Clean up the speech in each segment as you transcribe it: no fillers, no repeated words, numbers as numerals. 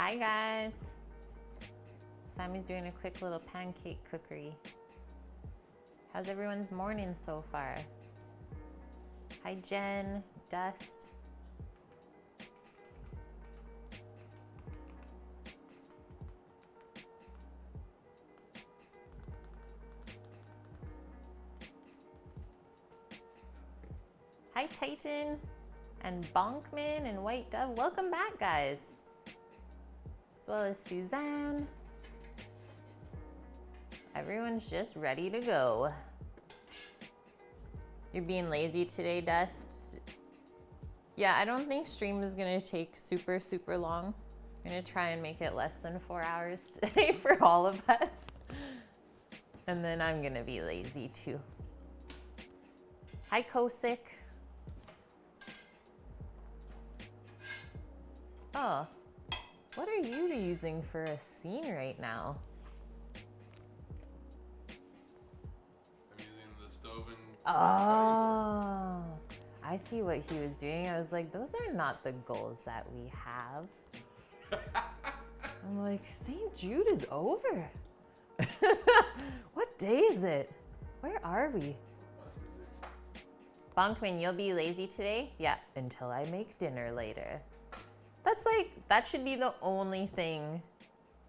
Hi guys. Sammy's doing a quick little pancake cookery. How's everyone's morning so far? Hi Jen, Dust. Hi Titan and Bonkman and White Dove. Welcome back guys. As well as Suzanne. Everyone's just ready to go. You're being lazy today, Dust? Yeah, I don't think stream is gonna take super long. I'm gonna try and make it less than 4 hours today for all of us. And then I'm gonna be lazy too. Hi Kosik. Oh, what are you using for a scene right now? I'm using the stove and... Oh, I see what he was doing. I was like, those are not the goals that we have. I'm like, St. Jude is over. What day is it? Where are we? Bonkman, you'll be lazy today? Yeah, until I make dinner later. That's like, that should be the only thing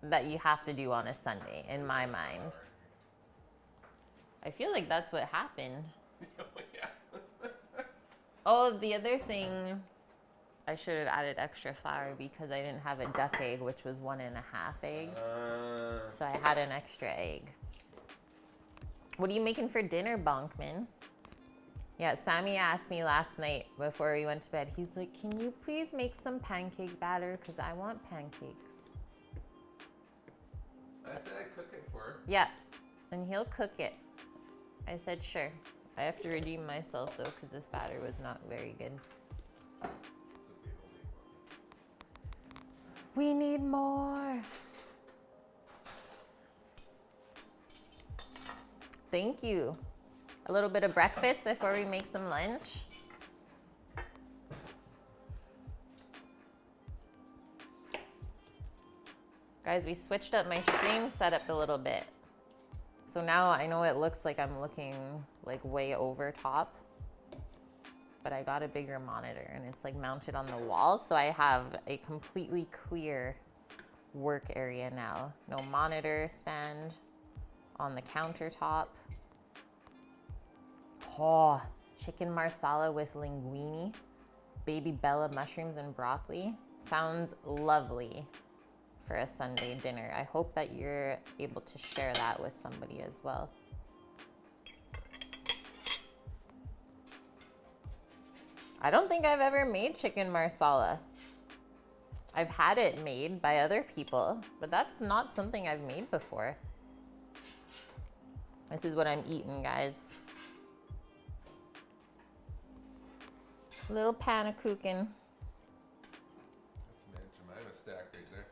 that you have to do on a Sunday, in my mind. I feel like that's what happened. Yeah. Oh, the other thing, I should have added extra flour because I didn't have a duck egg, which was 1.5 eggs. So I had an extra egg. What are you making for dinner, Bonkman? Yeah, Sammy asked me last night before we went to bed. He's like, can you please make some pancake batter? Because I want pancakes. I said I'd cook it for her. Yeah, and he'll cook it. I said, sure. I have to redeem myself, though, because this batter was not very good. We need more. Thank you. A little bit of breakfast before we make some lunch. Guys, we switched up my stream setup a little bit. So now I know it looks like I'm looking like way over top, but I got a bigger monitor and it's like mounted on the wall. So I have a completely clear work area now. No monitor stand on the countertop. Oh, chicken marsala with linguine, baby bella mushrooms and broccoli. Sounds lovely for a Sunday dinner. I hope that you're able to share that with somebody as well. I don't think I've ever made chicken marsala. I've had it made by other people, but that's not something I've made before. This is what I'm eating, guys. Little pannekuchen. That's an Aunt Jemima stack right there.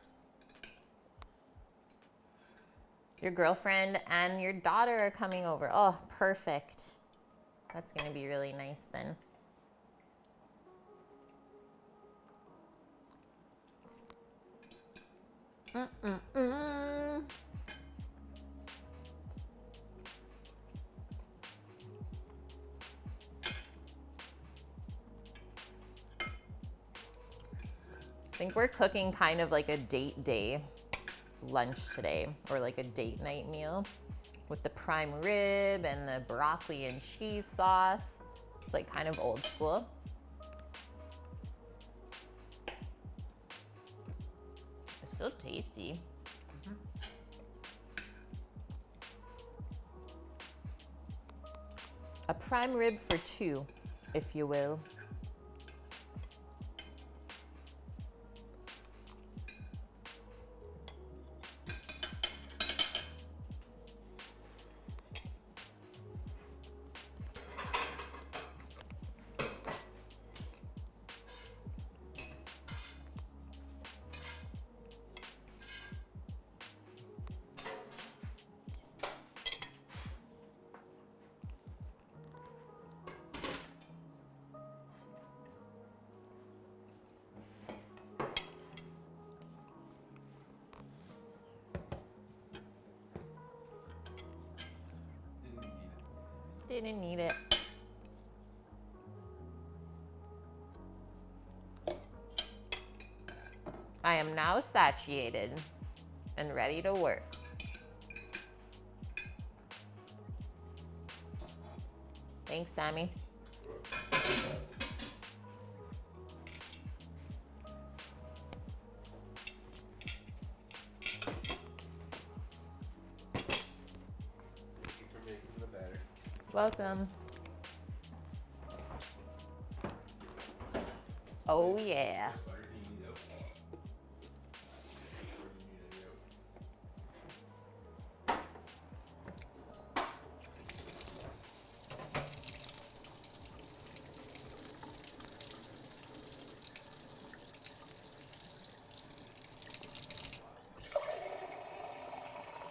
Your girlfriend and your daughter are coming over. Oh, perfect. That's gonna be really nice then. I think we're cooking kind of like a date day lunch today, or like a date night meal with the prime rib and the broccoli and cheese sauce. It's like kind of old school. It's still tasty. A prime rib for 2, if you will. Didn't need it. I am now satiated and ready to work. Thanks, Sammy. For making the batter. Welcome. Oh yeah. Butter do you need out? Or do you need any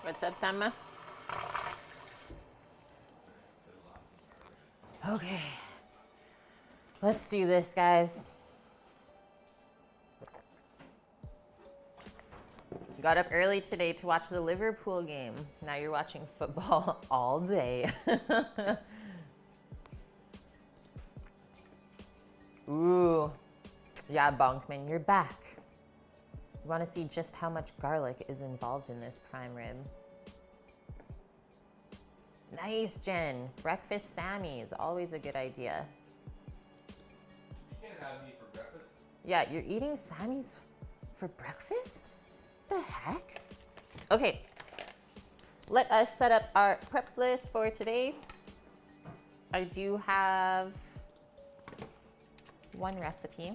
What's up, Sama? Okay. Let's do this, guys. Got up early today to watch the Liverpool game. Now you're watching football all day. Ooh. Yeah, Bonkman, you're back. You want to see just how much garlic is involved in this prime rib. Nice, Jen. Breakfast Sammy is always a good idea. You can't have me for breakfast. Yeah, you're eating Sammy's for breakfast? The heck? Okay, let us set up our prep list for today. I do have one recipe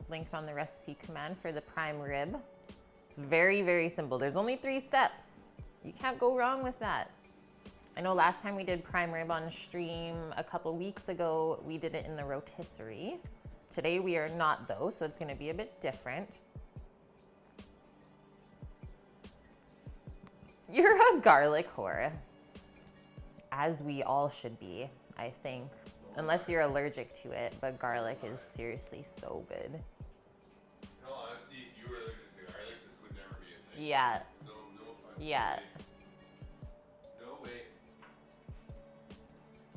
linked on the recipe command for the prime rib. It's very, very simple. There's only 3 steps. You can't go wrong with that. I know last time we did prime rib on stream a couple weeks ago, we did it in the rotisserie. Today we are not though, so it's gonna be a bit different. You're a garlic whore. As we all should be, I think. Unless you're allergic to it, but garlic is seriously so good. In all honesty, if you were allergic to garlic, this would never be a thing. Yeah. No fucking Yeah. way. No way.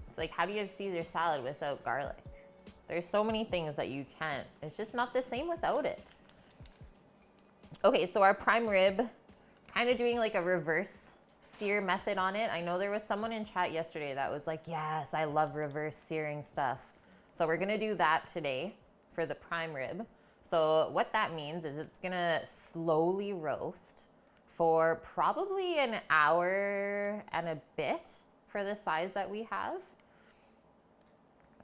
It's like, how do you have Caesar salad without garlic? There's so many things that you can't. It's just not the same without it. Okay, so our prime rib, kind of doing like a reverse sear method on it. I know there was someone in chat yesterday that was like, yes, I love reverse searing stuff. So we're gonna do that today for the prime rib. So what that means is it's gonna slowly roast for probably an hour and a bit for the size that we have.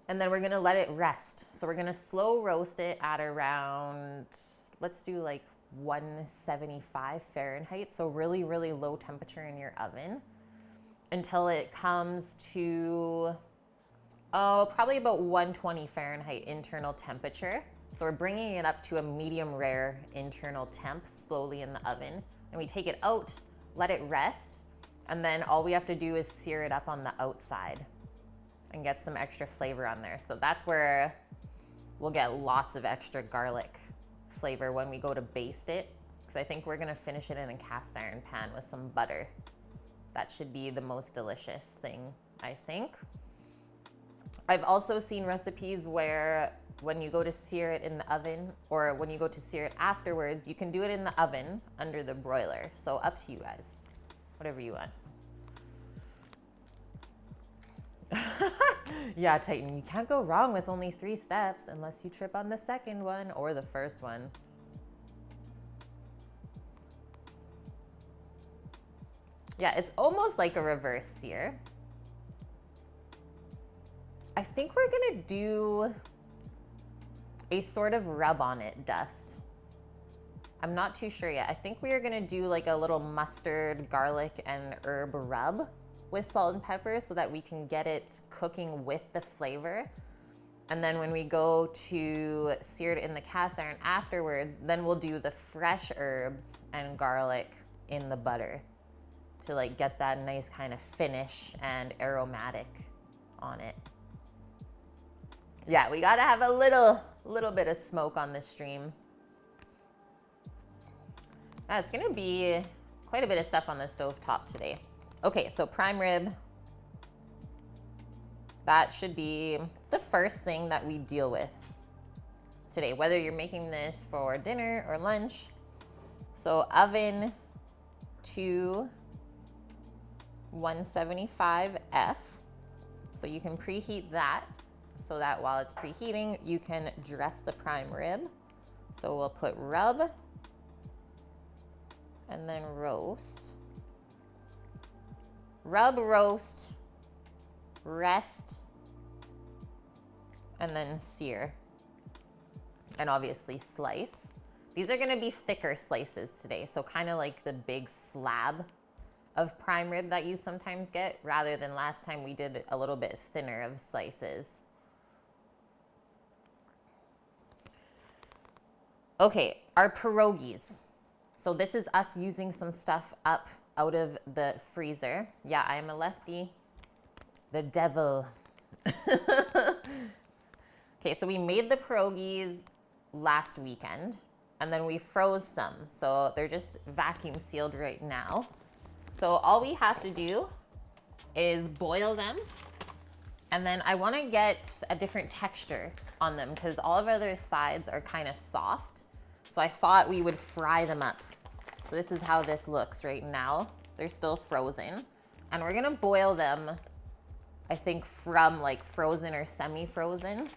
And then we're gonna let it rest. So we're gonna slow roast it at around, let's do like 175 Fahrenheit. So really, really low temperature in your oven until it comes to, probably about 120 Fahrenheit internal temperature. So we're bringing it up to a medium rare internal temp slowly in the oven. And we take it out, let it rest. And then all we have to do is sear it up on the outside and get some extra flavor on there. So that's where we'll get lots of extra garlic flavor when we go to baste it, because I think we're gonna finish it in a cast iron pan with some butter. That should be the most delicious thing, I think. I've also seen recipes where when you go to sear it in the oven, or when you go to sear it afterwards, you can do it in the oven under the broiler. So up to you guys, whatever you want. Yeah, Titan, you can't go wrong with only 3 steps unless you trip on the second one or the first one. Yeah, it's almost like a reverse sear. I think we're gonna do a sort of rub on it dust. I'm not too sure yet. I think we are gonna do like a little mustard, garlic, and herb rub with salt and pepper so that we can get it cooking with the flavor. And then when we go to sear it in the cast iron afterwards, then we'll do the fresh herbs and garlic in the butter to like get that nice kind of finish and aromatic on it. Yeah, we gotta have a little bit of smoke on this stream. Yeah, it's gonna be quite a bit of stuff on the stove top today. Okay, so prime rib. that should be the first thing that we deal with today, whether you're making this for dinner or lunch. So oven to 175F. So you can preheat that so that while it's preheating, you can dress the prime rib. So we'll put rub and then roast. Rub, roast, rest, and then sear. And obviously slice. These are gonna be thicker slices today, so kind of like the big slab of prime rib that you sometimes get, rather than last time we did a little bit thinner of slices. Okay, our pierogies. So this is us using some stuff up out of the freezer. Yeah, I am a lefty. The devil. Okay, so we made the pierogies last weekend, and then we froze some. So they're just vacuum sealed right now. So all we have to do is boil them. And then I want to get a different texture on them because all of our other sides are kind of soft. So I thought we would fry them up. So this is how this looks right now. They're still frozen. And we're gonna boil them, I think, from like frozen or semi-frozen.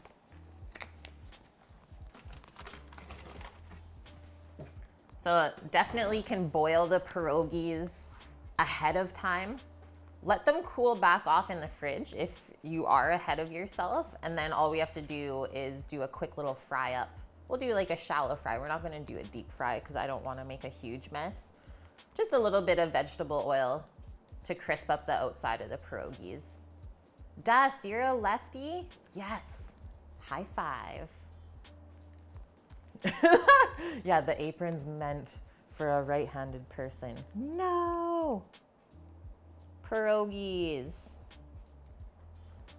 So definitely can boil the pierogies ahead of time. Let them cool back off in the fridge if you are ahead of yourself. And then all we have to do is do a quick little fry up. We'll do like a shallow fry. We're not gonna do a deep fry because I don't wanna make a huge mess. Just a little bit of vegetable oil to crisp up the outside of the pierogies. Dust, you're a lefty? Yes, high five. Yeah, the apron's meant for a right-handed person. No. Pierogies.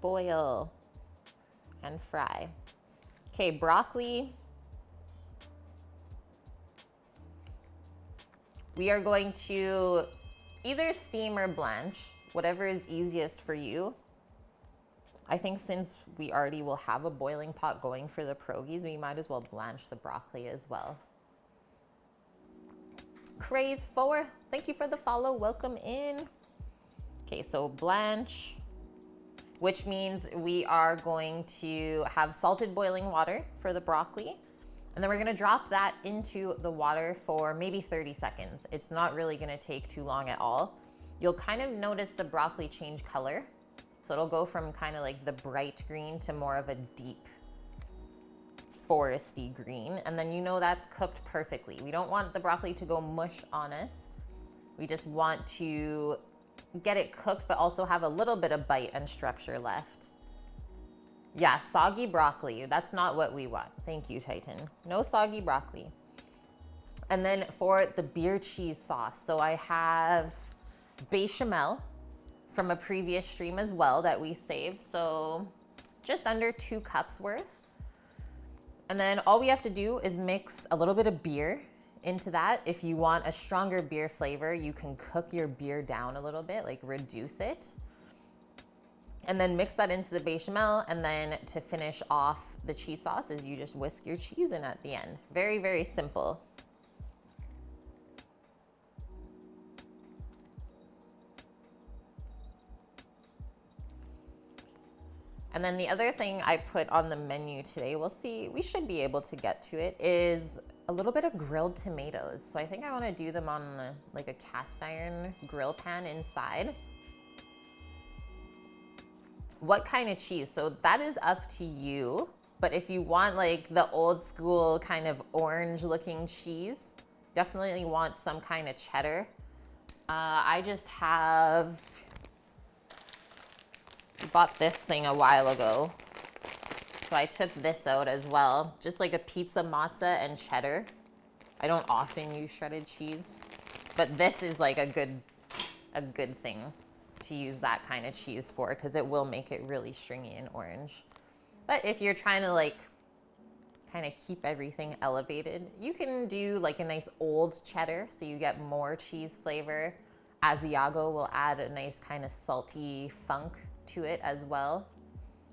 Boil and fry. Okay, broccoli. We are going to either steam or blanch, whatever is easiest for you. I think since we already will have a boiling pot going for the pierogies, we might as well blanch the broccoli as well. Craze4, thank you for the follow. Welcome in. Okay, so blanch, which means we are going to have salted boiling water for the broccoli. And then we're gonna drop that into the water for maybe 30 seconds. It's not really gonna take too long at all. You'll kind of notice the broccoli change color. So it'll go from kind of like the bright green to more of a deep foresty green. And then you know that's cooked perfectly. We don't want the broccoli to go mush on us. We just want to get it cooked, but also have a little bit of bite and structure left. Yeah, soggy broccoli. That's not what we want. Thank you, Titan. No soggy broccoli. And then for the beer cheese sauce. So I have bechamel from a previous stream as well that we saved. So just under 2 cups worth. And then all we have to do is mix a little bit of beer into that. If you want a stronger beer flavor, you can cook your beer down a little bit, like reduce it. And then mix that into the bechamel. And then to finish off the cheese sauce is you just whisk your cheese in at the end. Very, very simple. And then the other thing I put on the menu today, we'll see, we should be able to get to it, is a little bit of grilled tomatoes. So I think I want to do them on like a cast iron grill pan inside. What kind of cheese? So that is up to you. But if you want like the old school kind of orange looking cheese, definitely want some kind of cheddar. I just have bought this thing a while ago. So I took this out as well. Just like a pizza mozza and cheddar. I don't often use shredded cheese, but this is like a good thing to use that kind of cheese for, because it will make it really stringy and orange. But if you're trying to like kind of keep everything elevated, you can do like a nice old cheddar so you get more cheese flavor. Asiago will add a nice kind of salty funk to it as well.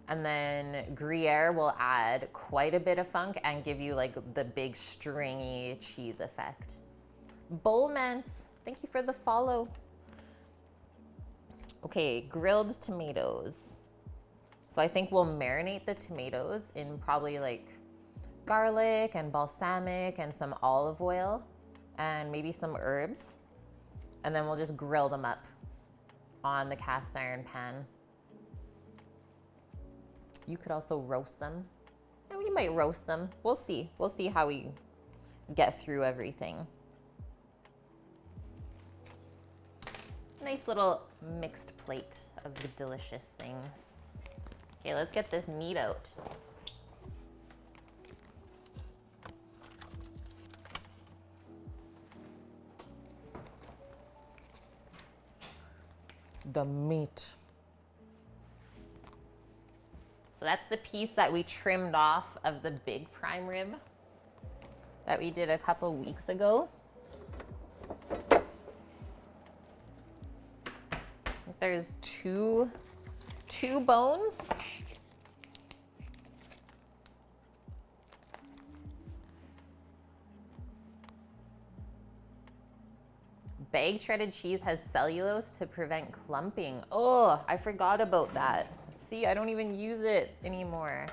And then Gruyere will add quite a bit of funk and give you like the big stringy cheese effect. Bullments, thank you for the follow. Okay, grilled tomatoes. So I think we'll marinate the tomatoes in probably like garlic and balsamic and some olive oil and maybe some herbs. And then we'll just grill them up on the cast iron pan. You could also roast them. And we might roast them. We'll see. We'll see how we get through everything. Nice little mixed plate of the delicious things. Okay, let's get this meat out. The meat. So that's the piece that we trimmed off of the big prime rib that we did a couple weeks ago. There's two bones. Bag shredded cheese has cellulose to prevent clumping. Oh, I forgot about that. See, I don't even use it anymore.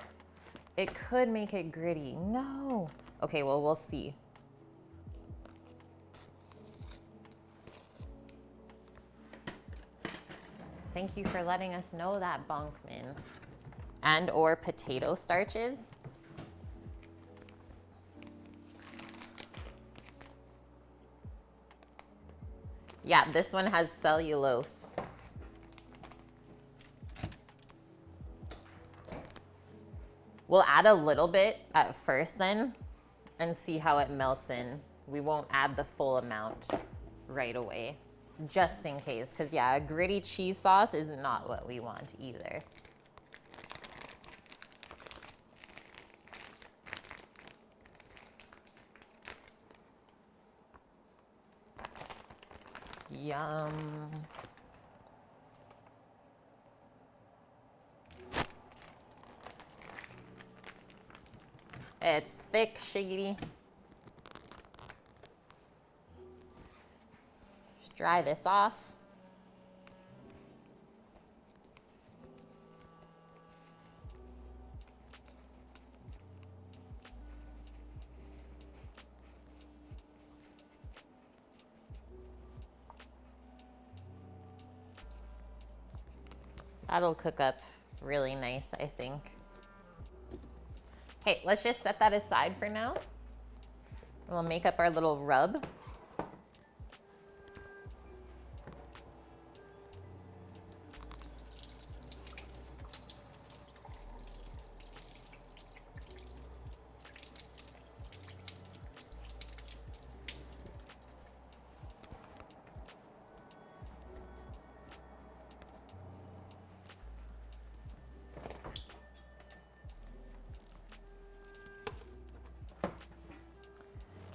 It could make it gritty. No. Okay, well, we'll see. Thank you for letting us know that, Bonkman. And or potato starches. Yeah, this one has cellulose. We'll add a little bit at first then and see how it melts in. We won't add the full amount right away, just in case. Because yeah, a gritty cheese sauce is not what we want either. Yum. It's thick, shiggity. Just dry this off. That'll cook up really nice, I think. Okay, let's just set that aside for now. We'll make up our little rub.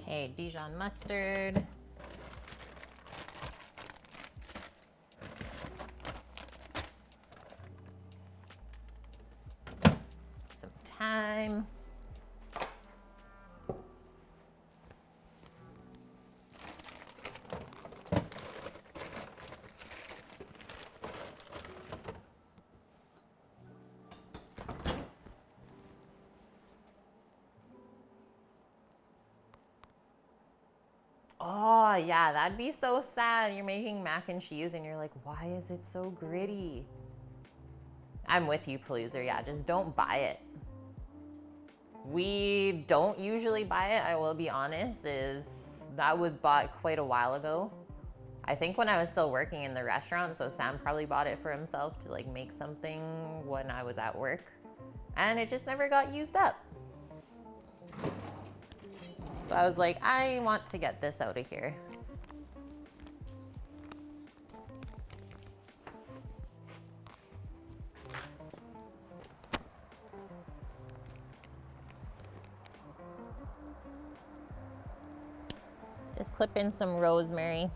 Okay, Dijon mustard. Some thyme. Oh, yeah, that'd be so sad. You're making mac and cheese and you're like, why is it so gritty? I'm with you, Palooza. Yeah, just don't buy it. We don't usually buy it, I will be honest, that was bought quite a while ago. I think when I was still working in the restaurant, so Sam probably bought it for himself to like make something when I was at work. And it just never got used up. So I was like, I want to get this out of here. Just clip in some rosemary.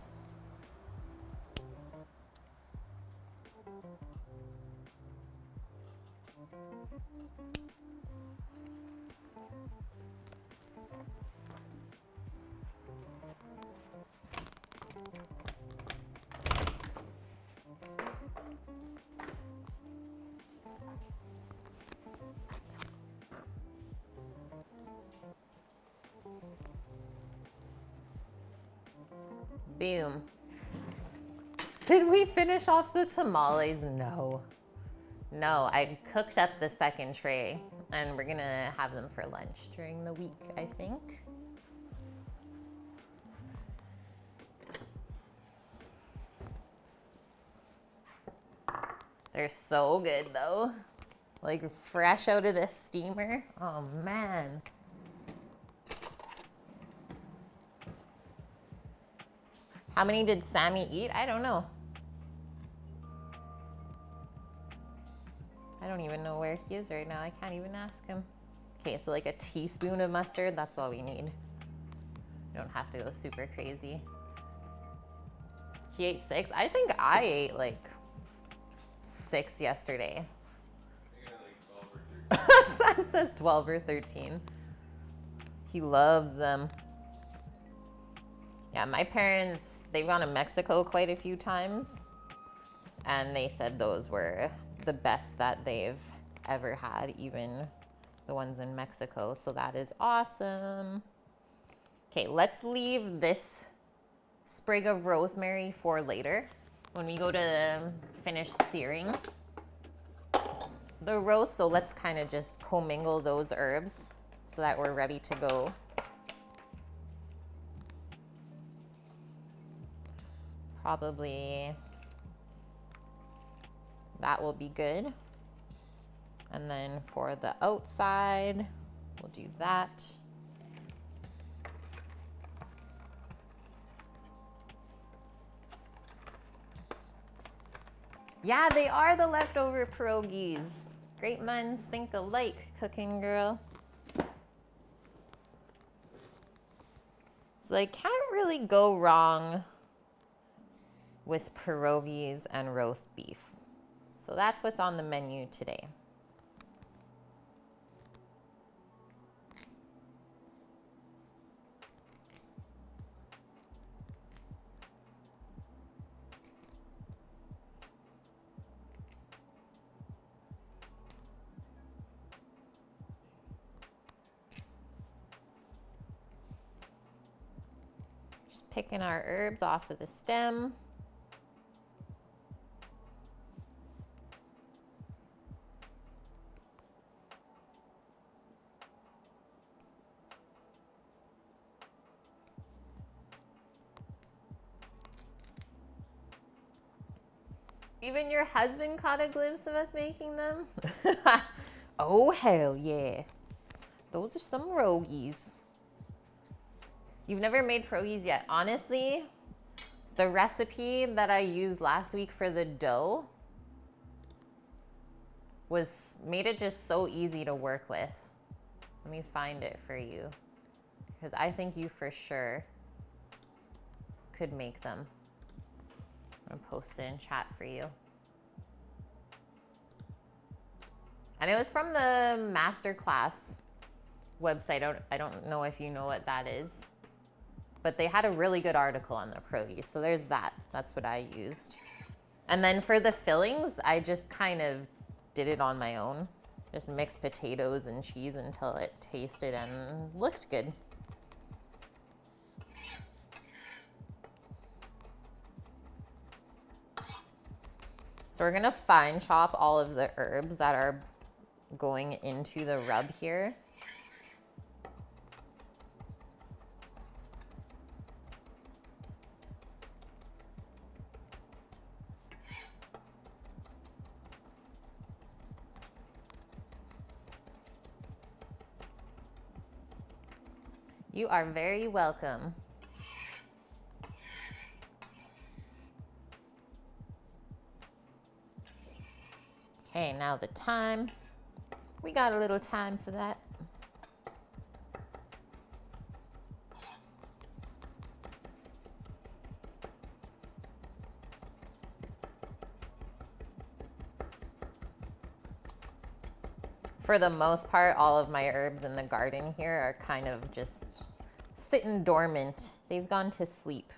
Boom. Did we finish off the tamales? No. No, I cooked up the second tray and we're gonna have them for lunch during the week, I think. They're so good though. Like fresh out of the steamer. Oh man. How many did Sammy eat? I don't know. I don't even know where he is right now. I can't even ask him. Okay, so like a teaspoon of mustard, that's all we need. You don't have to go super crazy. He ate 6. I think I ate like 6 yesterday. I think I had like 12 or 13. Sam says 12 or 13. He loves them. Yeah, my parents, they've gone to Mexico quite a few times. And they said those were the best that they've ever had, even the ones in Mexico. So that is awesome. Okay, let's leave this sprig of rosemary for later when we go to finish searing the roast. So let's kind of just commingle those herbs so that we're ready to go. Probably that will be good. And then for the outside, we'll do that. Yeah, they are the leftover pierogies. Great minds think alike, cooking girl. So I can't really go wrong with pierogies and roast beef. So that's what's on the menu today. Just picking our herbs off of the stem. Even your husband caught a glimpse of us making them? Oh, hell yeah. Those are some pierogies. You've never made pierogies yet. Honestly, the recipe that I used last week for the dough made it just so easy to work with. Let me find it for you, because I think you for sure could make them. I'm gonna post it in chat for you. And it was from the masterclass website. I don't know if you know what that is, but they had a really good article on the pierogies. So there's that. That's what I used. And then for the fillings, I just kind of did it on my own. Just mixed potatoes and cheese until it tasted and looked good. So we're gonna fine chop all of the herbs that are going into the rub here. You are very welcome. Okay, now the thyme. We got a little time for that. For the most part, all of my herbs in the garden here are kind of just sitting dormant. They've gone to sleep.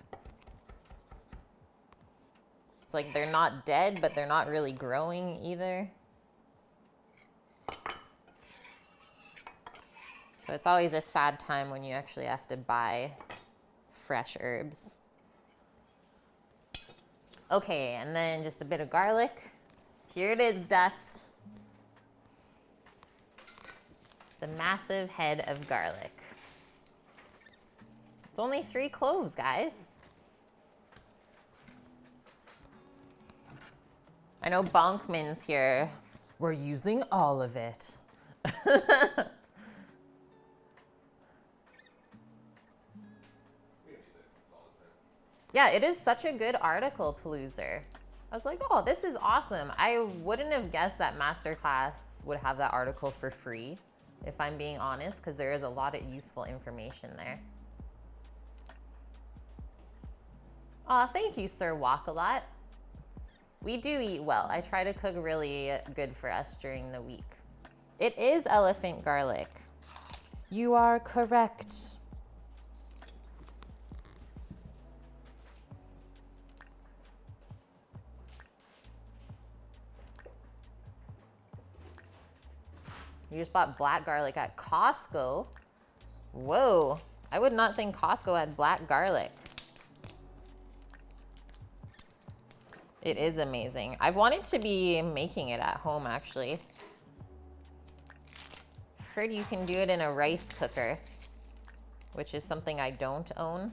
It's like they're not dead, but they're not really growing either. So it's always a sad time when you actually have to buy fresh herbs. Okay, and then just a bit of garlic. Here it is, dust. The massive head of garlic. It's only 3 cloves, guys. I know Bonkman's here. We're using all of it. Yeah, it is such a good article, Paloozer. I was like, oh, this is awesome. I wouldn't have guessed that Masterclass would have that article for free, if I'm being honest, because there is a lot of useful information there. Aw, thank you, Sir Walk-A-Lot. We do eat well. I try to cook really good for us during the week. It is elephant garlic. You are correct. You just bought black garlic at Costco. Whoa, I would not think Costco had black garlic. It is amazing. I've wanted to be making it at home, actually. Heard you can do it in a rice cooker, which is something I don't own.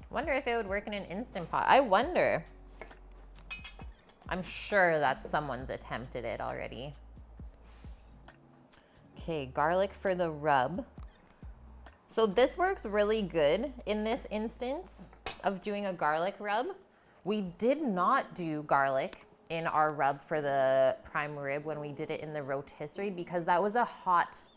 Wonder if it would work in an Instant Pot. I wonder. I'm sure that someone's attempted it already. Okay, garlic for the rub. So this works really good in this instance of doing a garlic rub. We did not do garlic in our rub for the prime rib when we did it in the rotisserie because that was a hot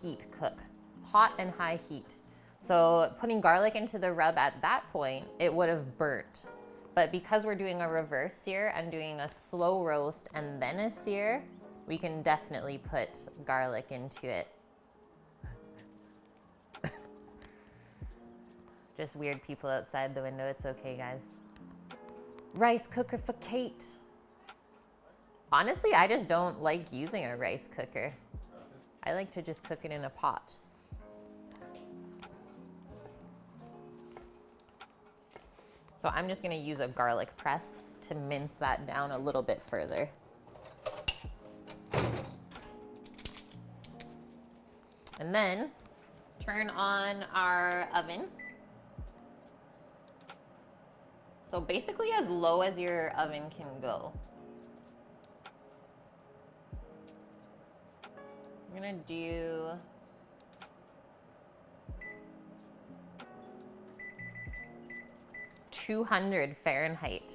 heat cook. Hot and high heat. So putting garlic into the rub at that point, it would have burnt. But because we're doing a reverse sear and doing a slow roast and then a sear, we can definitely put garlic into it. Just weird people outside the window. It's okay, guys. Rice cooker for Kate. Honestly, I just don't like using a rice cooker. I like to just cook it in a pot. So I'm just gonna use a garlic press to mince that down a little bit further. And then turn on our oven. So basically as low as your oven can go. I'm gonna do 200 Fahrenheit.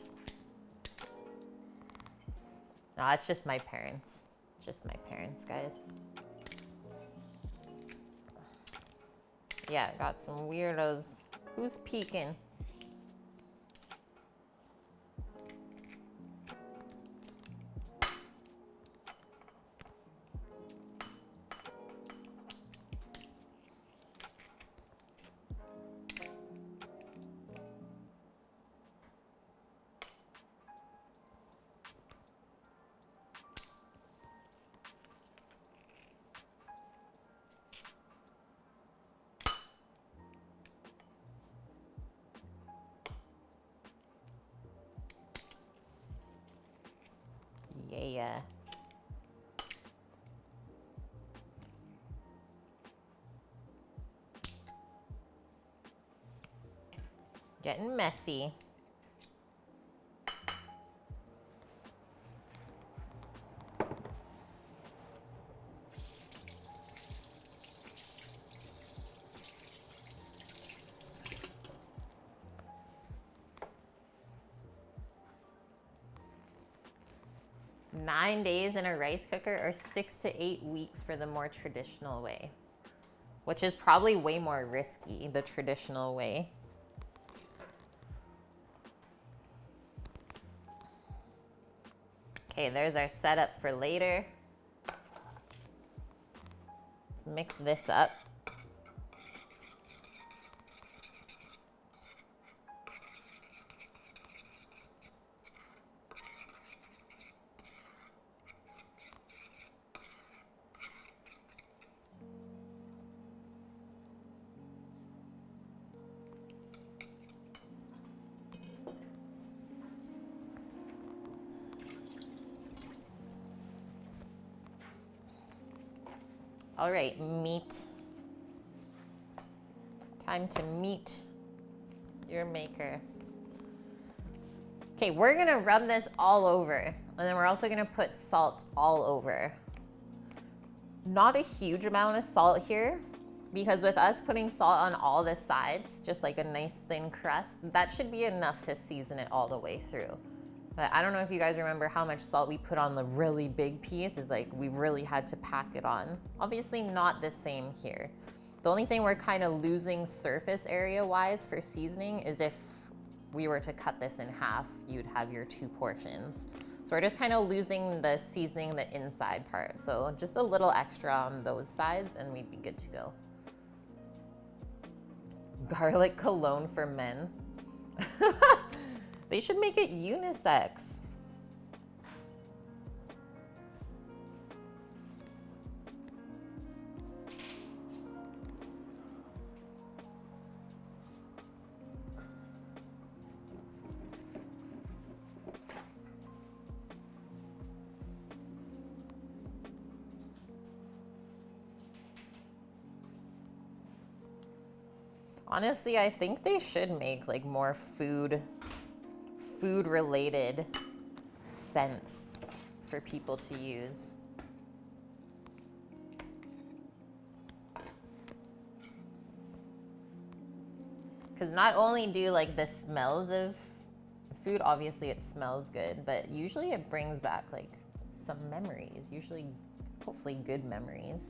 No, it's just my parents. It's just my parents, guys. Yeah, got some weirdos. Who's peeking? Yeah. Getting messy. Nine days in a rice cooker or 6 to 8 weeks for the more traditional way, which is probably way more risky, the traditional way. Okay, there's our setup for later. Let's mix this up. All right, meat. Time to meet your maker. Okay, we're gonna rub this all over, and then we're also gonna put salt all over. Not a huge amount of salt here, because with us putting salt on all the sides, just like a nice thin crust, that should be enough to season it all the way through. But I don't know if you guys remember how much salt we put on the really big piece. Is like we really had to pack it on. Obviously not the same here. The only thing we're kind of losing surface area wise for seasoning is if we were to cut this in half, you'd have your 2 portions. So we're just kind of losing the seasoning, the inside part. So just a little extra on those sides and we'd be good to go. Garlic cologne for men. They should make it unisex. Honestly, I think they should make like more food related scents for people to use. Because not only do like the smells of food, obviously it smells good, but usually it brings back like some memories, usually hopefully good memories.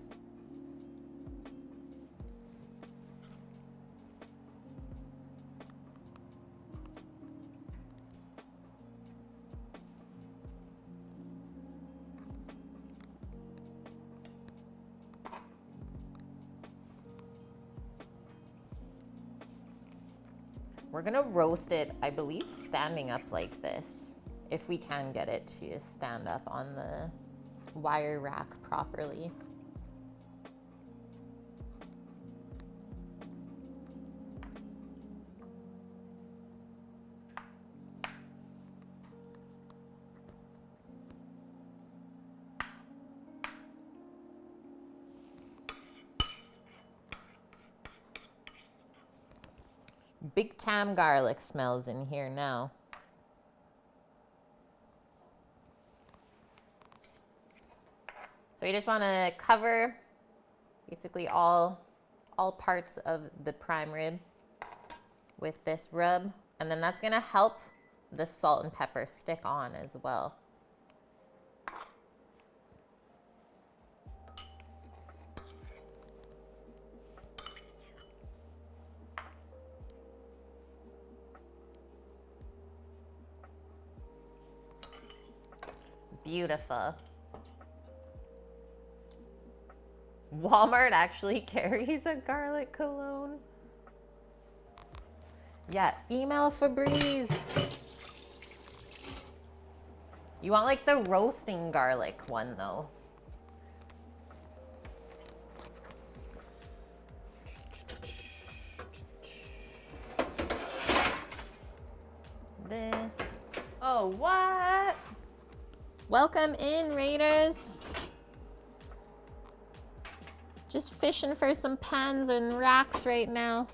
We're gonna roast it, I believe, standing up like this, if we can get it to stand up on the wire rack properly. Big time garlic smells in here now. So you just want to cover basically all parts of the prime rib with this rub, and then that's going to help the salt and pepper stick on as well. Beautiful. Walmart actually carries a garlic cologne. Yeah, email Febreze. You want like the roasting garlic one though. This. Oh, what? Welcome in, Raiders. Just fishing for some pans and racks right now.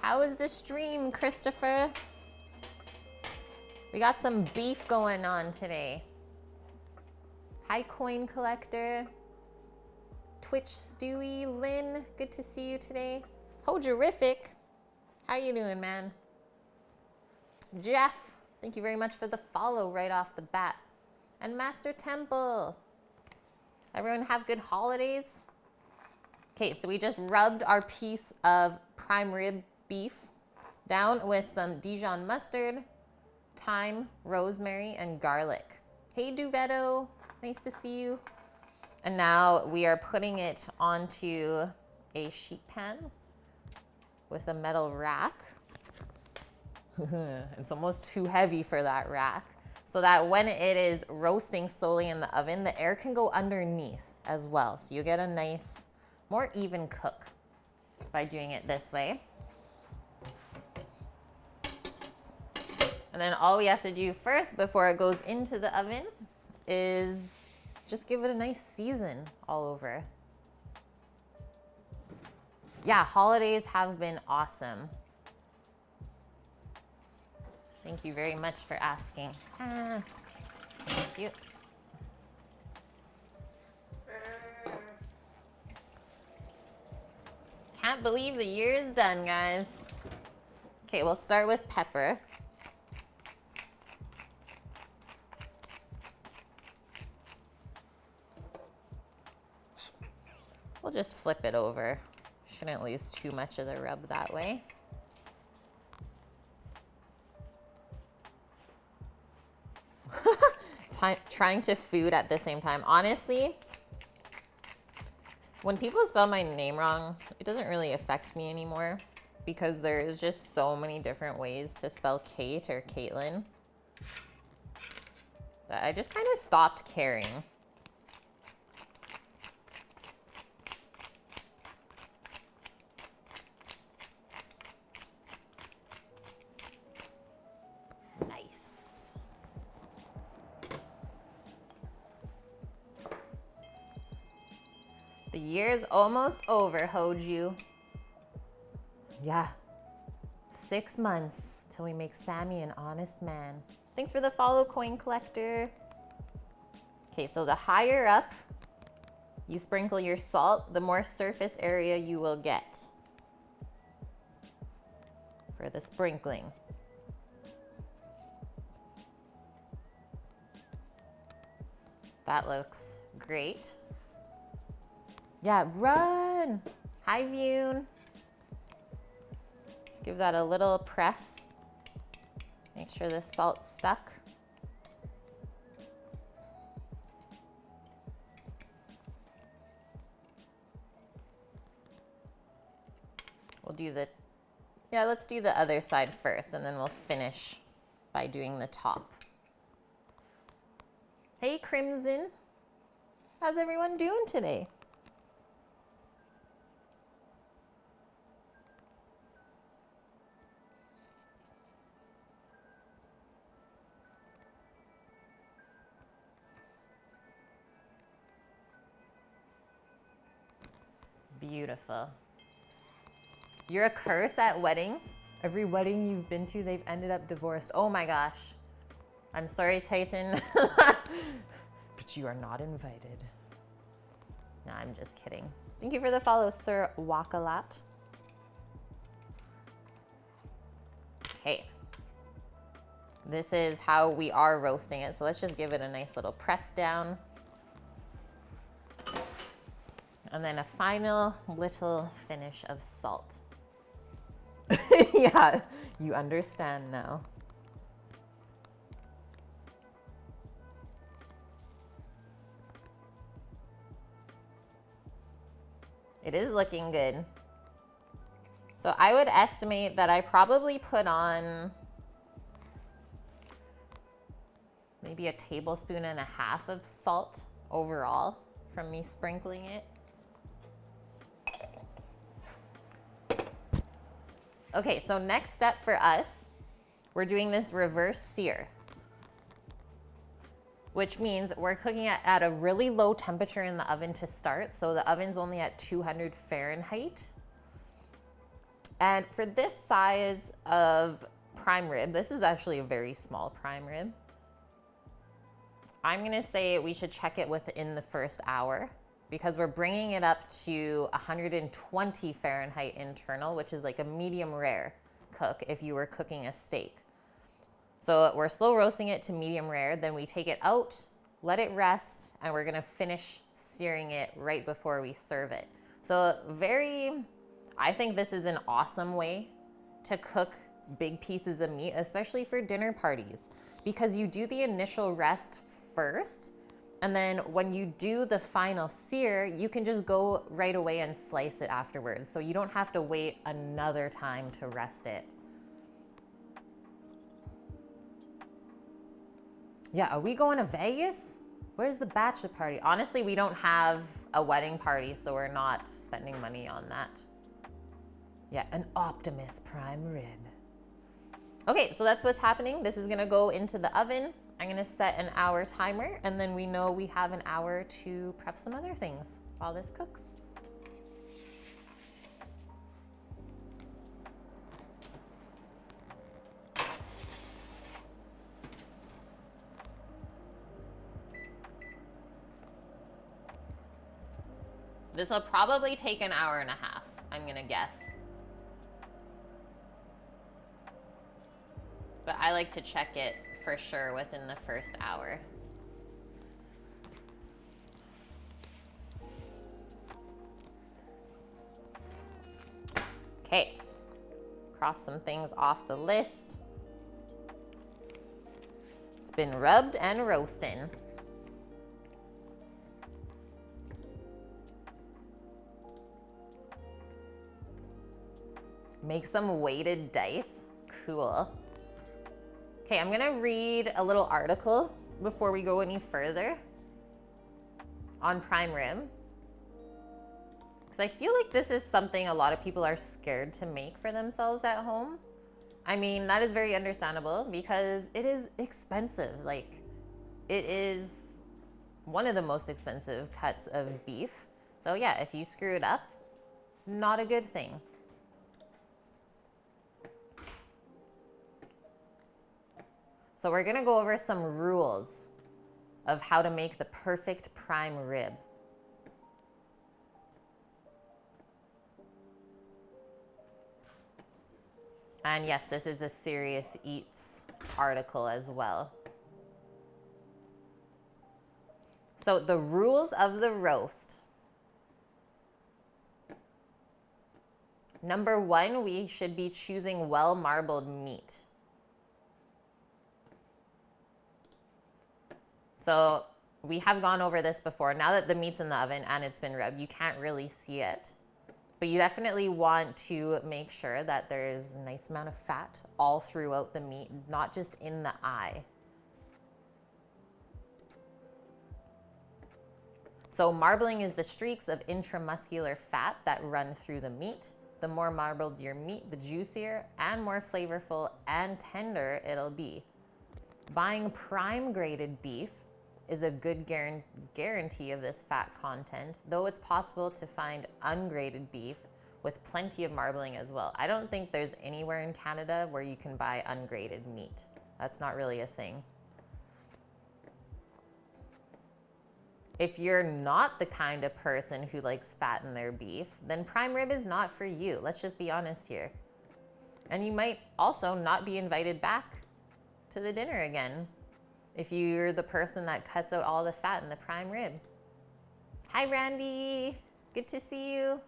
How is the stream, Christopher? We got some beef going on today. Hi, Coin Collector. Twitch Stewie, Lynn, good to see you today. Hojerific, how you doing, man? Jeff, thank you very much for the follow right off the bat. And Master Temple. Everyone have good holidays? Okay, so we just rubbed our piece of prime rib beef down with some Dijon mustard, thyme, rosemary, and garlic. Hey, Duvetto, nice to see you. And now we are putting it onto a sheet pan with a metal rack. It's almost too heavy for that rack. So that when it is roasting slowly in the oven, the air can go underneath as well. So you get a nice, more even cook by doing it this way. And then all we have to do first before it goes into the oven is just give it a nice season all over. Yeah, holidays have been awesome. Thank you very much for asking. Thank you. Can't believe the year is done, guys. Okay, we'll start with pepper. We'll just flip it over. Shouldn't lose too much of the rub that way. Trying to food at the same time. Honestly, when people spell my name wrong, it doesn't really affect me anymore because there's just so many different ways to spell Kate or Caitlin that I just kind of stopped caring. Nice. The year's almost over, Hoju. Yeah. 6 months till we make Sammy an honest man. Thanks for the follow, Coin Collector. Okay, so the higher up you sprinkle your salt, the more surface area you will get for the sprinkling. That looks great. Yeah, run! Hi, Vune. Give that a little press. Make sure the salt's stuck. We'll do the, yeah, let's do the other side first, and then we'll finish by doing the top. Hey, Crimson. How's everyone doing today? Beautiful. You're a curse at weddings? Every wedding you've been to, they've ended up divorced. Oh my gosh. I'm sorry, Titan. But you are not invited. No, I'm just kidding. Thank you for the follow, Sir Wakalat. Okay. This is how we are roasting it. So let's just give it a nice little press down. And then a final little finish of salt. Yeah, you understand now. It is looking good. So I would estimate that I probably put on maybe a tablespoon and a half of salt overall from me sprinkling it. Okay, so next step for us, we're doing this reverse sear, which means we're cooking at a really low temperature in the oven to start. So the oven's only at 200 Fahrenheit. And for this size of prime rib, this is actually a very small prime rib. I'm gonna say we should check it within the first hour because we're bringing it up to 120 Fahrenheit internal, which is like a medium rare cook if you were cooking a steak. So we're slow roasting it to medium rare, then we take it out, let it rest, and we're gonna finish searing it right before we serve it. So I think this is an awesome way to cook big pieces of meat, especially for dinner parties, because you do the initial rest first, and then when you do the final sear, you can just go right away and slice it afterwards. So you don't have to wait another time to rest it. Yeah, are we going to Vegas? Where's the bachelor party? Honestly, we don't have a wedding party, so we're not spending money on that. Yeah, an Optimus prime rib. Okay, so that's what's happening. This is gonna go into the oven I'm gonna set an hour timer, and then we know we have an hour to prep some other things while this cooks. This will probably take an hour and a half, I'm gonna guess. But I like to check it for sure within the first hour. Okay, cross some things off the list. It's been rubbed and roasting. Make some weighted dice. Cool. Okay, I'm gonna read a little article before we go any further on prime rib. Because I feel like this is something a lot of people are scared to make for themselves at home. I mean, that is very understandable because it is expensive. Like, it is one of the most expensive cuts of beef. So yeah, if you screw it up, not a good thing. So we're gonna go over some rules of how to make the perfect prime rib. And yes, this is a Serious Eats article as well. So the rules of the roast. Number one, we should be choosing well-marbled meat. So we have gone over this before. Now that the meat's in the oven and it's been rubbed, you can't really see it. But you definitely want to make sure that there's a nice amount of fat all throughout the meat, not just in the eye. So marbling is the streaks of intramuscular fat that run through the meat. The more marbled your meat, the juicier and more flavorful and tender it'll be. Buying prime graded beef is a good guarantee of this fat content, though it's possible to find ungraded beef with plenty of marbling as well. I don't think there's anywhere in Canada where you can buy ungraded meat. That's not really a thing. If you're not the kind of person who likes fat in their beef, then prime rib is not for you. Let's just be honest here. And you might also not be invited back to the dinner again if you're the person that cuts out all the fat in the prime rib. Hi, Randy. Good to see you.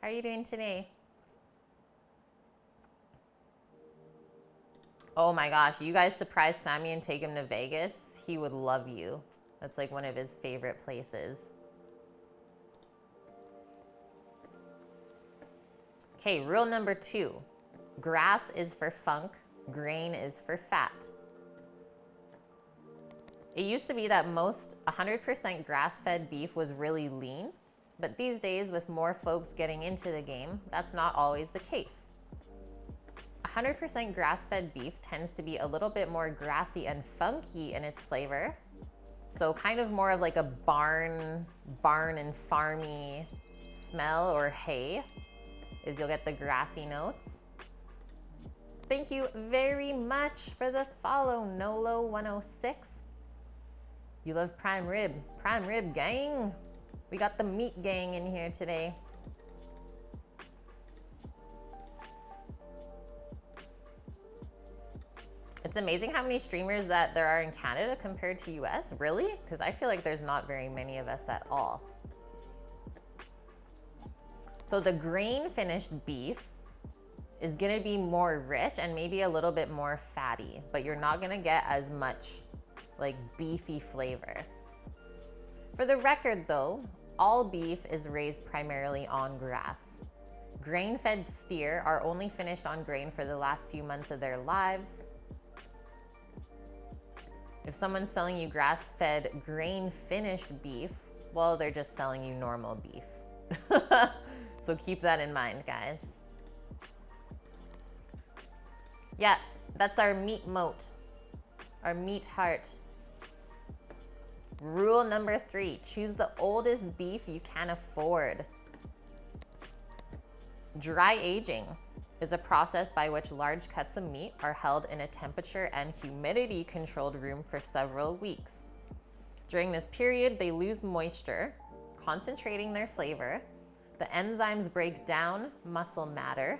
How are you doing today? Oh my gosh, you guys surprise Sammy and take him to Vegas? He would love you. That's like one of his favorite places. Okay, rule number 2. Grass is for funk, grain is for fat. It used to be that most 100% grass-fed beef was really lean, but these days with more folks getting into the game, that's not always the case. 100% grass-fed beef tends to be a little bit more grassy and funky in its flavor. So kind of more of like a barn and farmy smell, or hay, is you'll get the grassy notes. Thank you very much for the follow, Nolo106. You love prime rib. Prime rib gang. We got the meat gang in here today. It's amazing how many streamers that there are in Canada compared to US. Really? Because I feel like there's not very many of us at all. So the grain finished beef is gonna be more rich and maybe a little bit more fatty, but you're not gonna get as much like beefy flavor. For the record though, all beef is raised primarily on grass. Grain-fed steer are only finished on grain for the last few months of their lives. If someone's selling you grass-fed grain-finished beef, well, they're just selling you normal beef. So keep that in mind, guys. Yeah, that's our meat moat. our meat heart. Rule number 3, choose the oldest beef you can afford. Dry aging is a process by which large cuts of meat are held in a temperature and humidity controlled room for several weeks. During this period, they lose moisture, concentrating their flavor. The enzymes break down muscle matter.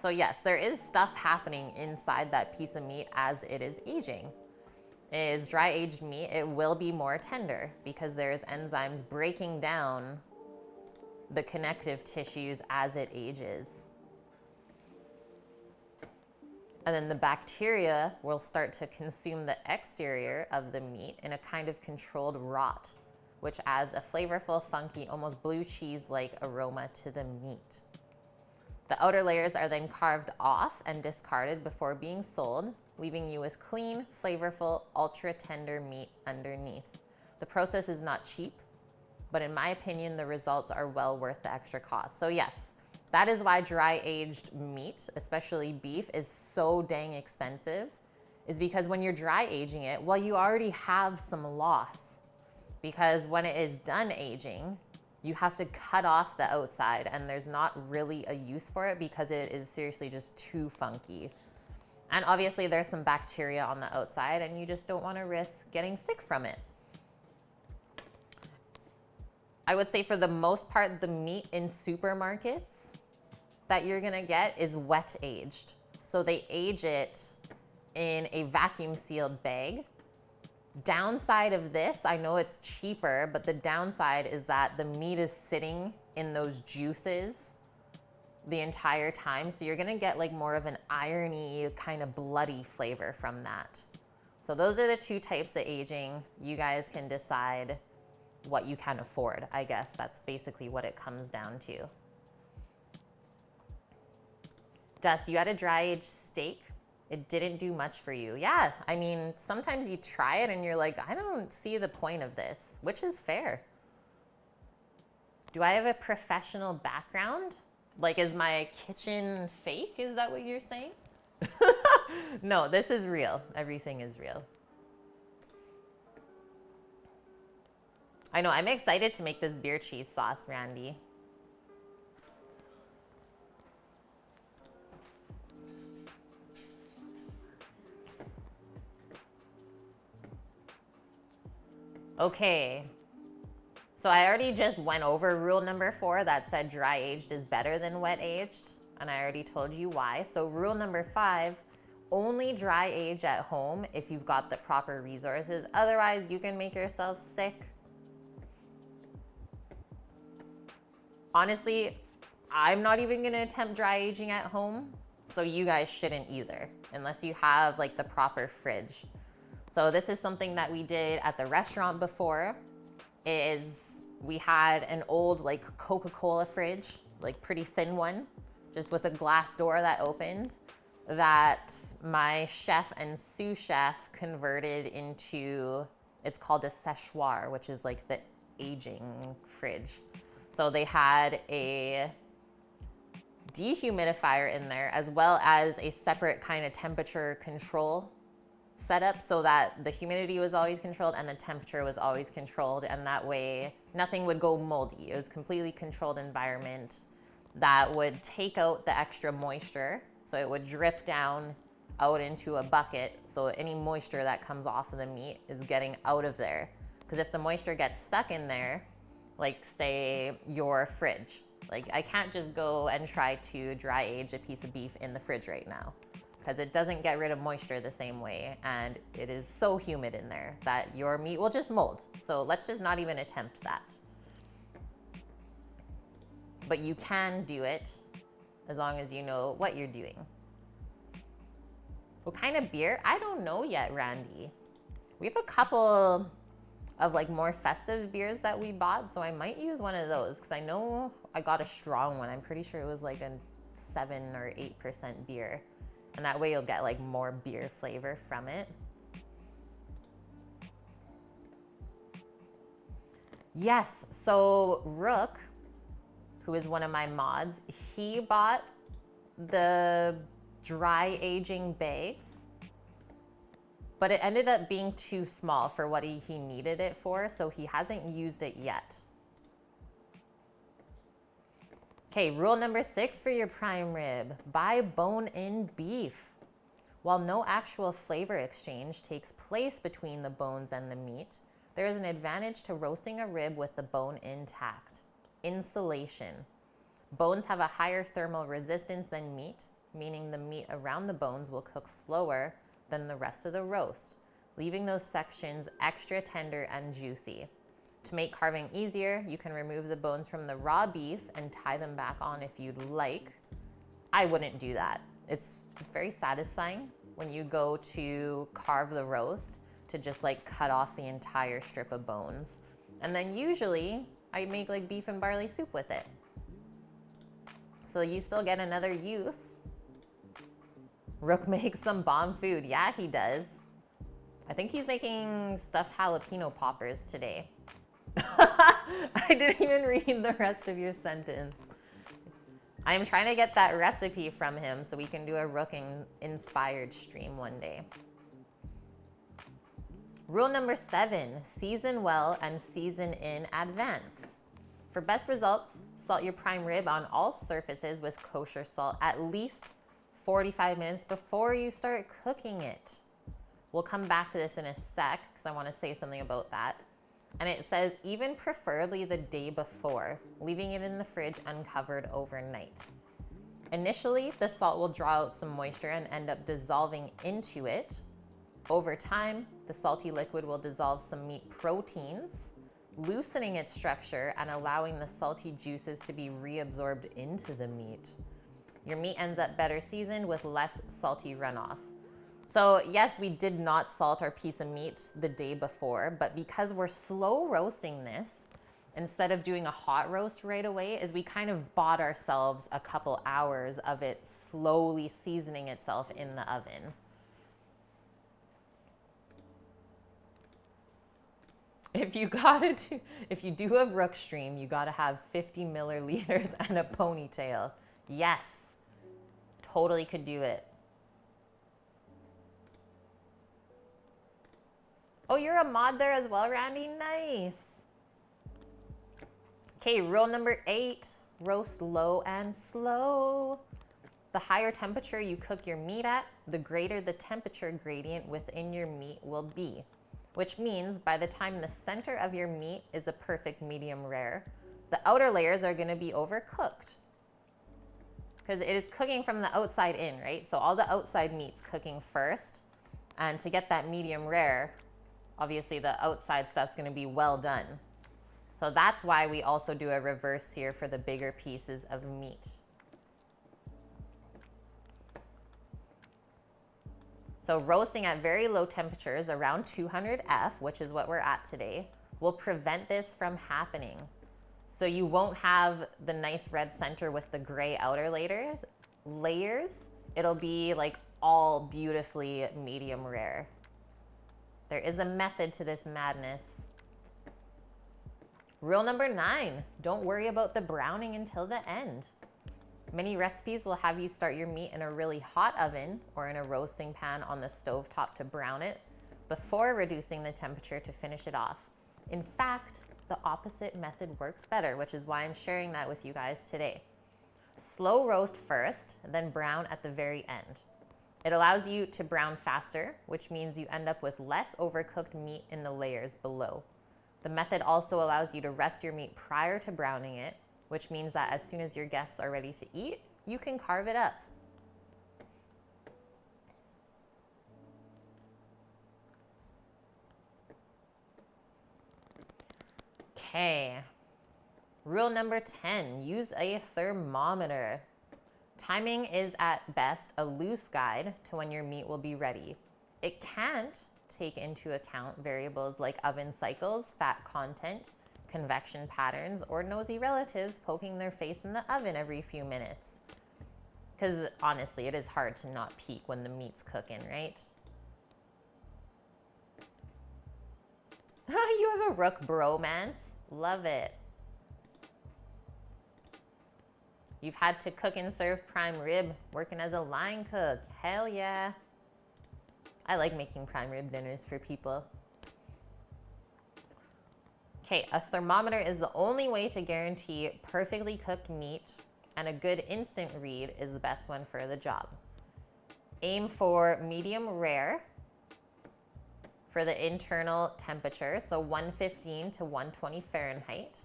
So yes, there is stuff happening inside that piece of meat as it is aging. Is dry aged meat, it will be more tender because there's enzymes breaking down the connective tissues as it ages. And then the bacteria will start to consume the exterior of the meat in a kind of controlled rot, which adds a flavorful, funky, almost blue cheese-like aroma to the meat. The outer layers are then carved off and discarded before being sold, leaving you with clean, flavorful, ultra-tender meat underneath. The process is not cheap, but in my opinion, the results are well worth the extra cost. So yes, that is why dry-aged meat, especially beef, is so dang expensive, is because when you're dry aging it, well, you already have some loss. Because when it is done aging, you have to cut off the outside, and there's not really a use for it because it is seriously just too funky. And obviously there's some bacteria on the outside, and you just don't want to risk getting sick from it. I would say for the most part, the meat in supermarkets that you're gonna get is wet aged. So they age it in a vacuum sealed bag. Downside of this, I know it's cheaper, but the downside is that the meat is sitting in those juices the entire time. So you're gonna get like more of an irony, kind of bloody flavor from that. So those are the 2 types of aging. You guys can decide what you can afford. I guess that's basically what it comes down to. Dust, you had a dry aged steak. It didn't do much for you. Yeah, I mean, sometimes you try it and you're like, I don't see the point of this, which is fair. Do I have a professional background? Like, is my kitchen fake? Is that what you're saying? No, this is real. Everything is real. I know, I'm excited to make this beer cheese sauce, Randy. Okay, so I already just went over rule number 4 that said dry aged is better than wet aged, and I already told you why. So rule number 5, only dry age at home if you've got the proper resources. Otherwise, you can make yourself sick. Honestly, I'm not even gonna attempt dry aging at home, so you guys shouldn't either, unless you have like the proper fridge. So this is something that we did at the restaurant before, is we had an old like Coca-Cola fridge, like pretty thin one, just with a glass door that opened, that my chef and sous chef converted into, it's called a séchoir, which is like the aging fridge. So they had a dehumidifier in there, as well as a separate kind of temperature control setup, so that the humidity was always controlled and the temperature was always controlled, and that way nothing would go moldy. It was a completely controlled environment that would take out the extra moisture, so it would drip down out into a bucket, so any moisture that comes off of the meat is getting out of there. Because if the moisture gets stuck in there, like say your fridge, like I can't just go and try to dry age a piece of beef in the fridge right now, because it doesn't get rid of moisture the same way, and it is so humid in there that your meat will just mold. So let's just not even attempt that. But you can do it as long as you know what you're doing. What kind of beer? I don't know yet, Randy. We have a couple of like more festive beers that we bought, so I might use one of those, because I know I got a strong one. I'm pretty sure it was like a 7 or 8% beer. And that way you'll get like more beer flavor from it. Yes, so Rook, who is one of my mods, he bought the dry aging bags. but it ended up being too small for what he needed it for, so he hasn't used it yet. Okay, rule number 6 for your prime rib, buy bone-in beef. While no actual flavor exchange takes place between the bones and the meat, there is an advantage to roasting a rib with the bone intact. Insulation. Bones have a higher thermal resistance than meat, meaning the meat around the bones will cook slower than the rest of the roast, leaving those sections extra tender and juicy. To make carving easier, you can remove the bones from the raw beef and tie them back on if you'd like. I wouldn't do that. It's very satisfying when you go to carve the roast to just like cut off the entire strip of bones. And then usually I make like beef and barley soup with it. So you still get another use. Rook makes some bomb food. Yeah, he does. I think he's making stuffed jalapeno poppers today. I didn't even read the rest of your sentence. I am trying to get that recipe from him so we can do a Rook-inspired stream one day. Rule number 7, season well and season in advance. For best results, salt your prime rib on all surfaces with kosher salt at least 45 minutes before you start cooking it. We'll come back to this in a sec because I want to say something about that. And it says even preferably the day before, leaving it in the fridge uncovered overnight. Initially, the salt will draw out some moisture and end up dissolving into it. Over time, the salty liquid will dissolve some meat proteins, loosening its structure and allowing the salty juices to be reabsorbed into the meat. Your meat ends up better seasoned with less salty runoff. So yes, we did not salt our piece of meat the day before, but because we're slow roasting this, instead of doing a hot roast right away, is we kind of bought ourselves a couple hours of it slowly seasoning itself in the oven. If you do a Rook stream, you gotta have 50 milliliters and a ponytail. Yes, totally could do it. Oh, you're a mod there as well, Randy? Nice. Okay, rule number 8, roast low and slow. The higher temperature you cook your meat at, the greater the temperature gradient within your meat will be, which means by the time the center of your meat is a perfect medium rare, the outer layers are gonna be overcooked because it is cooking from the outside in, right? So all the outside meat's cooking first, and to get that medium rare, obviously the outside stuff's gonna be well done. So that's why we also do a reverse sear for the bigger pieces of meat. So roasting at very low temperatures around 200 F, which is what we're at today, will prevent this from happening. So you won't have the nice red center with the gray outer layers. It'll be like all beautifully medium rare. There is a method to this madness. Rule number 9, don't worry about the browning until the end. Many recipes will have you start your meat in a really hot oven or in a roasting pan on the stovetop to brown it before reducing the temperature to finish it off. In fact, the opposite method works better, which is why I'm sharing that with you guys today. Slow roast first, then brown at the very end. It allows you to brown faster, which means you end up with less overcooked meat in the layers below. The method also allows you to rest your meat prior to browning it, which means that as soon as your guests are ready to eat, you can carve it up. Okay. Rule number 10, use a thermometer. Timing is at best a loose guide to when your meat will be ready. It can't take into account variables like oven cycles, fat content, convection patterns, or nosy relatives poking their face in the oven every few minutes. Because honestly, it is hard to not peek when the meat's cooking, right? You have a Rook bromance? Love it. You've had to cook and serve prime rib, working as a line cook. Hell yeah. I like making prime rib dinners for people. Okay, a thermometer is the only way to guarantee perfectly cooked meat, and a good instant read is the best one for the job. Aim for medium rare for the internal temperature, so 115 to 120 Fahrenheit.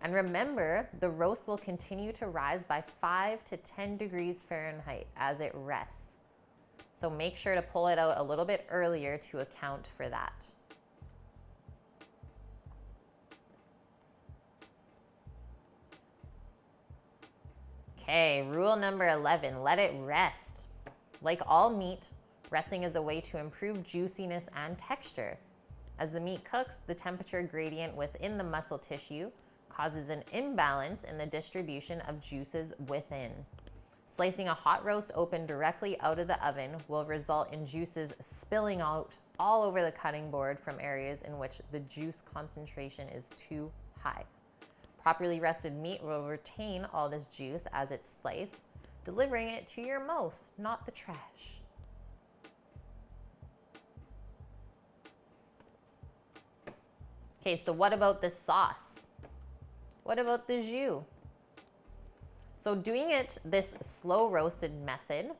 And remember, the roast will continue to rise by 5 to 10 degrees Fahrenheit as it rests. So make sure to pull it out a little bit earlier to account for that. Okay, rule number 11, let it rest. Like all meat, resting is a way to improve juiciness and texture. As the meat cooks, the temperature gradient within the muscle tissue causes an imbalance in the distribution of juices within. Slicing a hot roast open directly out of the oven will result in juices spilling out all over the cutting board from areas in which the juice concentration is too high. Properly rested meat will retain all this juice as it's sliced, delivering it to your mouth, not the trash. Okay, so what about the sauce? What about the jus? So doing it this slow roasted method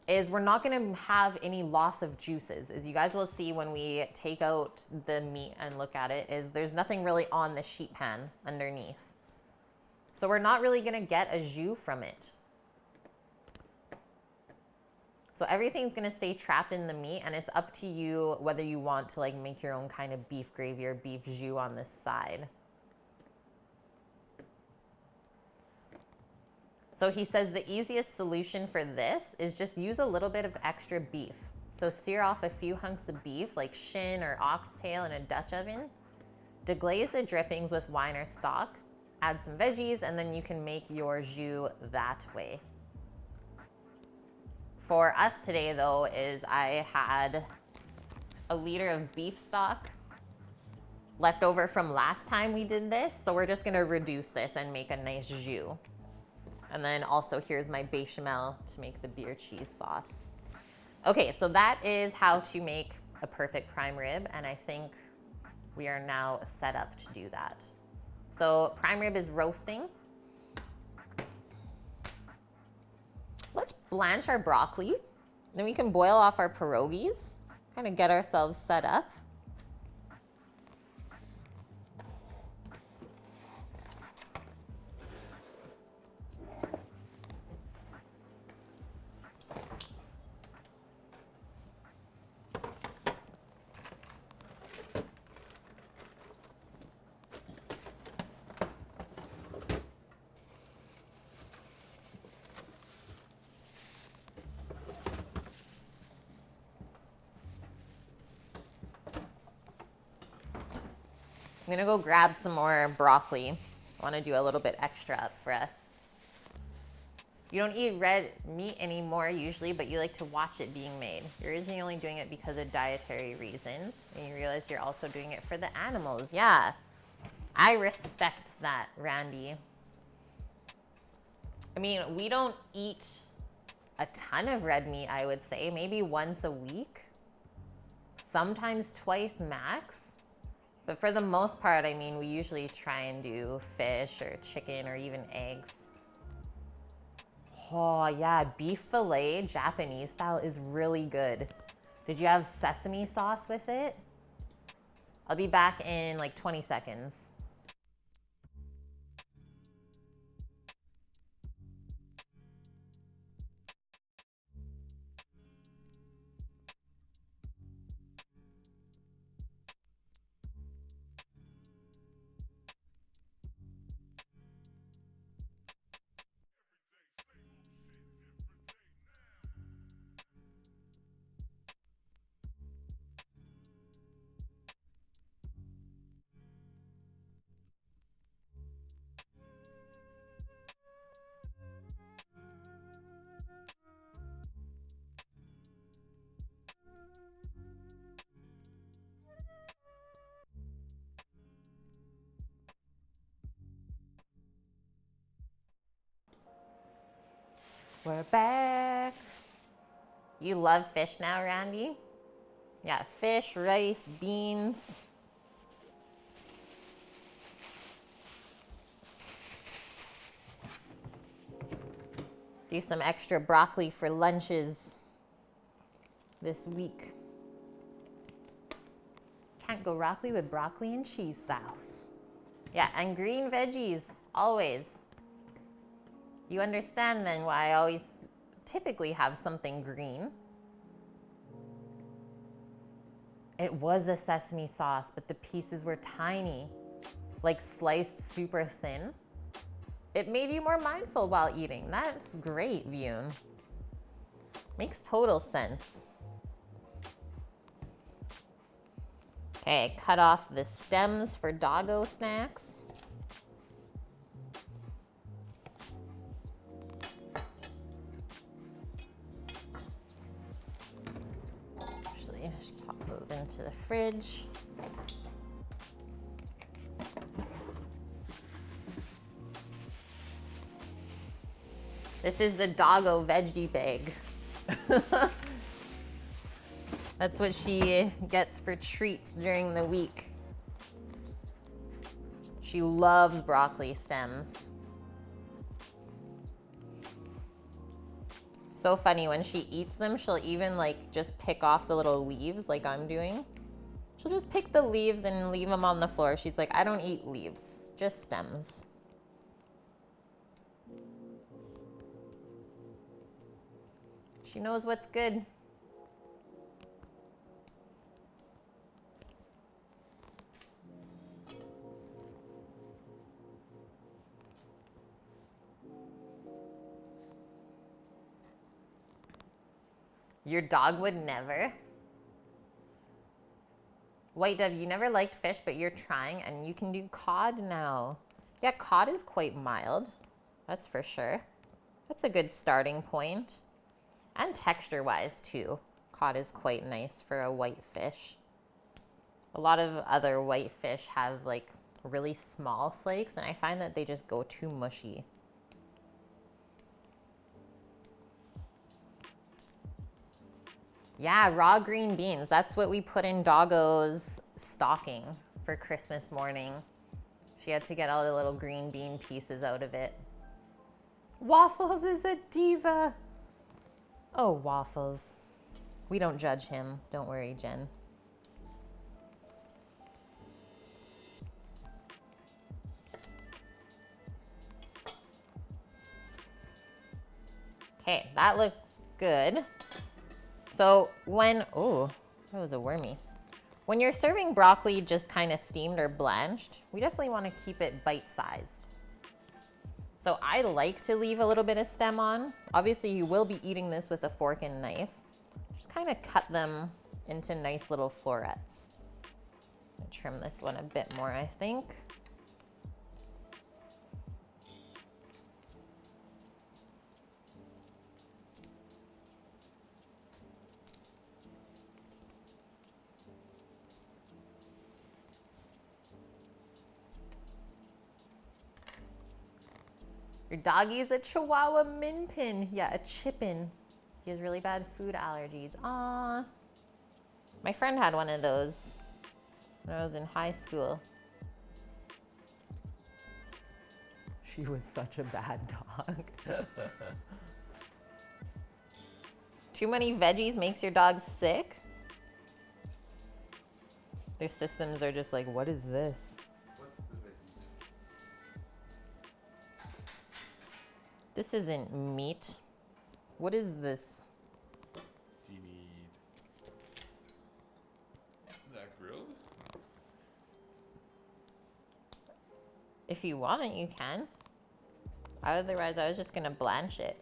is we're not going to have any loss of juices. As you guys will see when we take out the meat and look at it, is there's nothing really on the sheet pan underneath. So we're not really going to get a jus from it. So everything's going to stay trapped in the meat, and it's up to you whether you want to like make your own kind of beef gravy or beef jus on this side. So he says the easiest solution for this is just use a little bit of extra beef. So sear off a few hunks of beef like shin or oxtail in a Dutch oven. Deglaze the drippings with wine or stock. Add some veggies, and then you can make your jus that way. For us today though, is I had a liter of beef stock left over from last time we did this. So we're just gonna reduce this and make a nice jus. And then also here's my bechamel to make the beer cheese sauce. Okay, so that is how to make a perfect prime rib, and I think we are now set up to do that. So prime rib is roasting. Let's blanch our broccoli. Then we can boil off our pierogies, kind of get ourselves set up. I'm gonna go grab some more broccoli. I wanna do a little bit extra up for us. You don't eat red meat anymore usually, but you like to watch it being made. You're originally only doing it because of dietary reasons, and you realize you're also doing it for the animals. Yeah, I respect that, Randy. I mean, we don't eat a ton of red meat, I would say, maybe once a week, sometimes twice max. But for the most part, I mean, we usually try and do fish or chicken or even eggs. Oh yeah, beef fillet, Japanese style, is really good. Did you have sesame sauce with it? I'll be back in like 20 seconds. We're back. You love fish now, Randy? Yeah, fish, rice, beans. Do some extra broccoli for lunches this week. Can't go broccoli with broccoli and cheese sauce. Yeah, and green veggies, always. You understand then why I always typically have something green. It was a sesame sauce, but the pieces were tiny, like sliced super thin. It made you more mindful while eating. That's great, Vyun. Makes total sense. Okay, cut off the stems for doggo snacks. Actually, just pop those into the fridge. This is the doggo veggie bag. That's what she gets for treats during the week. She loves broccoli stems. So funny, when she eats them, she'll even like just pick off the little leaves like I'm doing. She'll just pick the leaves and leave them on the floor. She's like, I don't eat leaves, just stems. She knows what's good. Your dog would never? White Dove, you never liked fish, but you're trying, and you can do cod now. Yeah, cod is quite mild. That's for sure. That's a good starting point. And texture-wise, too. Cod is quite nice for a white fish. A lot of other white fish have, like, really small flakes, and I find that they just go too mushy. Yeah, raw green beans. That's what we put in Doggo's stocking for Christmas morning. She had to get all the little green bean pieces out of it. Waffles is a diva. Oh, Waffles. We don't judge him. Don't worry, Jen. Okay, that looks good. So when, oh, that was a wormy. When you're serving broccoli just kind of steamed or blanched, we definitely want to keep it bite-sized. So I like to leave a little bit of stem on. Obviously, you will be eating this with a fork and knife. Just kind of cut them into nice little florets. I'll trim this one a bit more, I think. Your doggy's a Chihuahua Min Pin. Yeah, a Chippin. He has really bad food allergies. Aww. My friend had one of those when I was in high school. She was such a bad dog. Too many veggies makes your dog sick? Their systems are just like, what is this? What's the veggies? This isn't meat. What is this? Do you need that grilled? If you want it, you can. Otherwise, I was just gonna blanch it.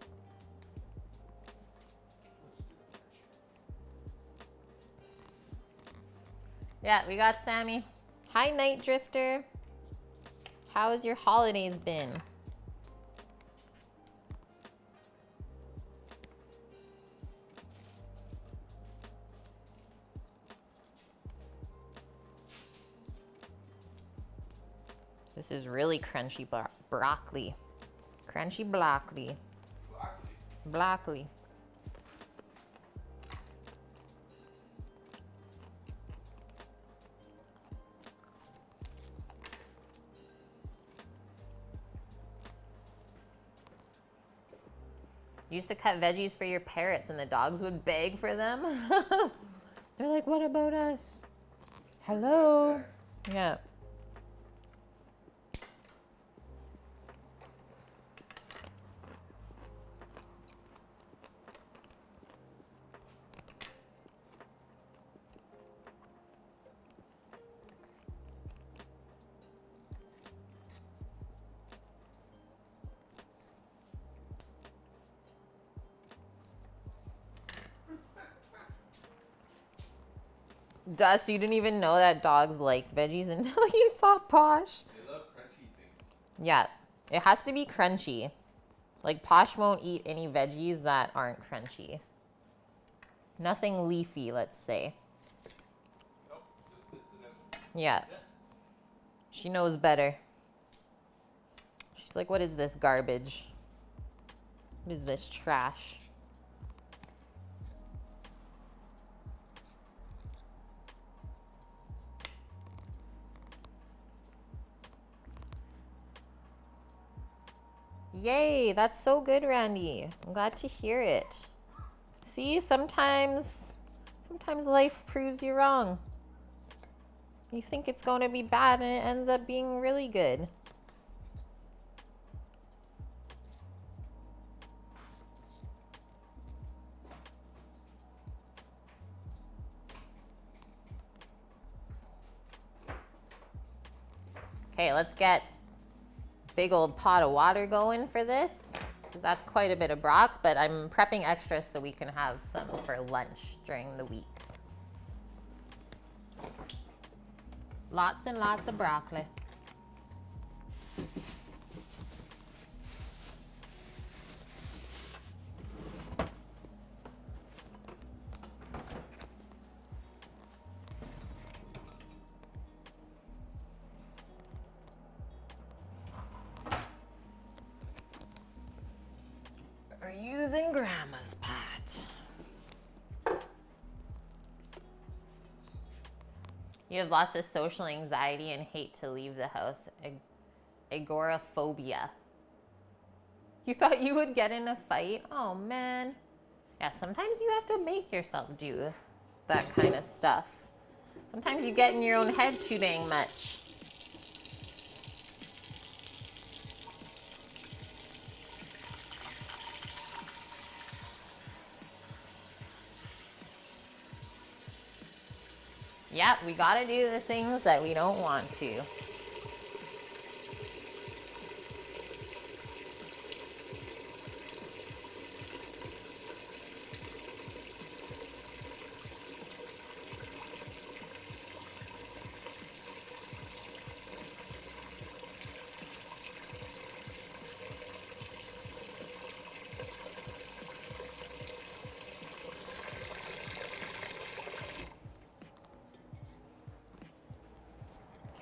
Yeah, we got Sammy. Hi, Night Drifter. How has your holidays been? This is really crunchy broccoli. Crunchy broccoli. Broccoli. Broccoli. You used to cut veggies for your parrots and the dogs would beg for them. They're like, what about us? Hello? Yeah. Dust, you didn't even know that dogs liked veggies until you saw Posh. They love crunchy things. Yeah, it has to be crunchy. Like, Posh won't eat any veggies that aren't crunchy. Nothing leafy, let's say. Nope, just spits it out. Yeah. She knows better. She's like, what is this garbage? What is this trash? Yay, that's so good, Randy. I'm glad to hear it. See, sometimes life proves you wrong. You think it's going to be bad and it ends up being really good. Okay, let's get big old pot of water going for this, because that's quite a bit of brock, but I'm prepping extra so we can have some for lunch during the week. Lots and lots of broccoli. We're using Grandma's pot. You have lots of social anxiety and hate to leave the house. Agoraphobia. You thought you would get in a fight? Oh, man. Yeah, sometimes you have to make yourself do that kind of stuff. Sometimes you get in your own head too dang much. Yep, we gotta do the things that we don't want to.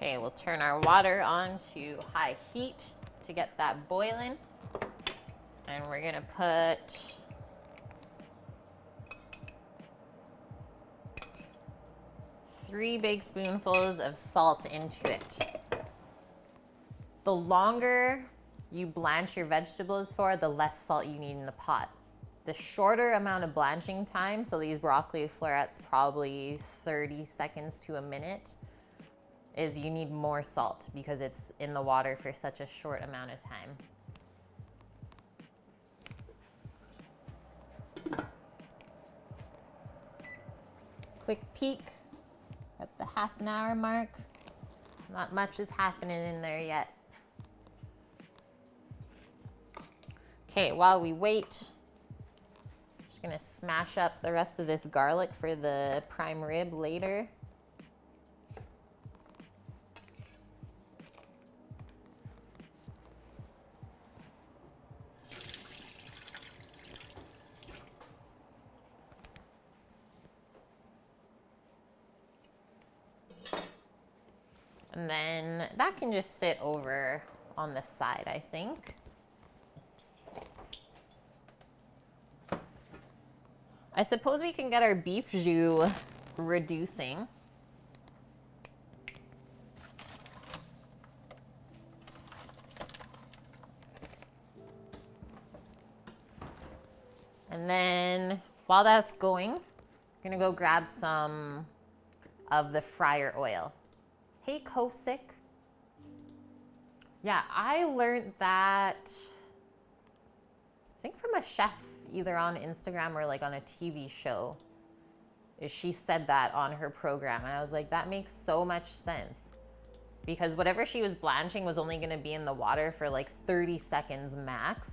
Okay, we'll turn our water on to high heat to get that boiling. And we're gonna put three big spoonfuls of salt into it. The longer you blanch your vegetables for, the less salt you need in the pot. The shorter amount of blanching time, so these broccoli florets probably 30 seconds to a minute, is you need more salt because it's in the water for such a short amount of time. Quick peek at the half an hour mark. Not much is happening in there yet. Okay, while we wait, just gonna smash up the rest of this garlic for the prime rib later. And then that can just sit over on the side, I think. I suppose we can get our beef jus reducing. And then while that's going, I'm gonna go grab some of the fryer oil. Hey, Kosick. Yeah, I learned that, I think from a chef, either on Instagram or like on a TV show. She said that on her program. And I was like, that makes so much sense. Because whatever she was blanching was only gonna be in the water for like 30 seconds max.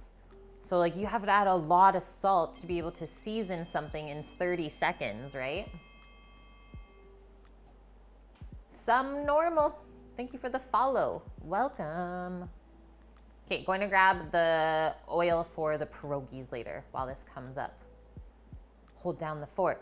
So like you have to add a lot of salt to be able to season something in 30 seconds, right? Some normal. Thank you for the follow. Welcome. Okay, going to grab the oil for the pierogies later while this comes up. Hold down the fort.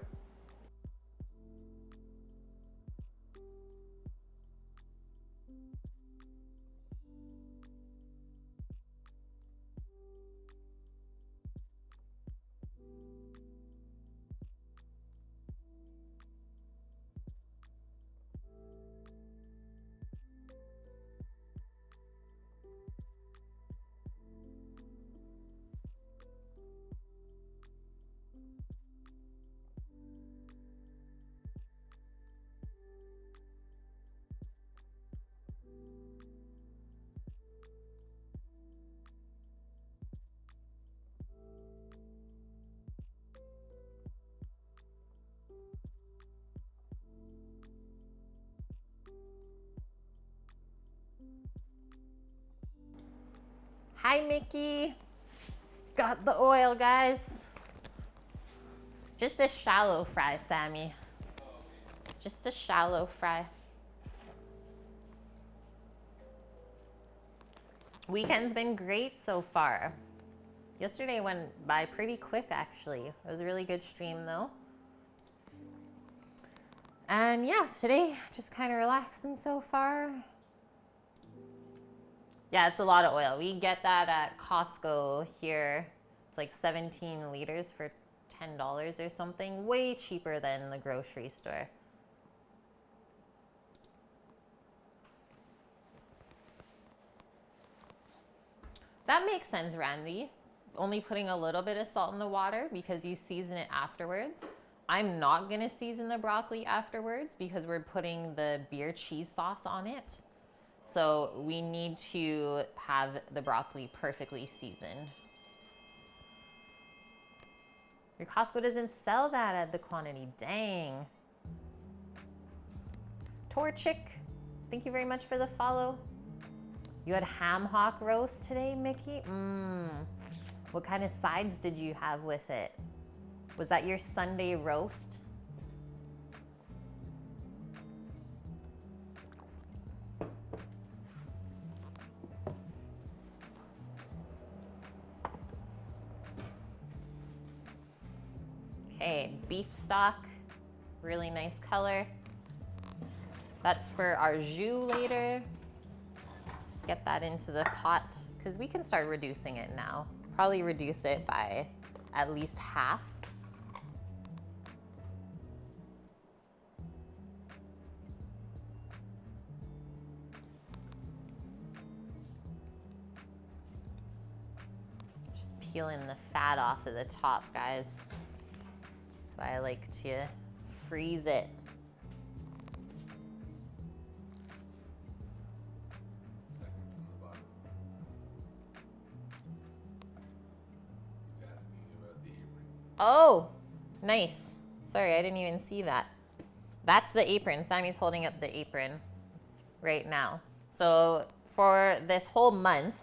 Hi, Mickey. Got the oil, guys. Just a shallow fry, Sammy. Just a shallow fry. Weekend's been great so far. Yesterday went by pretty quick, actually. It was a really good stream, though. And yeah, today, just kind of relaxing so far. Yeah, it's a lot of oil. We get that at Costco here. It's like 17 liters for $10 or something. Way cheaper than the grocery store. That makes sense, Randy. Only putting a little bit of salt in the water because you season it afterwards. I'm not gonna season the broccoli afterwards because we're putting the beer cheese sauce on it. So we need to have the broccoli perfectly seasoned. Your Costco doesn't sell that at the quantity. Dang. Torchic, thank you very much for the follow. You had ham hock roast today, Mickey? What kind of sides did you have with it? Was that your Sunday roast? Okay, beef stock, really nice color. That's for our jus later. Just get that into the pot because we can start reducing it now. Probably reduce it by at least half. Just peeling the fat off of the top, guys. That's why I like to freeze it. Oh, nice. Sorry, I didn't even see that. That's the apron. Sammy's holding up the apron right now. So for this whole month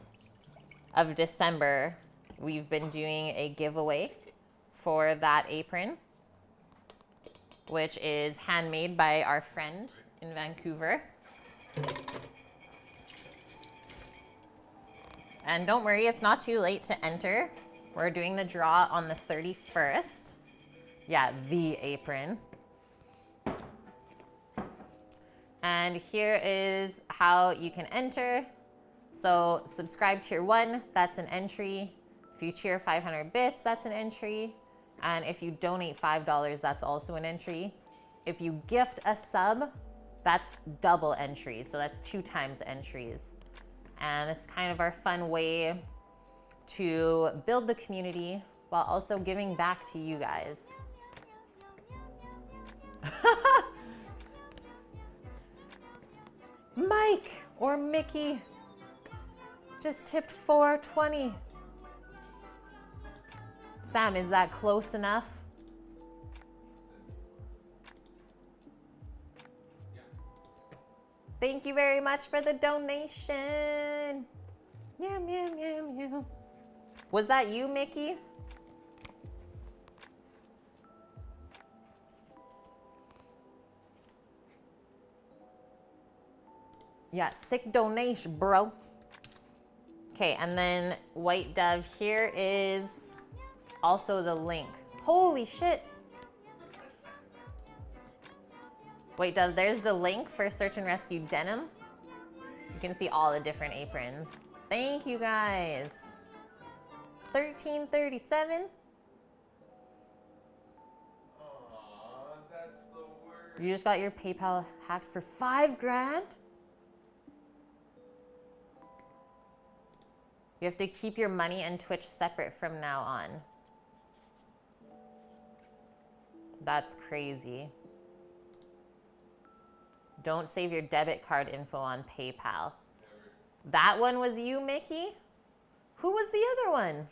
of December, we've been doing a giveaway for that apron, which is handmade by our friend in Vancouver. And don't worry, it's not too late to enter. We're doing the draw on the 31st. Yeah, the apron. And here is how you can enter. So subscribe tier 1, that's an entry. If you cheer 500 bits, that's an entry. And if you donate $5, that's also an entry. If you gift a sub, that's double entries. So that's 2 times entries. And it's kind of our fun way to build the community while also giving back to you guys. Mike or Mickey just tipped $4.20. Sam, is that close enough? Thank you very much for the donation. Meow, meow, meow, meow. Was that you, Mickey? Yeah, sick donation, bro. Okay, and then White Dove, here is also the link. Holy shit. White Dove, there's the link for Search and Rescue Denim. You can see all the different aprons. Thank you guys. $13.37. Aw, that's the worst. You just got your PayPal hacked for $5,000? You have to keep your money and Twitch separate from now on. That's crazy. Don't save your debit card info on PayPal. Never. That one was you, Mickey? Who was the other one?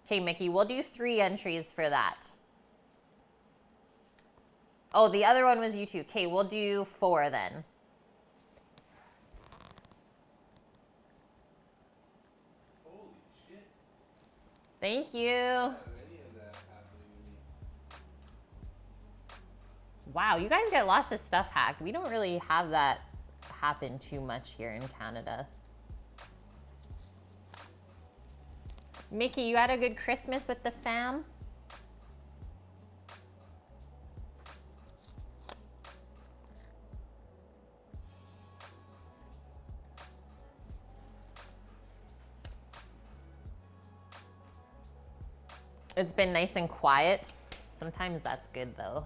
Okay, Mickey, we'll do 3 entries for that. Oh, the other one was you too. Okay, we'll do 4 then. Holy shit. Thank you. Have any of that happening to me. Wow, you guys get lots of stuff hacked. We don't really have that happen too much here in Canada. Mickey, you had a good Christmas with the fam? It's been nice and quiet. Sometimes that's good though.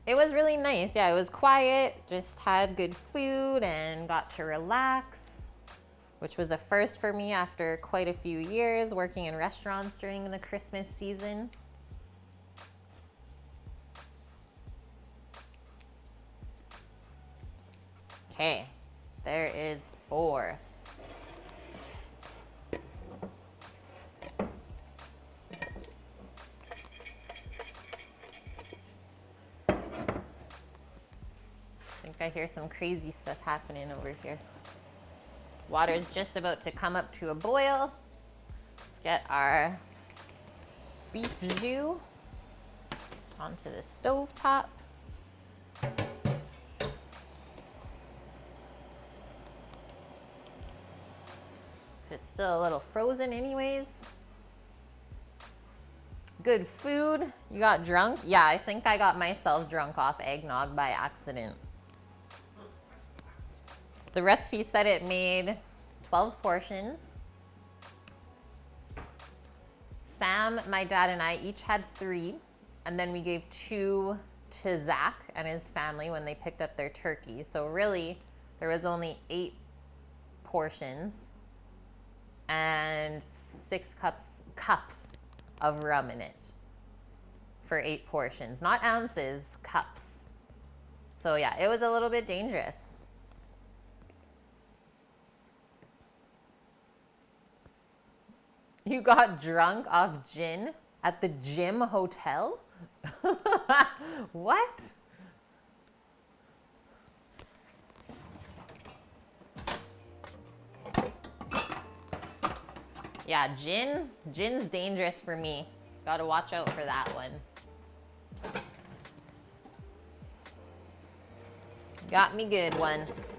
It was really nice. Yeah, it was quiet, just had good food and got to relax, which was a first for me after quite a few years working in restaurants during the Christmas season. Okay, there is 4. I hear some crazy stuff happening over here. Water's just about to come up to a boil. Let's get our beef jus onto the stove top. It's still a little frozen anyways. Good food. You got drunk? Yeah, I think I got myself drunk off eggnog by accident. The recipe said it made 12 portions. Sam, my dad, and I each had 3, and then we gave 2 to Zach and his family when they picked up their turkey. So really, there was only 8 portions and 6 cups of rum in it for 8 portions. Not ounces, cups. So yeah, it was a little bit dangerous. You got drunk off gin at the gym hotel? What? Yeah, gin's dangerous for me. Gotta watch out for that one. Got me good once.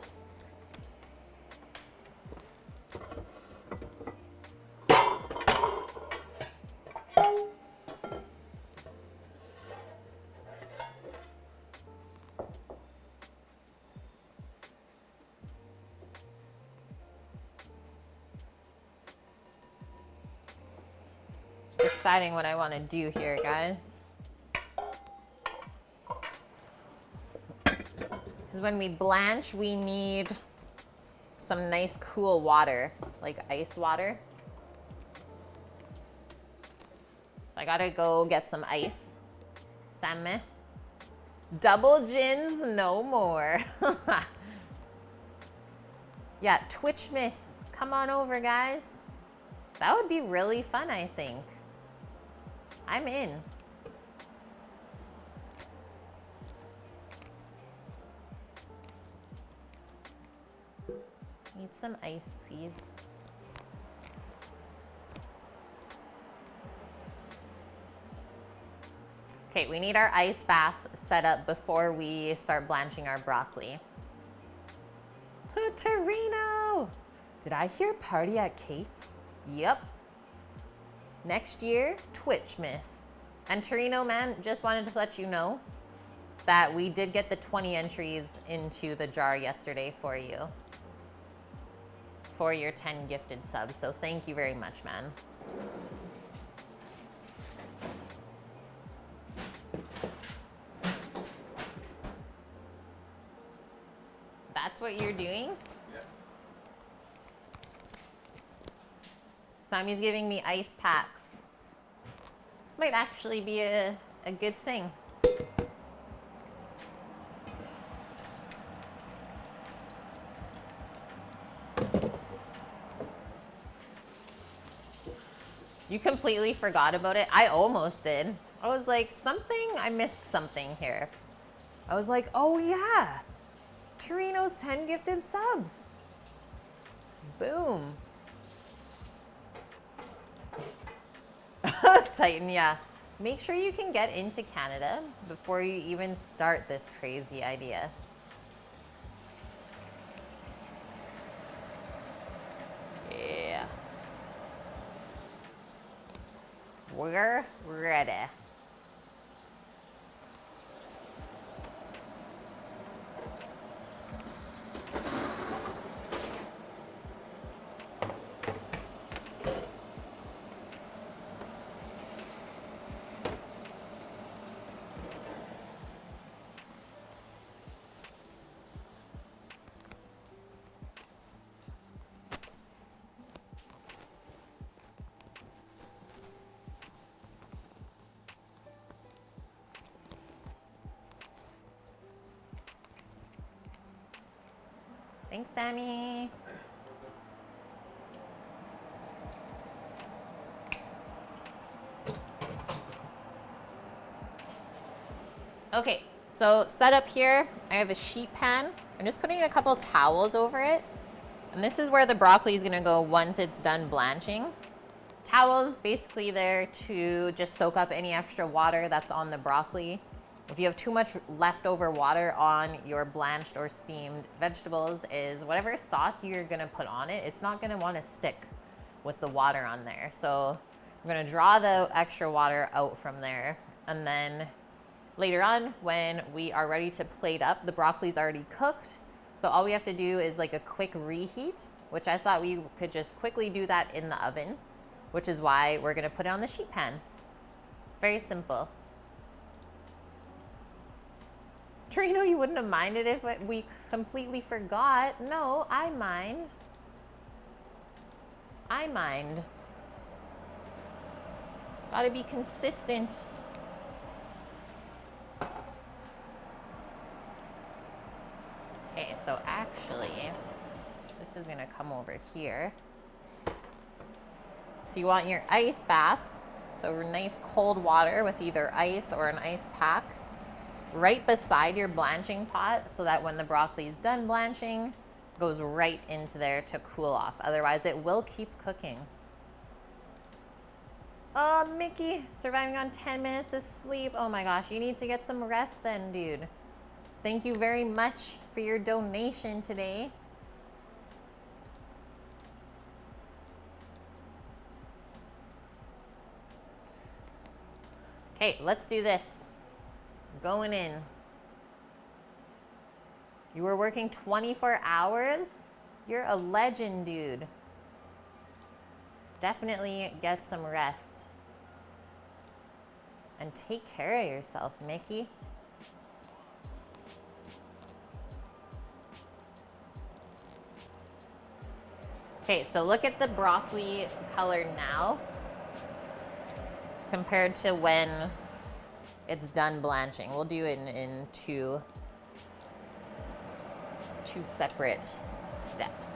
Deciding what I want to do here, guys. Because when we blanch, we need some nice cool water, like ice water. So I gotta go get some ice. Same. Double gins, no more. Yeah, Twitch Miss, come on over, guys. That would be really fun, I think. I'm in. Need some ice, please. Okay, we need our ice bath set up before we start blanching our broccoli. Torino! Did I hear party at Kate's? Yep. Next year, Twitch Miss. And Torino, man, just wanted to let you know that we did get the 20 entries into the jar yesterday for you. For your 10 gifted subs. So thank you very much, man. That's what you're doing? Yeah. Sammy's giving me ice packs. This might actually be a good thing. You completely forgot about it? I almost did. I was like, I missed something here. I was like, oh yeah, Torino's 10 gifted subs. Boom. Titan, yeah. Make sure you can get into Canada before you even start this crazy idea. Yeah. We're ready. Thanks, Sammy. Okay, so set up here, I have a sheet pan. I'm just putting a couple towels over it. And this is where the broccoli is gonna go once it's done blanching. Towels basically there to just soak up any extra water that's on the broccoli. If you have too much leftover water on your blanched or steamed vegetables, is whatever sauce you're gonna put on it, it's not gonna wanna stick with the water on there. So I'm gonna draw the extra water out from there. And then later on, when we are ready to plate up, the broccoli's already cooked. So all we have to do is like a quick reheat, which I thought we could just quickly do that in the oven, which is why we're gonna put it on the sheet pan. Very simple. Trino, you wouldn't have minded if we completely forgot. No, I mind. I mind. Gotta be consistent. Okay, so actually, this is gonna come over here. So you want your ice bath. So nice cold water with either ice or an ice pack right beside your blanching pot so that when the broccoli is done blanching, it goes right into there to cool off. Otherwise, it will keep cooking. Oh, Mickey, surviving on 10 minutes of sleep. Oh my gosh, you need to get some rest then, dude. Thank you very much for your donation today. Okay, let's do this. Going in. You were working 24 hours? You're a legend, dude. Definitely get some rest. And take care of yourself, Mickey. Okay, so look at the broccoli color now compared to when it's done blanching. We'll do it in two separate steps.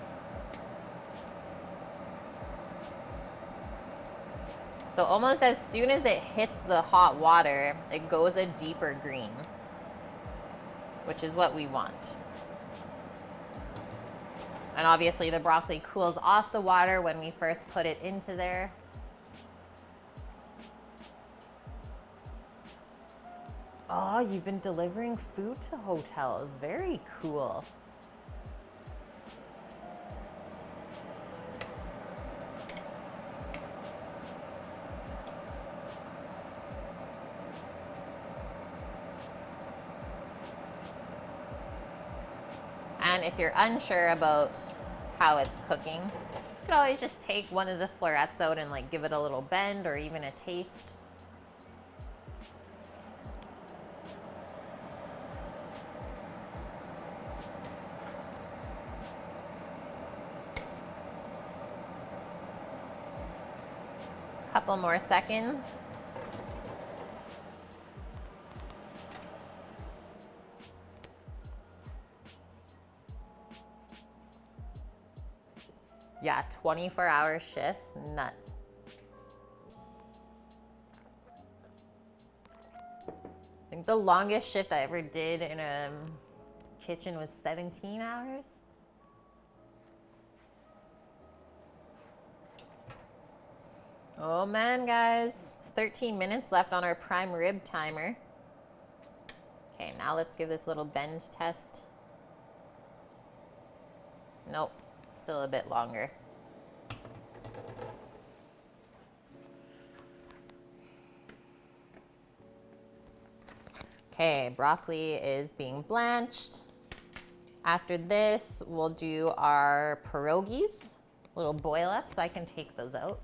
So almost as soon as it hits the hot water, it goes a deeper green, which is what we want. And obviously the broccoli cools off the water when we first put it into there. Oh, you've been delivering food to hotels. Very cool. And if you're unsure about how it's cooking, you could always just take one of the florets out and like give it a little bend or even a taste. Couple more seconds. Yeah, 24-hour shifts, nuts. I think the longest shift I ever did in a kitchen was 17 hours. Oh man, guys, 13 minutes left on our prime rib timer. Okay, now let's give this little bend test. Nope, still a bit longer. Okay, broccoli is being blanched. After this, we'll do our pierogies, little boil up, so I can take those out.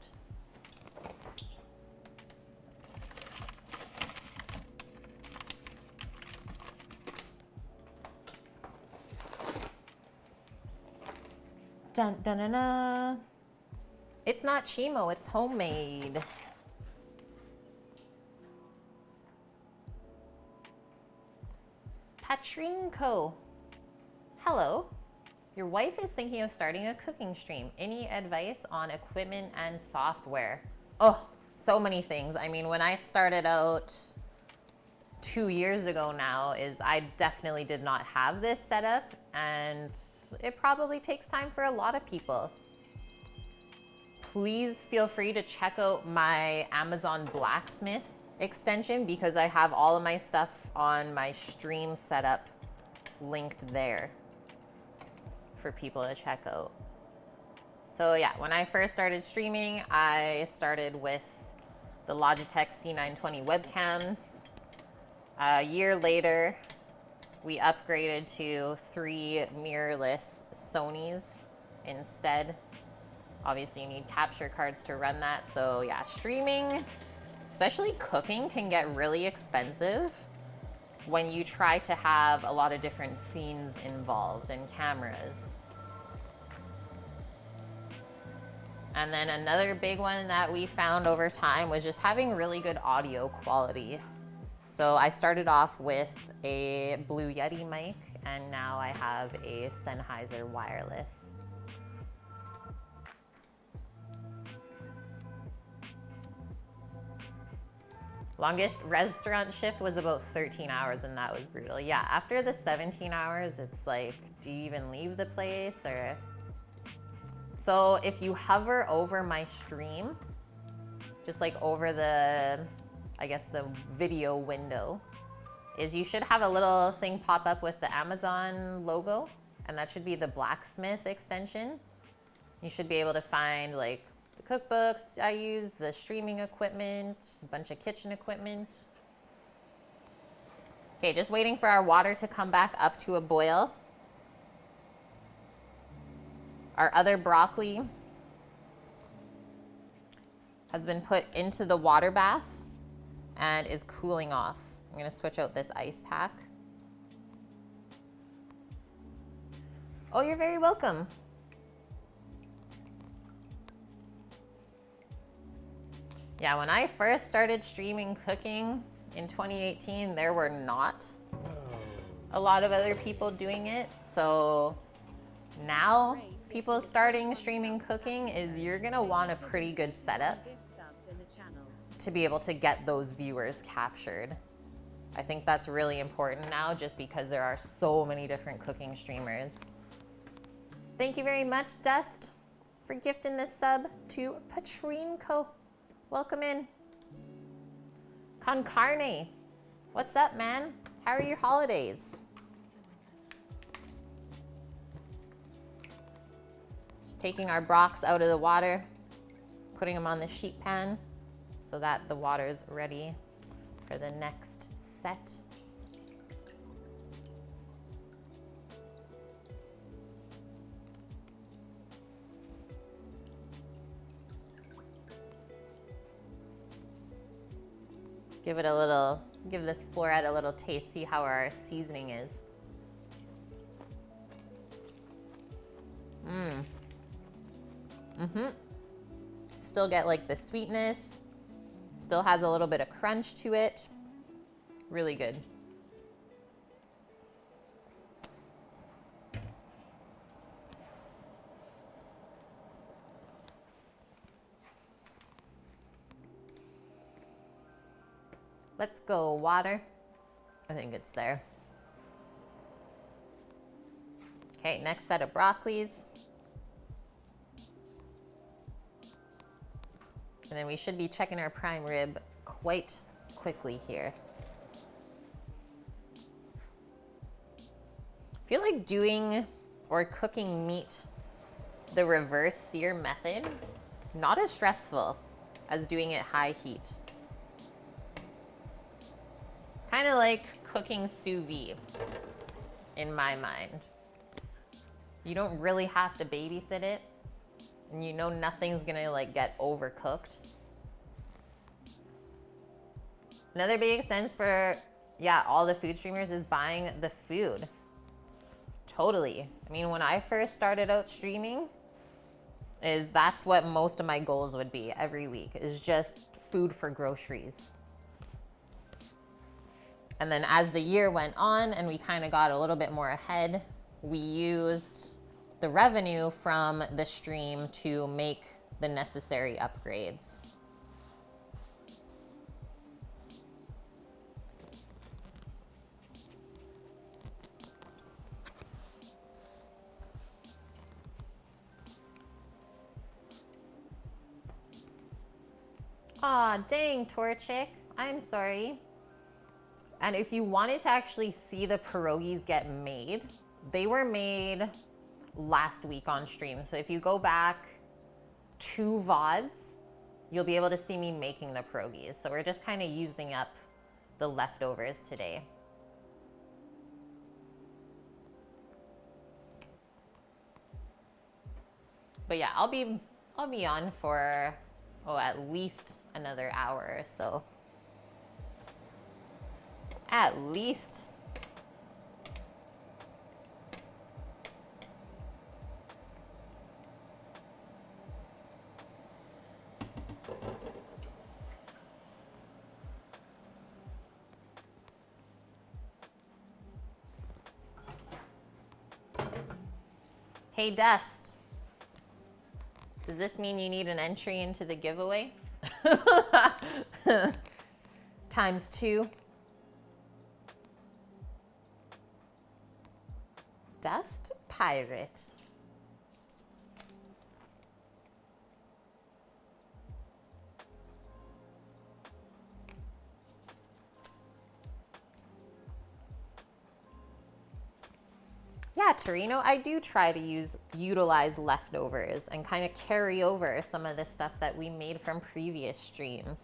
Dun, dun, dun, dun. It's not chimo, it's homemade. Patrinko. Hello. Your wife is thinking of starting a cooking stream. Any advice on equipment and software? Oh, so many things. I mean, when I started out 2 years ago now, I definitely did not have this setup, and it probably takes time for a lot of people. Please feel free to check out my Amazon Blacksmith extension because I have all of my stuff on my stream setup linked there for people to check out. So yeah, when I first started streaming, I started with the Logitech C920 webcams. A year later, we upgraded to 3 mirrorless Sonys instead. Obviously, you need capture cards to run that. So yeah, streaming, especially cooking, can get really expensive when you try to have a lot of different scenes involved and cameras. And then another big one that we found over time was just having really good audio quality. So I started off with a Blue Yeti mic, and now I have a Sennheiser wireless. Longest restaurant shift was about 13 hours, and that was brutal. Yeah, after the 17 hours, it's like, do you even leave the place? Or so if you hover over my stream, just like over the, I guess the video window, is you should have a little thing pop up with the Amazon logo, and that should be the Blacksmith extension. You should be able to find like the cookbooks I use, the streaming equipment, a bunch of kitchen equipment. Okay, just waiting for our water to come back up to a boil. Our other broccoli has been put into the water bath and is cooling off. I'm gonna switch out this ice pack. Oh, you're very welcome. Yeah, when I first started streaming cooking in 2018, there were not a lot of other people doing it. So now people starting streaming cooking is you're gonna want a pretty good setup to be able to get those viewers captured. I think that's really important now just because there are so many different cooking streamers. Thank you very much, Dust, for gifting this sub to Patrinko. Welcome in. Con Carne, what's up, man? How are your holidays? Just taking our brocks out of the water, putting them on the sheet pan so that the water is ready for the next set. Give this floret a little taste, see how our seasoning is. Still get like the sweetness, still has a little bit of crunch to it. Really good. Let's go water. I think it's there. Okay, next set of broccolis. And then we should be checking our prime rib quite quickly here. I feel like doing or cooking meat the reverse sear method, not as stressful as doing it high heat. Kind of like cooking sous vide in my mind. You don't really have to babysit it, and you know nothing's gonna like get overcooked. Another big sense for, yeah, all the food streamers is buying the food. Totally. I mean, when I first started out streaming, that's what most of my goals would be every week, is just food for groceries. And then as the year went on and we kind of got a little bit more ahead, we used the revenue from the stream to make the necessary upgrades. Aw, dang, Torchic. I'm sorry. And if you wanted to actually see the pierogies get made, they were made last week on stream. So if you go back 2 VODs, you'll be able to see me making the pierogies. So we're just kind of using up the leftovers today. But yeah, I'll be on for, at least another hour or so. At least. Hey, Dust. Does this mean you need an entry into the giveaway? ×2. Dust Pirate. Yeah, Torino, I do try to utilize leftovers and kind of carry over some of the stuff that we made from previous streams.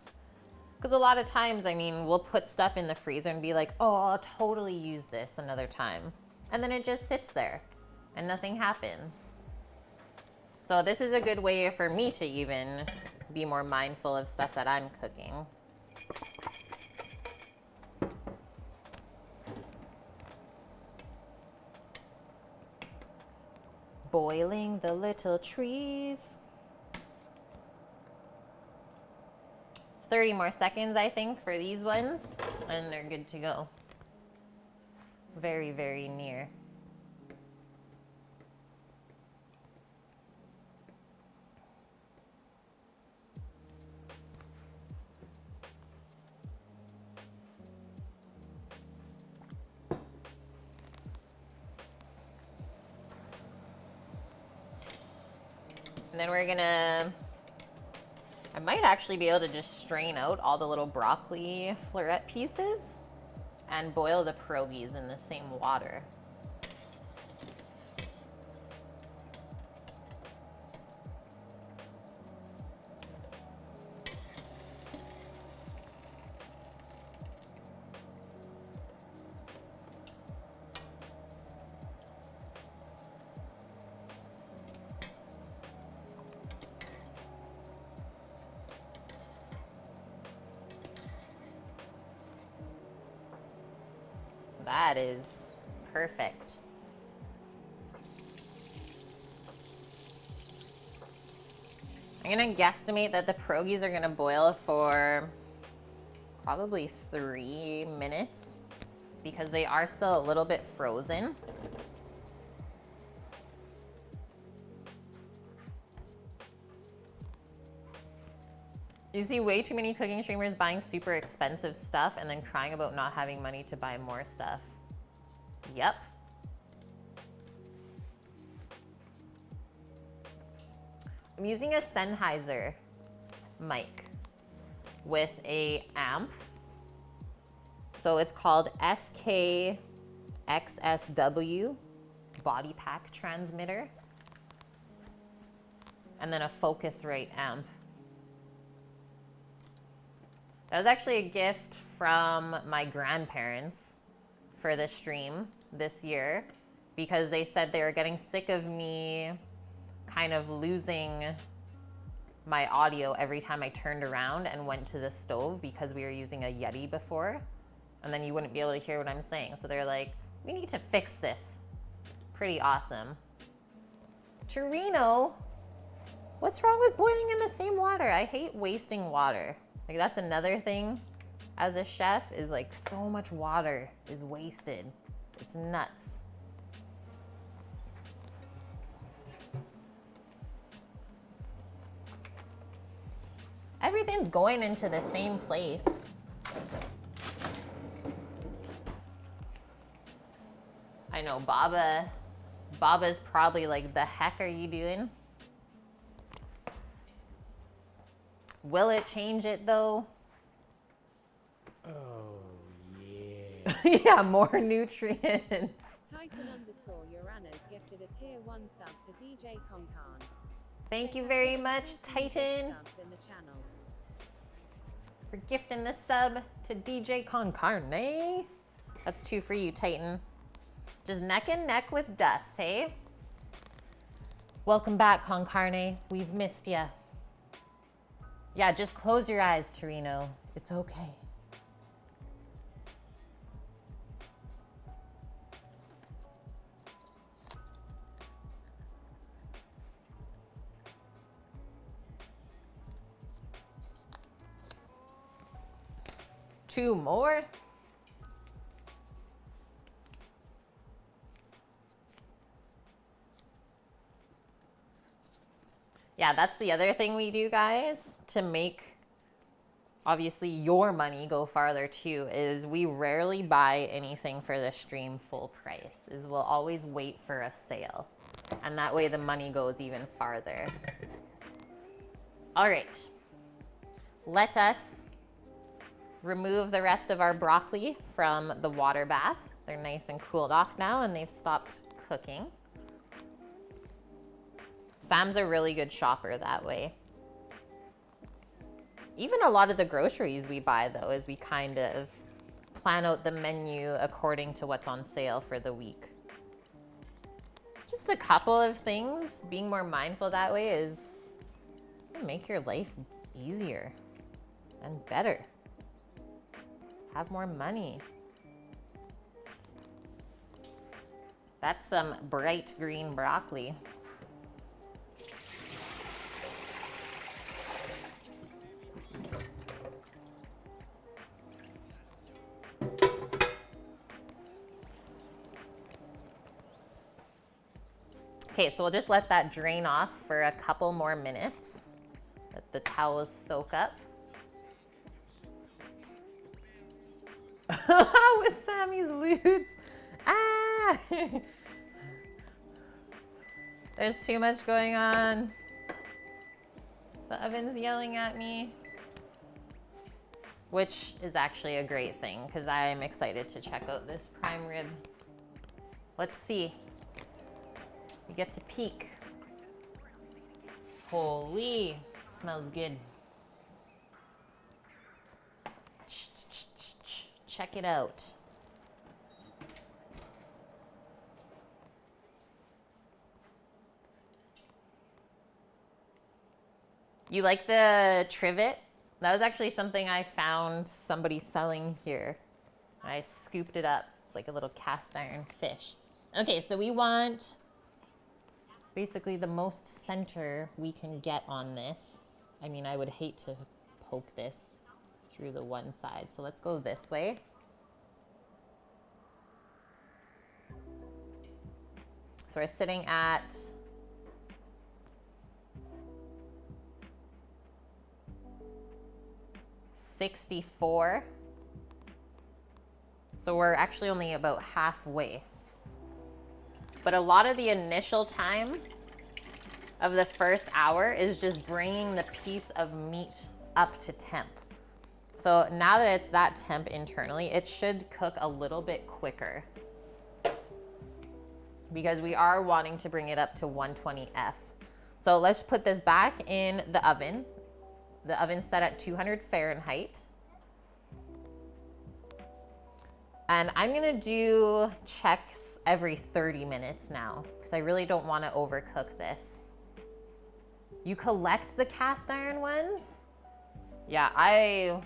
Because a lot of times, I mean, we'll put stuff in the freezer and be like, oh, I'll totally use this another time. And then it just sits there and nothing happens. So this is a good way for me to even be more mindful of stuff that I'm cooking. Boiling the little trees. 30 more seconds, I think, for these ones, and they're good to go. Very, very near. And then we're gonna, I might actually be able to just strain out all the little broccoli floret pieces and boil the pierogies in the same water. That is perfect. I'm gonna guesstimate that the pierogies are gonna boil for probably 3 minutes because they are still a little bit frozen. You see way too many cooking streamers buying super expensive stuff and then crying about not having money to buy more stuff. Yep. I'm using a Sennheiser mic with a amp. So it's called SKXSW body pack transmitter. And then a Focusrite amp. That was actually a gift from my grandparents for the stream this year because they said they were getting sick of me kind of losing my audio every time I turned around and went to the stove because we were using a Yeti before, and then you wouldn't be able to hear what I'm saying. So they're like, we need to fix this. Pretty awesome. Torino, what's wrong with boiling in the same water? I hate wasting water. Like, that's another thing as a chef is like so much water is wasted. It's nuts. Everything's going into the same place. I know Baba's probably like, the heck are you doing? Will it change it though? Oh, yeah. Yeah, more nutrients. Titan_Uranus gifted a tier 1 sub to DJ Concan. Thank you very much, Titan, In the channel. for gifting the sub to DJ Concarne. That's 2 for you, Titan. Just neck and neck with Dust, hey? Welcome back, Concarne. We've missed ya. Yeah, just close your eyes, Torino. It's okay. Two more. Yeah, that's the other thing we do, guys, to make obviously your money go farther too, is we rarely buy anything for the stream full price. Is we'll always wait for a sale. And that way the money goes even farther. All right. Let us remove the rest of our broccoli from the water bath. They're nice and cooled off now and they've stopped cooking. Sam's a really good shopper that way. Even a lot of the groceries we buy though, is we kind of plan out the menu according to what's on sale for the week. Just a couple of things, being more mindful that way is make your life easier and better. Have more money. That's some bright green broccoli. Okay, so we'll just let that drain off for a couple more minutes. Let the towels soak up. With Sammy's lewds. Ah! There's too much going on. The oven's yelling at me. Which is actually a great thing because I'm excited to check out this prime rib. Let's see. We get to peek. Holy, smells good. Check it out. You like the trivet? That was actually something I found somebody selling here. I scooped it up. It's like a little cast iron fish. Okay, so we want basically the most center we can get on this. I mean, I would hate to poke this through the one side. So let's go this way. So we're sitting at 64. So we're actually only about halfway. But a lot of the initial time of the first hour is just bringing the piece of meat up to temp. So now that it's that temp internally, it should cook a little bit quicker because we are wanting to bring it up to 120F. So let's put this back in the oven. The oven's set at 200 Fahrenheit. And I'm gonna do checks every 30 minutes now because I really don't want to overcook this. You collect the cast iron ones? Yeah, I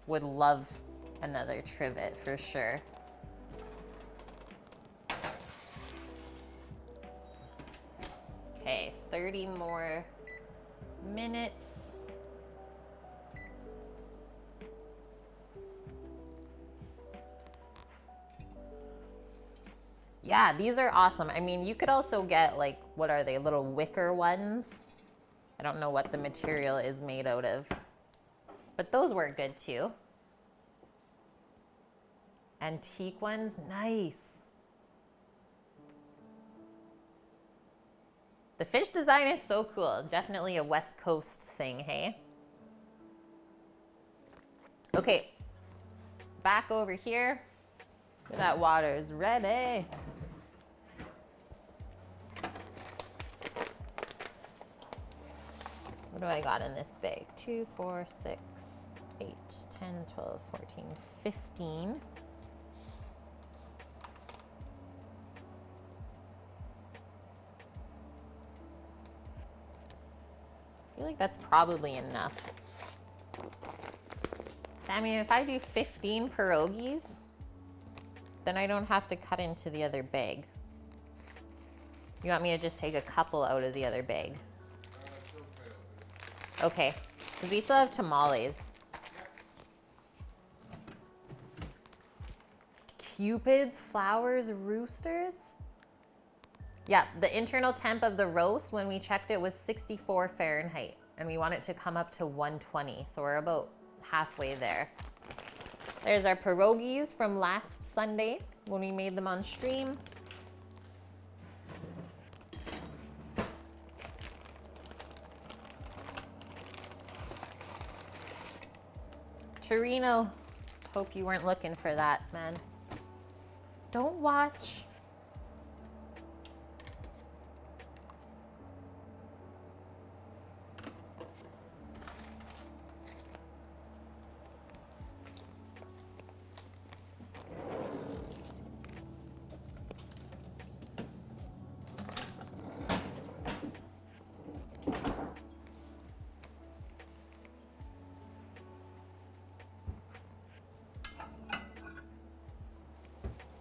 would love another trivet for sure. Okay, 30 more minutes. Yeah, these are awesome. I mean, you could also get like, what are they, little wicker ones? I don't know what the material is made out of, but those work good too. Antique ones, nice. The fish design is so cool. Definitely a West Coast thing, hey? Okay, back over here. That water is ready. What do I got in this bag? 2, 4, 6, 8, 10, 12, 14, 15. I feel like that's probably enough. Sammy, if I do 15 pierogies, then I don't have to cut into the other bag. You want me to just take a couple out of the other bag? Okay, because we still have tamales. Cupids, flowers, roosters? Yeah, the internal temp of the roast, when we checked it, was 64 Fahrenheit. And we want it to come up to 120. So we're about halfway there. There's our pierogies from last Sunday when we made them on stream. Torino, hope you weren't looking for that, man. Don't watch.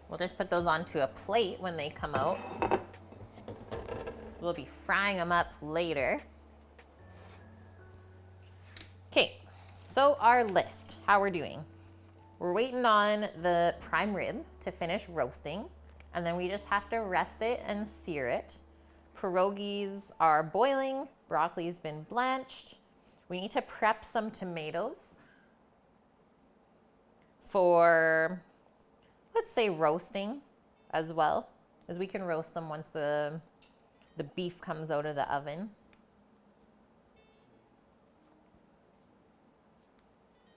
We'll just put those onto a plate when they come out. So we'll be frying them up later. Okay, so our list, how we're doing. We're waiting on the prime rib to finish roasting, and then we just have to rest it and sear it. Pierogies are boiling. Broccoli's been blanched. We need to prep some tomatoes for, let's say, roasting as well, as we can roast them once the beef comes out of the oven.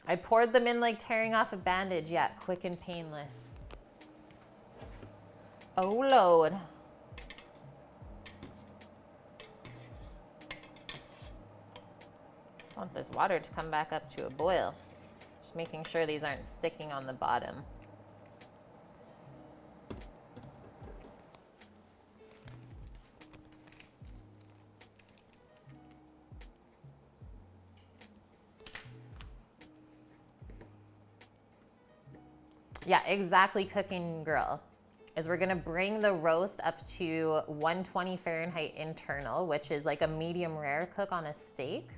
I poured them in like tearing off a bandage. Yeah, quick and painless. Oh, Lord. I want this water to come back up to a boil. Just making sure these aren't sticking on the bottom. Yeah, exactly, cooking girl. Is we're gonna bring the roast up to 120 Fahrenheit internal, which is like a medium rare cook on a steak.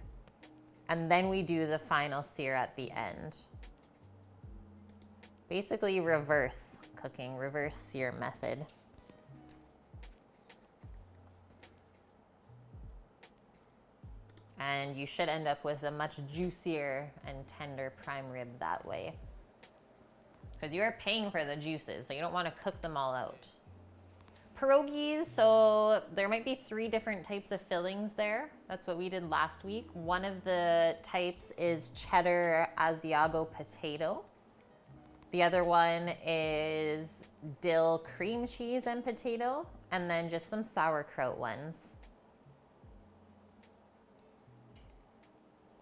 And then we do the final sear at the end. Basically reverse cooking, reverse sear method. And you should end up with a much juicier and tender prime rib that way. Because you're paying for the juices, so you don't want to cook them all out. Pierogies, so there might be 3 different types of fillings there. That's what we did last week. One of the types is cheddar Asiago potato. The other one is dill cream cheese and potato, and then just some sauerkraut ones.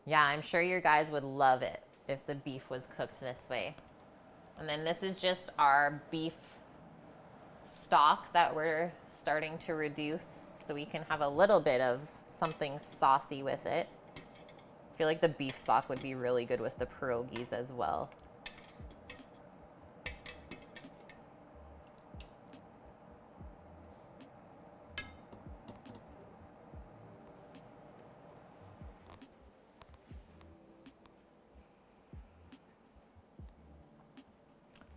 Yeah, I'm sure your guys would love it if the beef was cooked this way. And then this is just our beef stock that we're starting to reduce so we can have a little bit of something saucy with it. I feel like the beef stock would be really good with the pierogies as well.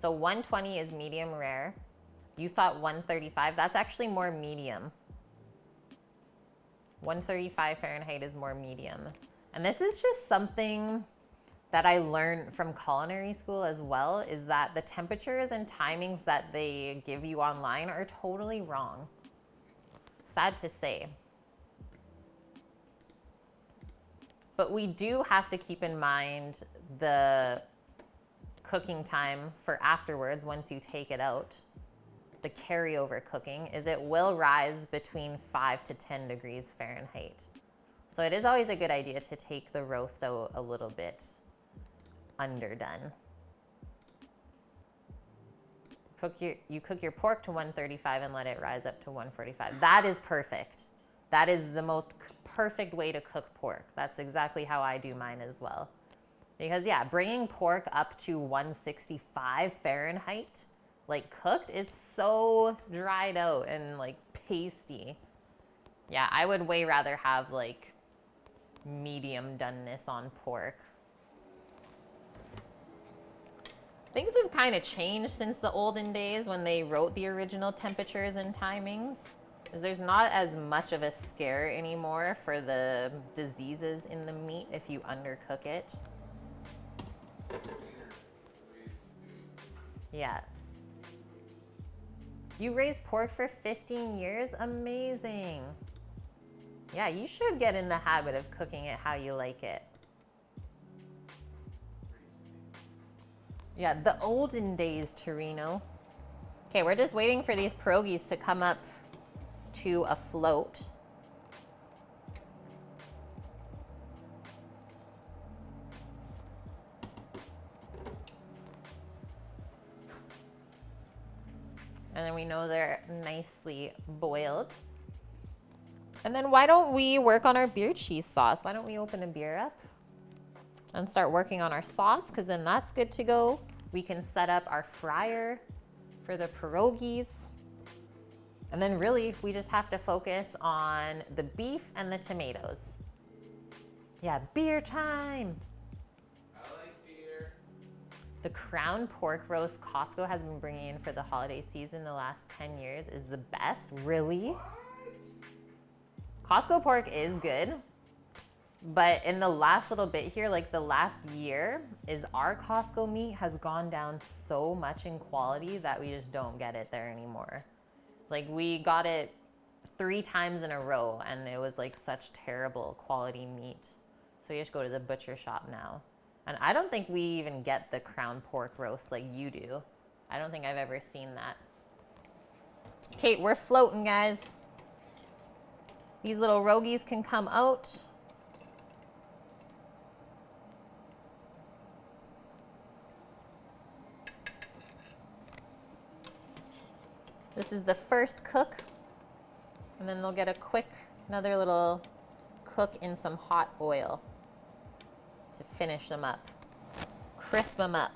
So 120 is medium rare. You thought 135, that's actually more medium. 135 Fahrenheit is more medium. And this is just something that I learned from culinary school as well, is that the temperatures and timings that they give you online are totally wrong. Sad to say. But we do have to keep in mind the cooking time for afterwards once you take it out. The carryover cooking is it will rise between 5 to 10 degrees Fahrenheit. So it is always a good idea to take the roast out a little bit underdone. You cook your pork to 135 and let it rise up to 145. That is perfect. That is the most perfect way to cook pork. That's exactly how I do mine as well. Because yeah, bringing pork up to 165 Fahrenheit, like cooked, is so dried out and like pasty. Yeah, I would way rather have like medium doneness on pork. Things have kind of changed since the olden days when they wrote the original temperatures and timings. There's not as much of a scare anymore for the diseases in the meat if you undercook it. Yeah. You raised pork for 15 years? Amazing. Yeah, you should get in the habit of cooking it how you like it. Yeah, the olden days, Torino. Okay, we're just waiting for these pierogies to come up to a float. And then we know they're nicely boiled. And then why don't we work on our beer cheese sauce? Why don't we open a beer up and start working on our sauce? Because then that's good to go. We can set up our fryer for the pierogies. And then really, we just have to focus on the beef and the tomatoes. Yeah, beer time. I like beer. The Crown pork roast Costco has been bringing in for the holiday season the last 10 years is the best. Really? What? Costco pork is good, but in the last little bit here, like the last year, is our Costco meat has gone down so much in quality that we just don't get it there anymore. Like we got it 3 times in a row and it was like such terrible quality meat. So you just go to the butcher shop now. And I don't think we even get the crown pork roast like you do. I don't think I've ever seen that. Okay, we're floating, guys. These little rogies can come out. This is the first cook. And then they'll get a quick, another little cook in some hot oil to finish them up, crisp them up.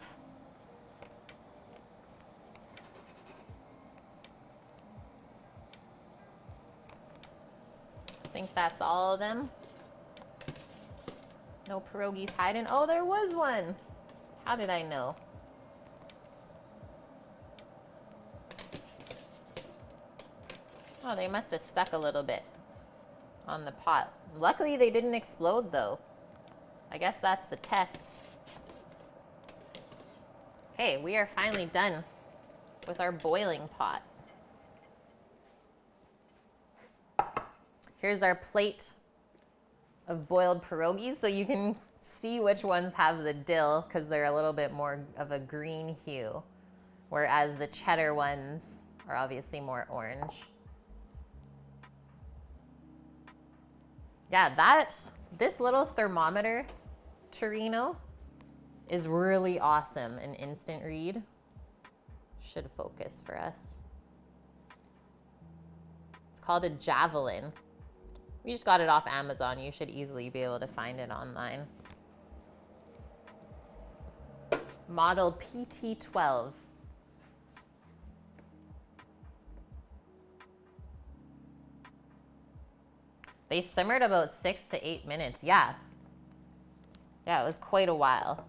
I think that's all of them. No pierogies hiding. Oh, there was one. How did I know? Oh, they must have stuck a little bit on the pot. Luckily, they didn't explode, though. I guess that's the test. Okay, we are finally done with our boiling pot. Here's our plate of boiled pierogies, so you can see which ones have the dill because they're a little bit more of a green hue, whereas the cheddar ones are obviously more orange. Yeah, this little thermometer, Torino, is really awesome. An instant read. Should focus for us. It's called a Javelin. We just got it off Amazon. You should easily be able to find it online. Model PT12. They simmered about 6 to 8 minutes. Yeah. Yeah, it was quite a while.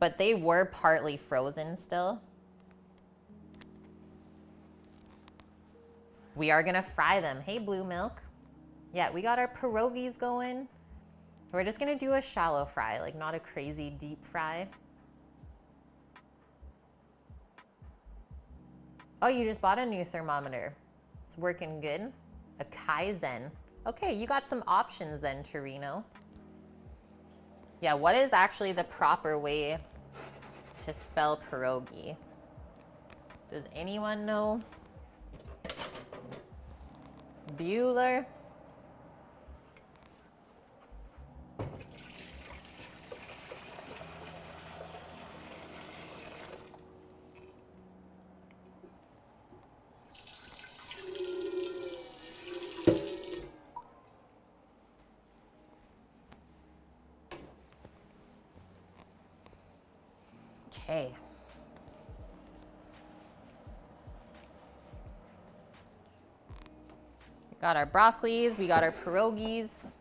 But they were partly frozen still. We are gonna fry them. Hey, Blue Milk. Yeah, we got our pierogies going. We're just gonna do a shallow fry, like not a crazy deep fry. Oh, you just bought a new thermometer. It's working good. A Kaizen. Okay, you got some options then, Torino. Yeah, what is actually the proper way to spell pierogi? Does anyone know? Bueller? Okay. We got our broccolis, we got our pierogies.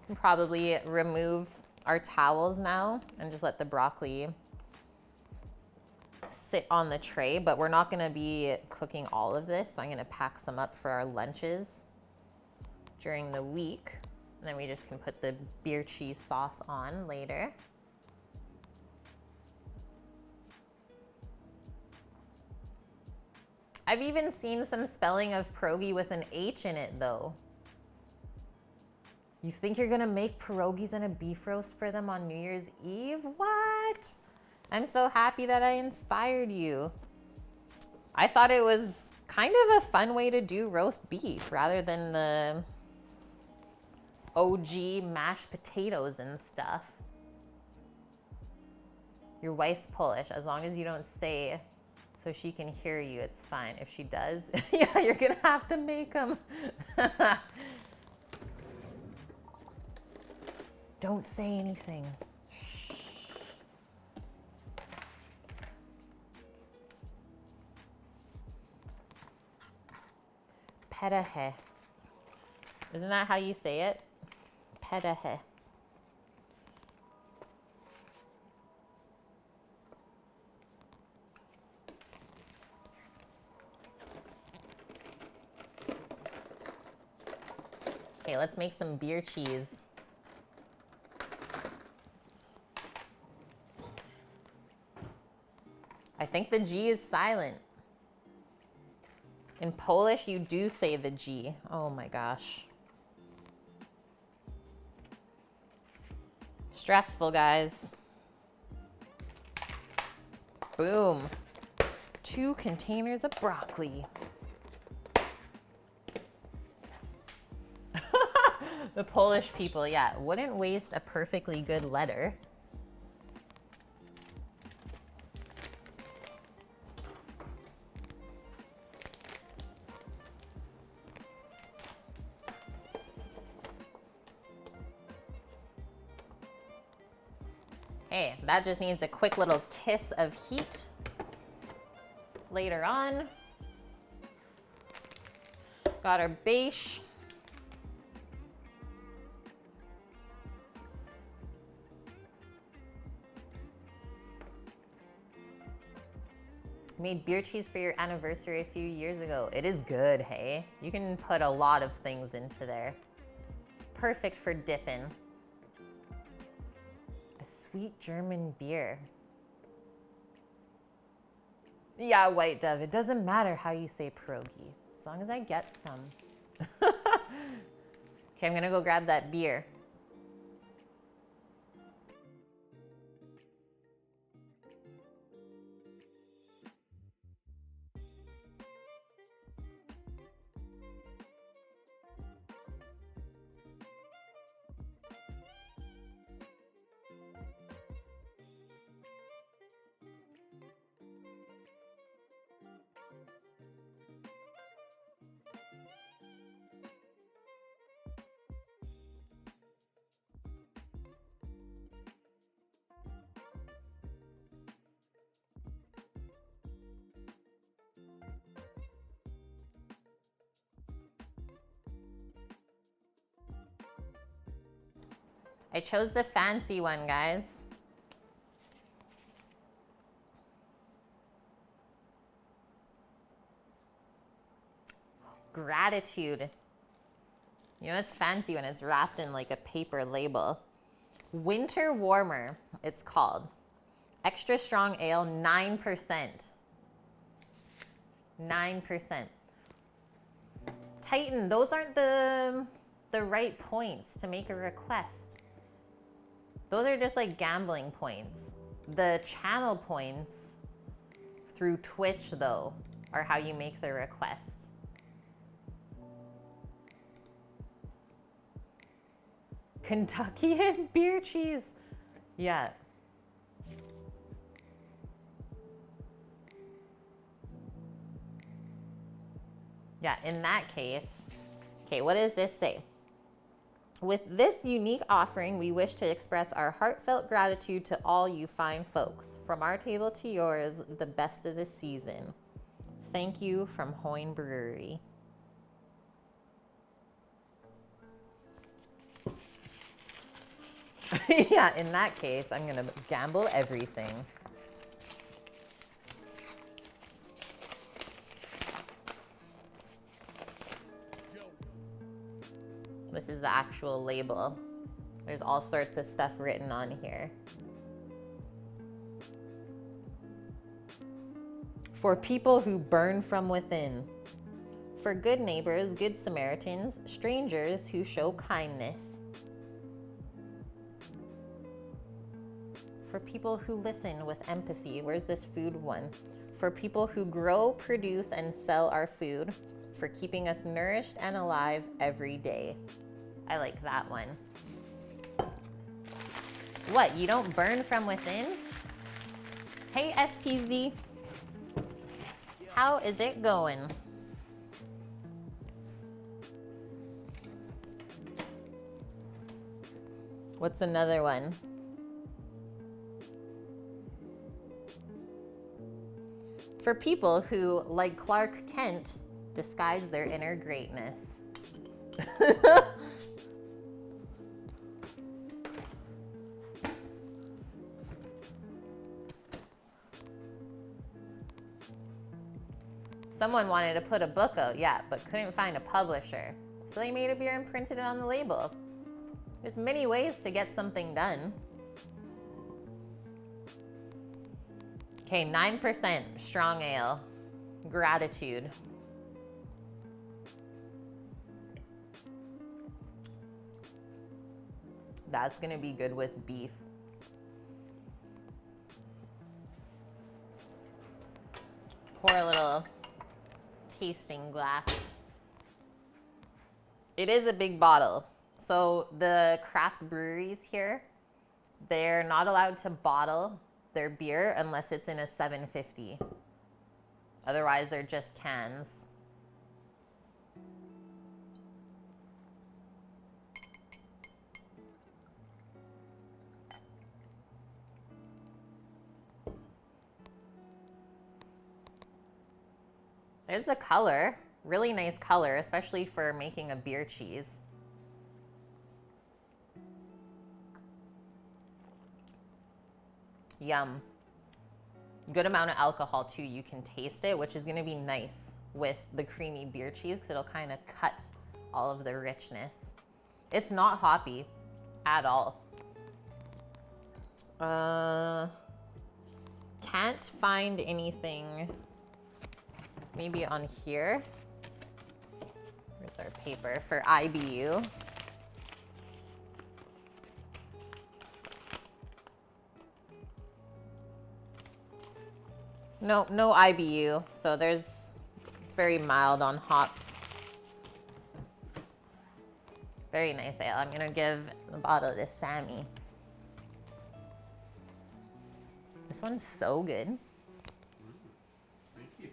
Can probably remove our towels now and just let the broccoli sit on the tray, but we're not gonna be cooking all of this, so I'm gonna pack some up for our lunches during the week. And then we just can put the beer cheese sauce on later. I've even seen some spelling of pierogi with an H in it, though. You think you're gonna make pierogies and a beef roast for them on New Year's Eve? What? I'm so happy that I inspired you. I thought it was kind of a fun way to do roast beef rather than the OG mashed potatoes and stuff. Your wife's Polish. As long as you don't say so she can hear you, it's fine. If she does, yeah, you're gonna have to make them. Don't say anything. Shh. Pedahe. Isn't that how you say it? Pedahe. Okay, let's make some beer cheese. I think the G is silent. In Polish, you do say the G. Oh my gosh. Stressful, guys. Boom. 2 containers of broccoli. The Polish people, yeah, wouldn't waste a perfectly good letter. Okay, that just needs a quick little kiss of heat later on. Got our base. Made beer cheese for your anniversary a few years ago. It is good, hey? You can put a lot of things into there. Perfect for dipping. A sweet German beer. Yeah, White Dove, it doesn't matter how you say pierogi, as long as I get some. Okay, I'm gonna go grab that beer. I chose the fancy one, guys. Gratitude. You know, it's fancy when it's wrapped in like a paper label. Winter Warmer, it's called. Extra strong ale, 9%. 9%. Titan, those aren't the right points to make a request. Those are just like gambling points. The channel points through Twitch, though, are how you make the request. Kentuckian beer cheese. Yeah. Yeah, in that case, okay, what does this say? With this unique offering, we wish to express our heartfelt gratitude to all you fine folks. From our table to yours, the best of the season. Thank you from Hoyne Brewery. Yeah, in that case, I'm gonna gamble everything. This is the actual label. There's all sorts of stuff written on here. For people who burn from within. For good neighbors, good Samaritans, strangers who show kindness. For people who listen with empathy. Where's this food one? For people who grow, produce, and sell our food. For keeping us nourished and alive every day. I like that one. What, you don't burn from within? Hey, SPZ. How is it going? What's another one? For people who, like Clark Kent, disguise their inner greatness. Someone wanted to put a book out, yeah, but couldn't find a publisher. So they made a beer and printed it on the label. There's many ways to get something done. Okay, 9% strong ale. Gratitude. That's gonna be good with beef. Pour a little tasting glass. It is a big bottle. So the craft breweries here, they're not allowed to bottle their beer unless it's in a 750. Otherwise, they're just cans. There's the color. Really nice color, especially for making a beer cheese. Yum. Good amount of alcohol too. You can taste it, which is going to be nice with the creamy beer cheese because it'll kind of cut all of the richness. It's not hoppy at all. Can't find anything maybe on here. Where's our paper for IBU? No IBU, so it's very mild on hops. Very nice ale. I'm gonna give the bottle to Sammy. This one's so good. Thank you.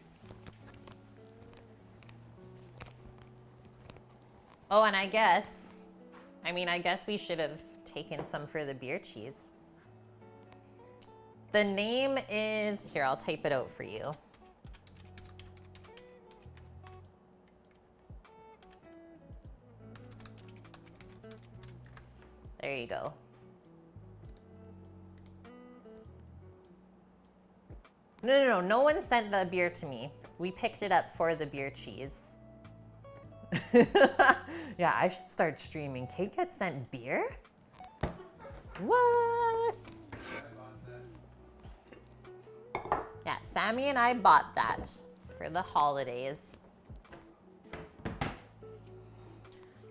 Oh, and I guess we should have taken some for the beer cheese. The name is, here, I'll type it out for you. There you go. No one sent the beer to me. We picked it up for the beer cheese. Yeah, I should start streaming. Kate gets sent beer? What? Yeah, Sammy and I bought that for the holidays.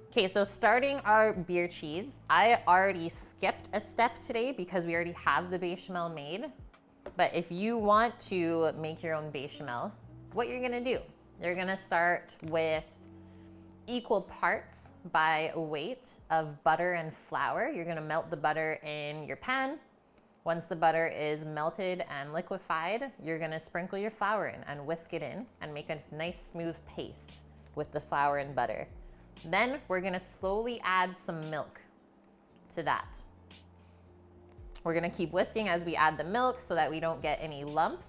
Okay, so starting our beer cheese, I already skipped a step today because we already have the bechamel made. But if you want to make your own bechamel, what you're gonna do, you're gonna start with equal parts by weight of butter and flour. You're gonna melt the butter in your pan. Once the butter is melted and liquefied, you're gonna sprinkle your flour in and whisk it in and make a nice smooth paste with the flour and butter. Then we're gonna slowly add some milk to that. We're gonna keep whisking as we add the milk so that we don't get any lumps.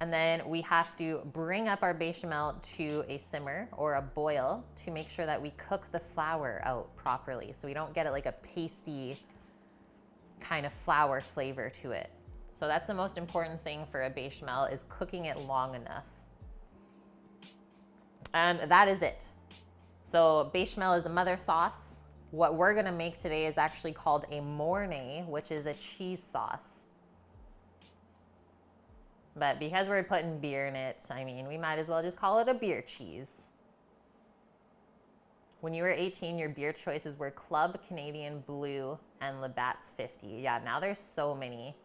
And then we have to bring up our bechamel to a simmer or a boil to make sure that we cook the flour out properly so we don't get it like a pasty kind of flour flavor to it. So that's the most important thing for a bechamel, is cooking it long enough. And that is it. So bechamel is a mother sauce. What we're gonna make today is actually called a mornay, which is a cheese sauce. But because we're putting beer in it, I mean, we might as well just call it a beer cheese. When you were 18, your beer choices were Club, Canadian Blue, and Labatt's 50. Yeah, now there's so many.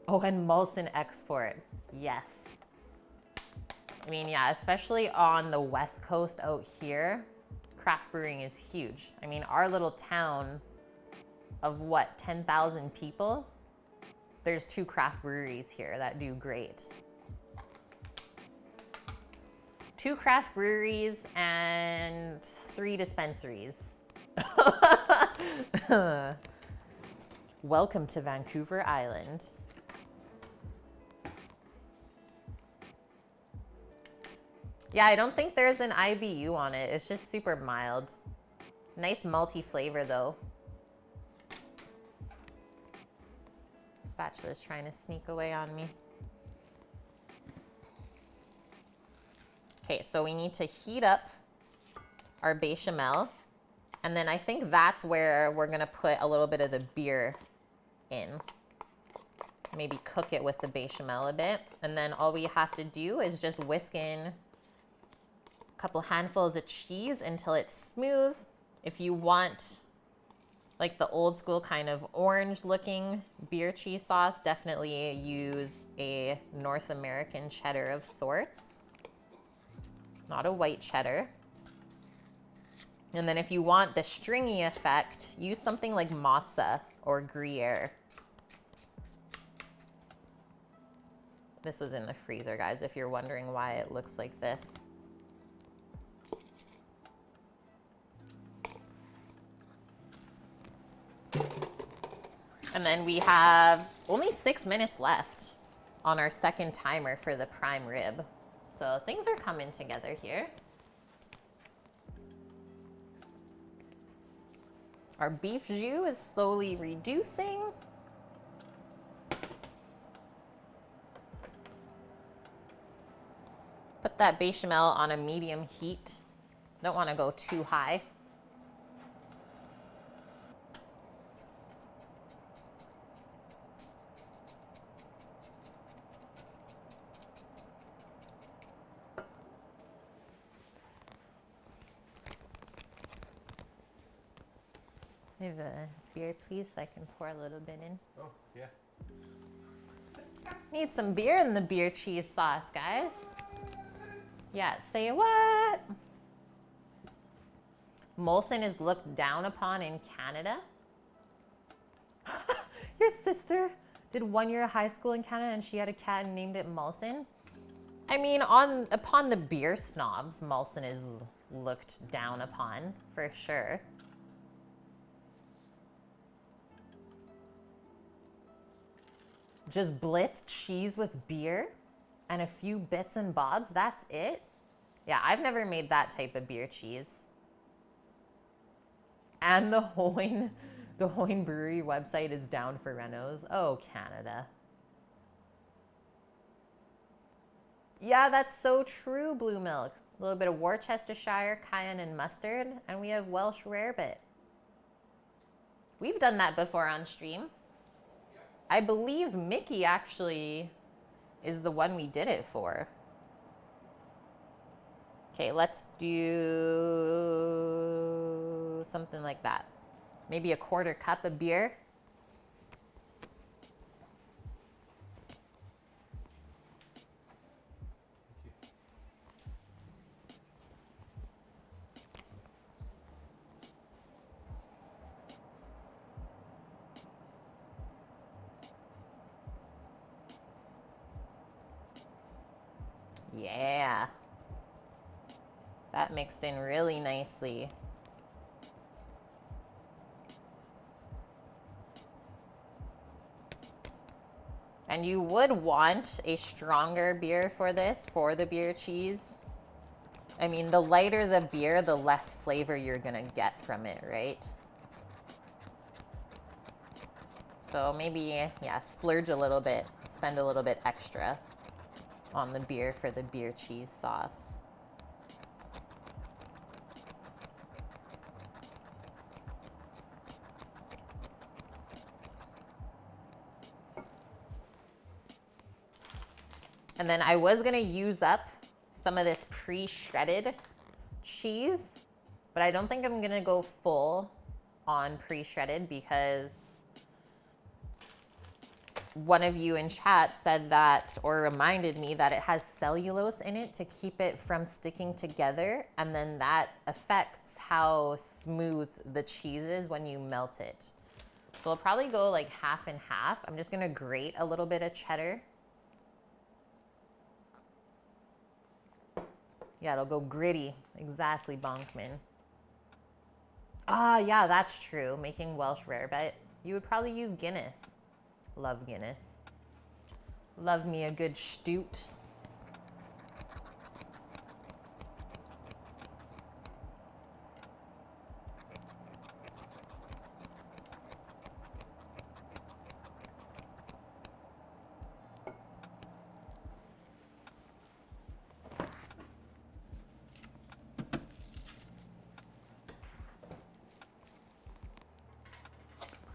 Oh, and Molson Export. Yes. I mean, yeah, especially on the West Coast out here, craft brewing is huge. I mean, our little town of what, 10,000 people? There's 2 craft breweries here that do great. 2 craft breweries and 3 dispensaries. Welcome to Vancouver Island. Yeah, I don't think there's an IBU on it. It's just super mild. Nice malty flavor though. Spatula's trying to sneak away on me. Okay, so we need to heat up our bechamel. And then I think that's where we're gonna put a little bit of the beer in. Maybe cook it with the bechamel a bit. And then all we have to do is just whisk in a couple handfuls of cheese until it's smooth. If you want like the old school kind of orange looking beer cheese sauce, definitely use a North American cheddar of sorts, not a white cheddar. And then if you want the stringy effect, use something like mozza or Gruyere. This was in the freezer, guys, if you're wondering why it looks like this. And then we have only 6 minutes left on our second timer for the prime rib. So things are coming together here. Our beef jus is slowly reducing. Put that bechamel on a medium heat. Don't want to go too high. I have a beer, please, so I can pour a little bit in. Oh, yeah. Need some beer in the beer cheese sauce, guys. Yeah, say what? Molson is looked down upon in Canada. Your sister did 1 year of high school in Canada and she had a cat and named it Molson. I mean, upon the beer snobs, Molson is looked down upon for sure. Just blitz cheese with beer and a few bits and bobs, that's it? Yeah, I've never made that type of beer cheese. And the Hoyne Brewery website is down for renos. Oh, Canada. Yeah, that's so true, Blue Milk. A little bit of Worcestershire, cayenne, and mustard, and we have Welsh rarebit. We've done that before on stream. I believe Mickey actually is the one we did it for. Okay, let's do something like that. Maybe a 1/4 cup of beer. Yeah. That mixed in really nicely. And you would want a stronger beer for this, for the beer cheese. I mean, the lighter the beer, the less flavor you're gonna get from it, right? So maybe, yeah, splurge a little bit, spend a little bit extra on the beer for the beer cheese sauce. And then I was gonna use up some of this pre-shredded cheese, but I don't think I'm gonna go full on pre-shredded because one of you in chat said that, or reminded me that it has cellulose in it to keep it from sticking together, and then that affects how smooth the cheese is when you melt it. So I'll probably go like half and half. I'm just gonna grate a little bit of cheddar. Yeah, it'll go gritty. Exactly, Bonkman. Ah, yeah, that's true. Making Welsh rarebit. You would probably use Guinness. Love Guinness. Love me a good stoot.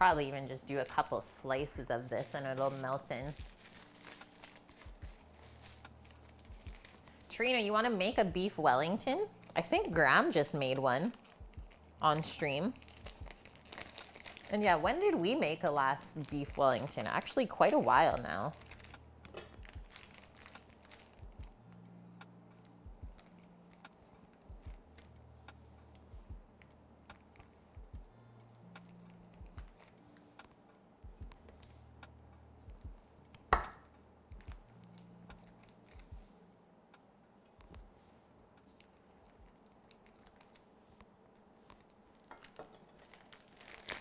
probably even just do a couple slices of this and it'll melt in. Trina, you want to make a beef Wellington? I think Graham just made one on stream. And yeah, when did we make a last beef Wellington? Actually, quite a while now.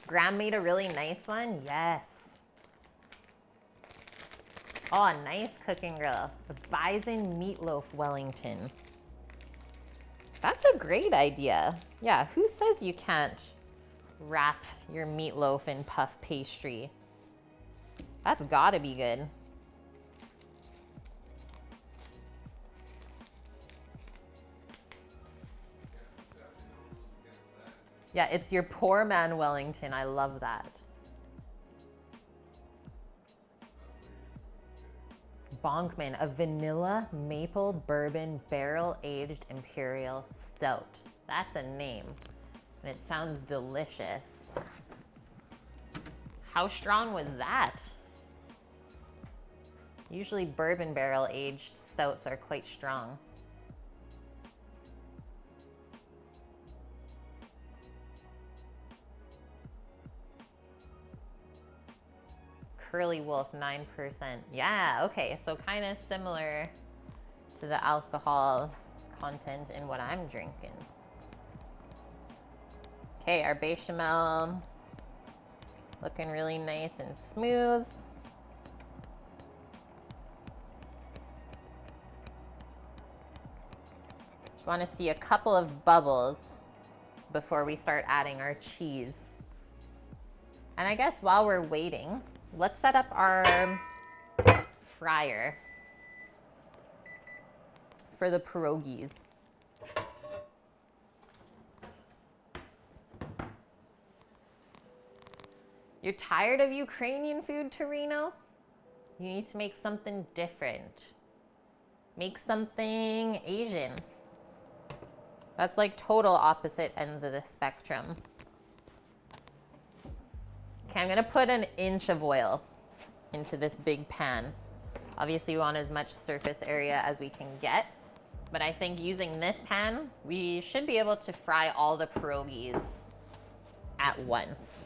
Graham made a really nice one. Yes. Oh, a nice cooking grill. A bison meatloaf Wellington. That's a great idea. Yeah, who says you can't wrap your meatloaf in puff pastry? That's gotta be good. Yeah, it's your poor man Wellington. I love that. Bonkman, a vanilla maple bourbon barrel-aged imperial stout. That's a name, and it sounds delicious. How strong was that? Usually bourbon barrel-aged stouts are quite strong. Curly Wolf, 9%. Yeah, okay, so kind of similar to the alcohol content in what I'm drinking. Okay, our bechamel looking really nice and smooth. Just want to see a couple of bubbles before we start adding our cheese. And I guess while we're waiting, let's set up our fryer for the pierogies. You're tired of Ukrainian food, Torino? You need to make something different. Make something Asian. That's like total opposite ends of the spectrum. Okay, I'm gonna put an inch of oil into this big pan. Obviously we want as much surface area as we can get, but I think using this pan, we should be able to fry all the pierogies at once.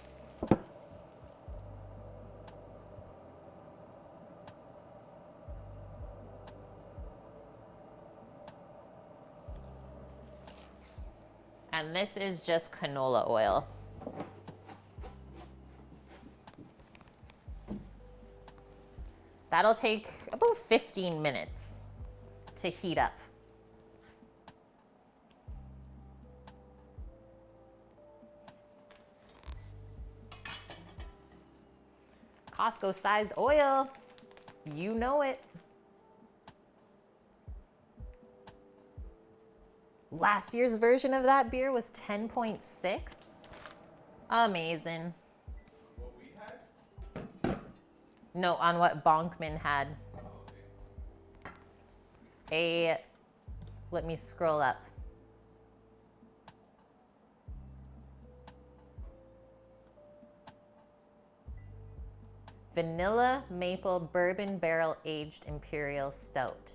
And this is just canola oil. That'll take about 15 minutes to heat up. Costco-sized oil, you know it. Last year's version of that beer was 10.6. Amazing. What we had? No, on what Bonkman had. Let me scroll up. Vanilla maple bourbon barrel aged imperial stout.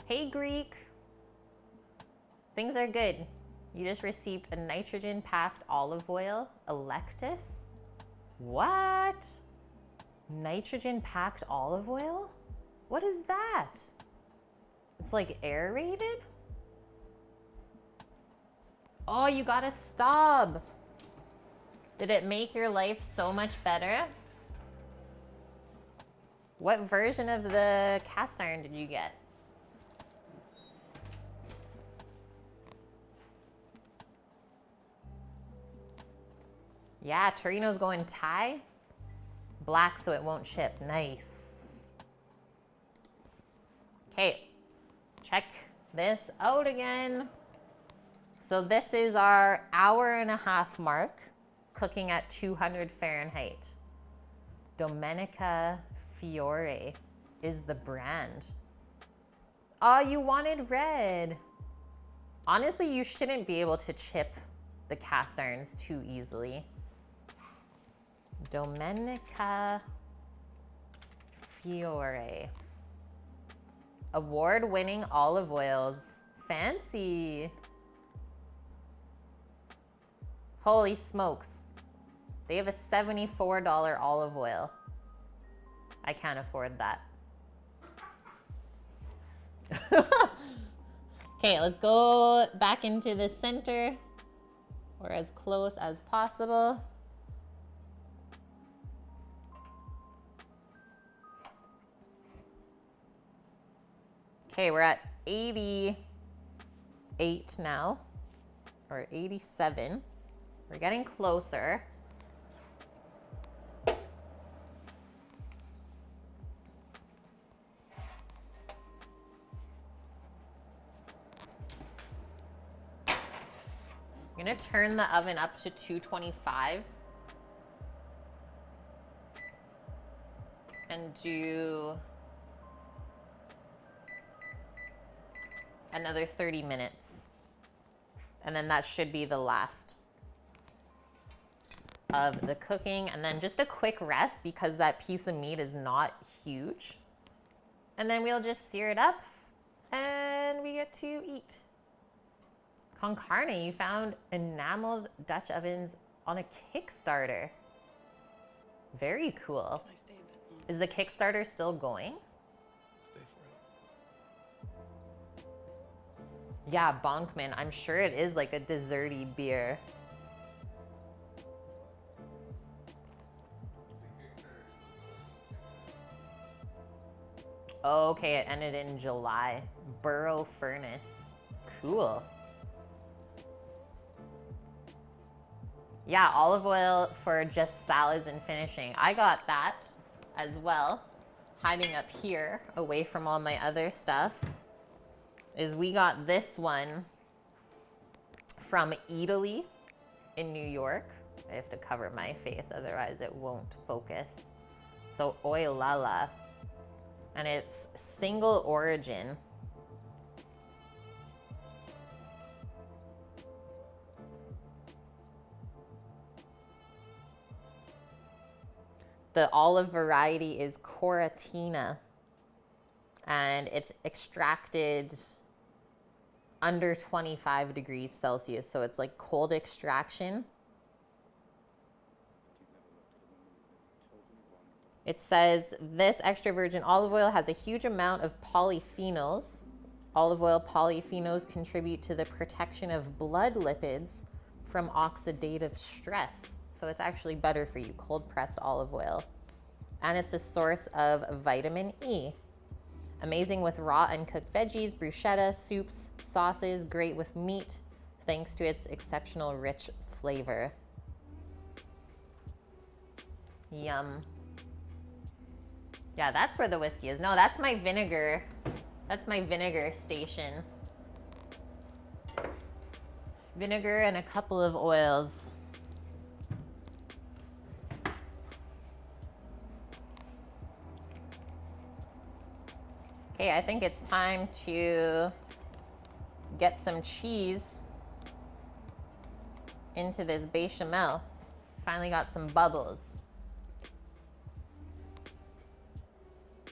Hey Greek, things are good. You just received a nitrogen-packed olive oil, Electus. What? Nitrogen-packed olive oil? What is that? It's like aerated? Oh, you got a stub. Did it make your life so much better? What version of the cast iron did you get? Yeah, Torino's going Thai. Black so it won't chip. Nice. Okay, check this out again. So this is our 1.5 hour mark, cooking at 200 Fahrenheit. Domenica Fiore is the brand. Oh, you wanted red. Honestly, you shouldn't be able to chip the cast irons too easily. Domenica Fiore. Award-winning olive oils. Fancy. Holy smokes. They have a $74 olive oil. I can't afford that. Okay, let's go back into the center, or as close as possible. Okay, we're at 88 now, or 87. We're getting closer. I'm gonna turn the oven up to 225 and do another 30 minutes. And then that should be the last of the cooking. And then just a quick rest because that piece of meat is not huge. And then we'll just sear it up and we get to eat. Con carne, you found enameled Dutch ovens on a Kickstarter. Very cool. Is the Kickstarter still going? Stay for it. Yeah, Bonkman. I'm sure it is like a desserty beer. Oh, okay, it ended in July. Burrow Furnace. Cool. Yeah, olive oil for just salads and finishing. I got that as well. Hiding up here, away from all my other stuff, is we got this one from Italy in New York. I have to cover my face, otherwise it won't focus. So, Oi Lala. And it's single origin. The olive variety is Coratina, and it's extracted under 25 degrees Celsius, so it's like cold extraction. It says this extra virgin olive oil has a huge amount of polyphenols. Olive oil polyphenols contribute to the protection of blood lipids from oxidative stress. So it's actually better for you, cold pressed olive oil. And it's a source of vitamin E. Amazing with raw and cooked veggies, bruschetta, soups, sauces, great with meat, thanks to its exceptional rich flavor. Yum. Yeah, that's where the whiskey is. No, that's my vinegar. That's my vinegar station. Vinegar and a couple of oils. Okay, I think it's time to get some cheese into this bechamel. Finally got some bubbles.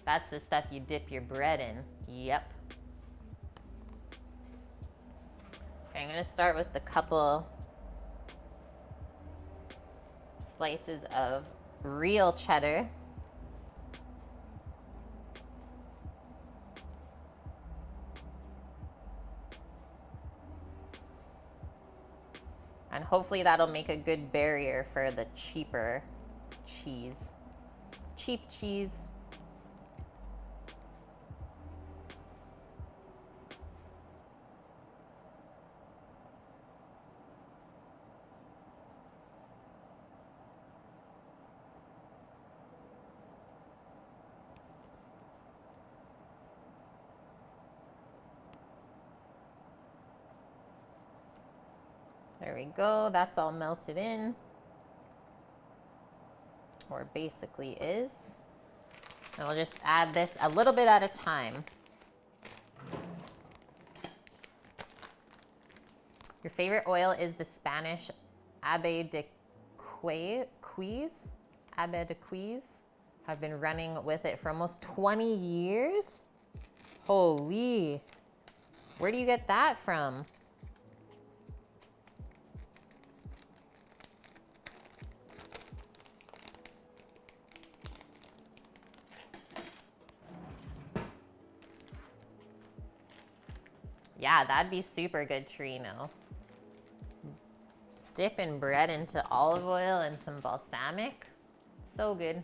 That's the stuff you dip your bread in. Yep. Okay, I'm gonna start with a couple slices of real cheddar. And hopefully that'll make a good barrier for the cheaper cheese. Cheap cheese. There we go. That's all melted in. Or basically is. And we'll just add this a little bit at a time. Your favorite oil is the Spanish Abe de Quiz. Abe de Quiz. I've been running with it for almost 20 years. Holy. Where do you get that from? Yeah, that'd be super good, Torino. Dipping bread into olive oil and some balsamic. So good.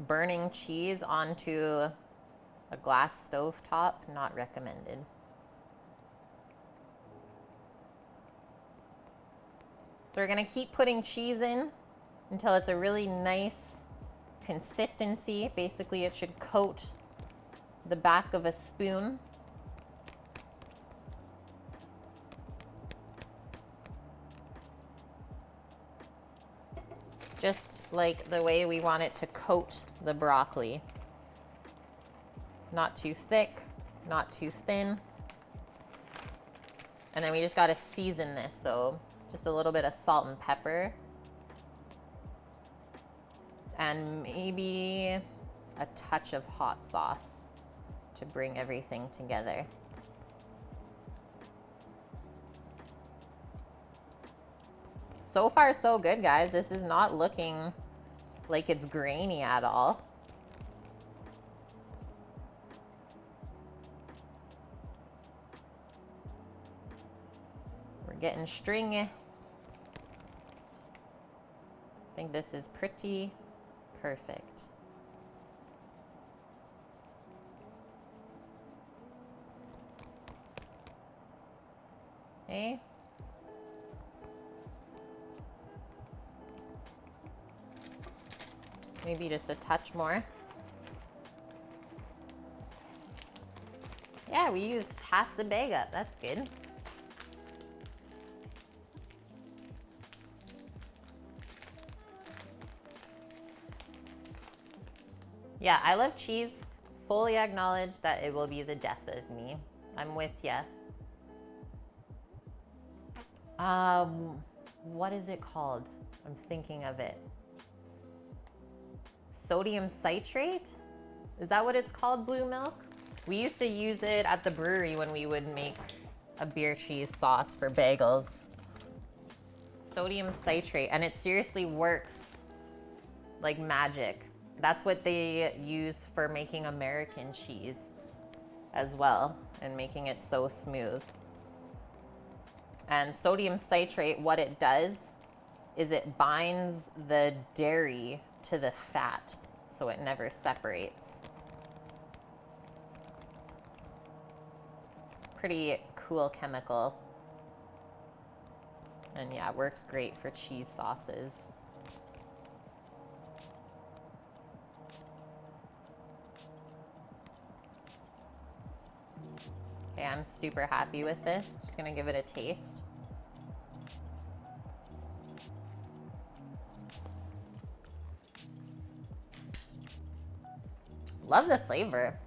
Burning cheese onto a glass stovetop, not recommended. So we're gonna keep putting cheese in until it's a really nice consistency. Basically, it should coat the back of a spoon. Just like the way we want it to coat the broccoli. Not too thick, not too thin. And then we just gotta season this, so just a little bit of salt and pepper. And maybe a touch of hot sauce to bring everything together. So far, so good, guys. This is not looking like it's grainy at all. We're getting stringy. I think this is pretty perfect. Okay. Maybe just a touch more. Yeah, we used half the bag up. That's good. Yeah, I love cheese. Fully acknowledge that it will be the death of me. I'm with ya. What is it called? I'm thinking of it. Sodium citrate? Is that what it's called, blue milk? We used to use it at the brewery when we would make a beer cheese sauce for bagels. Sodium citrate, and it seriously works like magic. That's what they use for making American cheese as well, and making it so smooth. And sodium citrate, what it does is it binds the dairy to the fat, so it never separates. Pretty cool chemical. And yeah, it works great for cheese sauces. Okay, I'm super happy with this. Just gonna give it a taste. Love the flavor.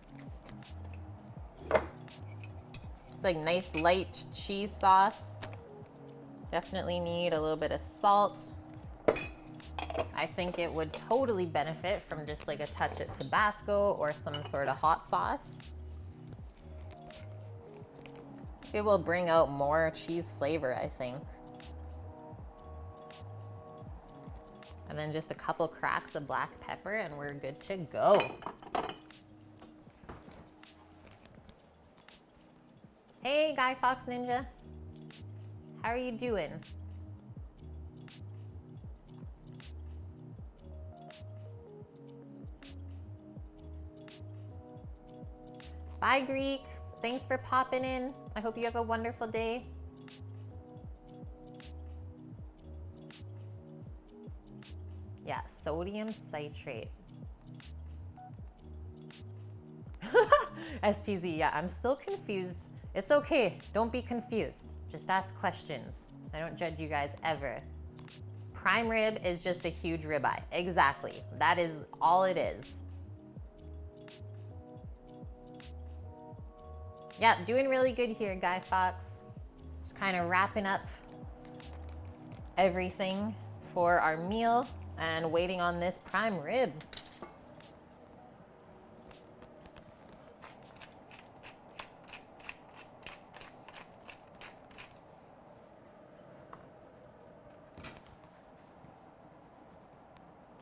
It's like nice light cheese sauce. Definitely need a little bit of salt. I think it would totally benefit from just like a touch of Tabasco or some sort of hot sauce. It will bring out more cheese flavor, I think. And then just a couple cracks of black pepper and we're good to go. Hey, Guy Fox Ninja. How are you doing? Bye, Greek. Thanks for popping in. I hope you have a wonderful day. Yeah, sodium citrate. SPZ, yeah, I'm still confused. It's okay, don't be confused. Just ask questions. I don't judge you guys ever. Prime rib is just a huge ribeye. Exactly, that is all it is. Yeah, doing really good here, Guy Fox. Just kind of wrapping up everything for our meal and waiting on this prime rib.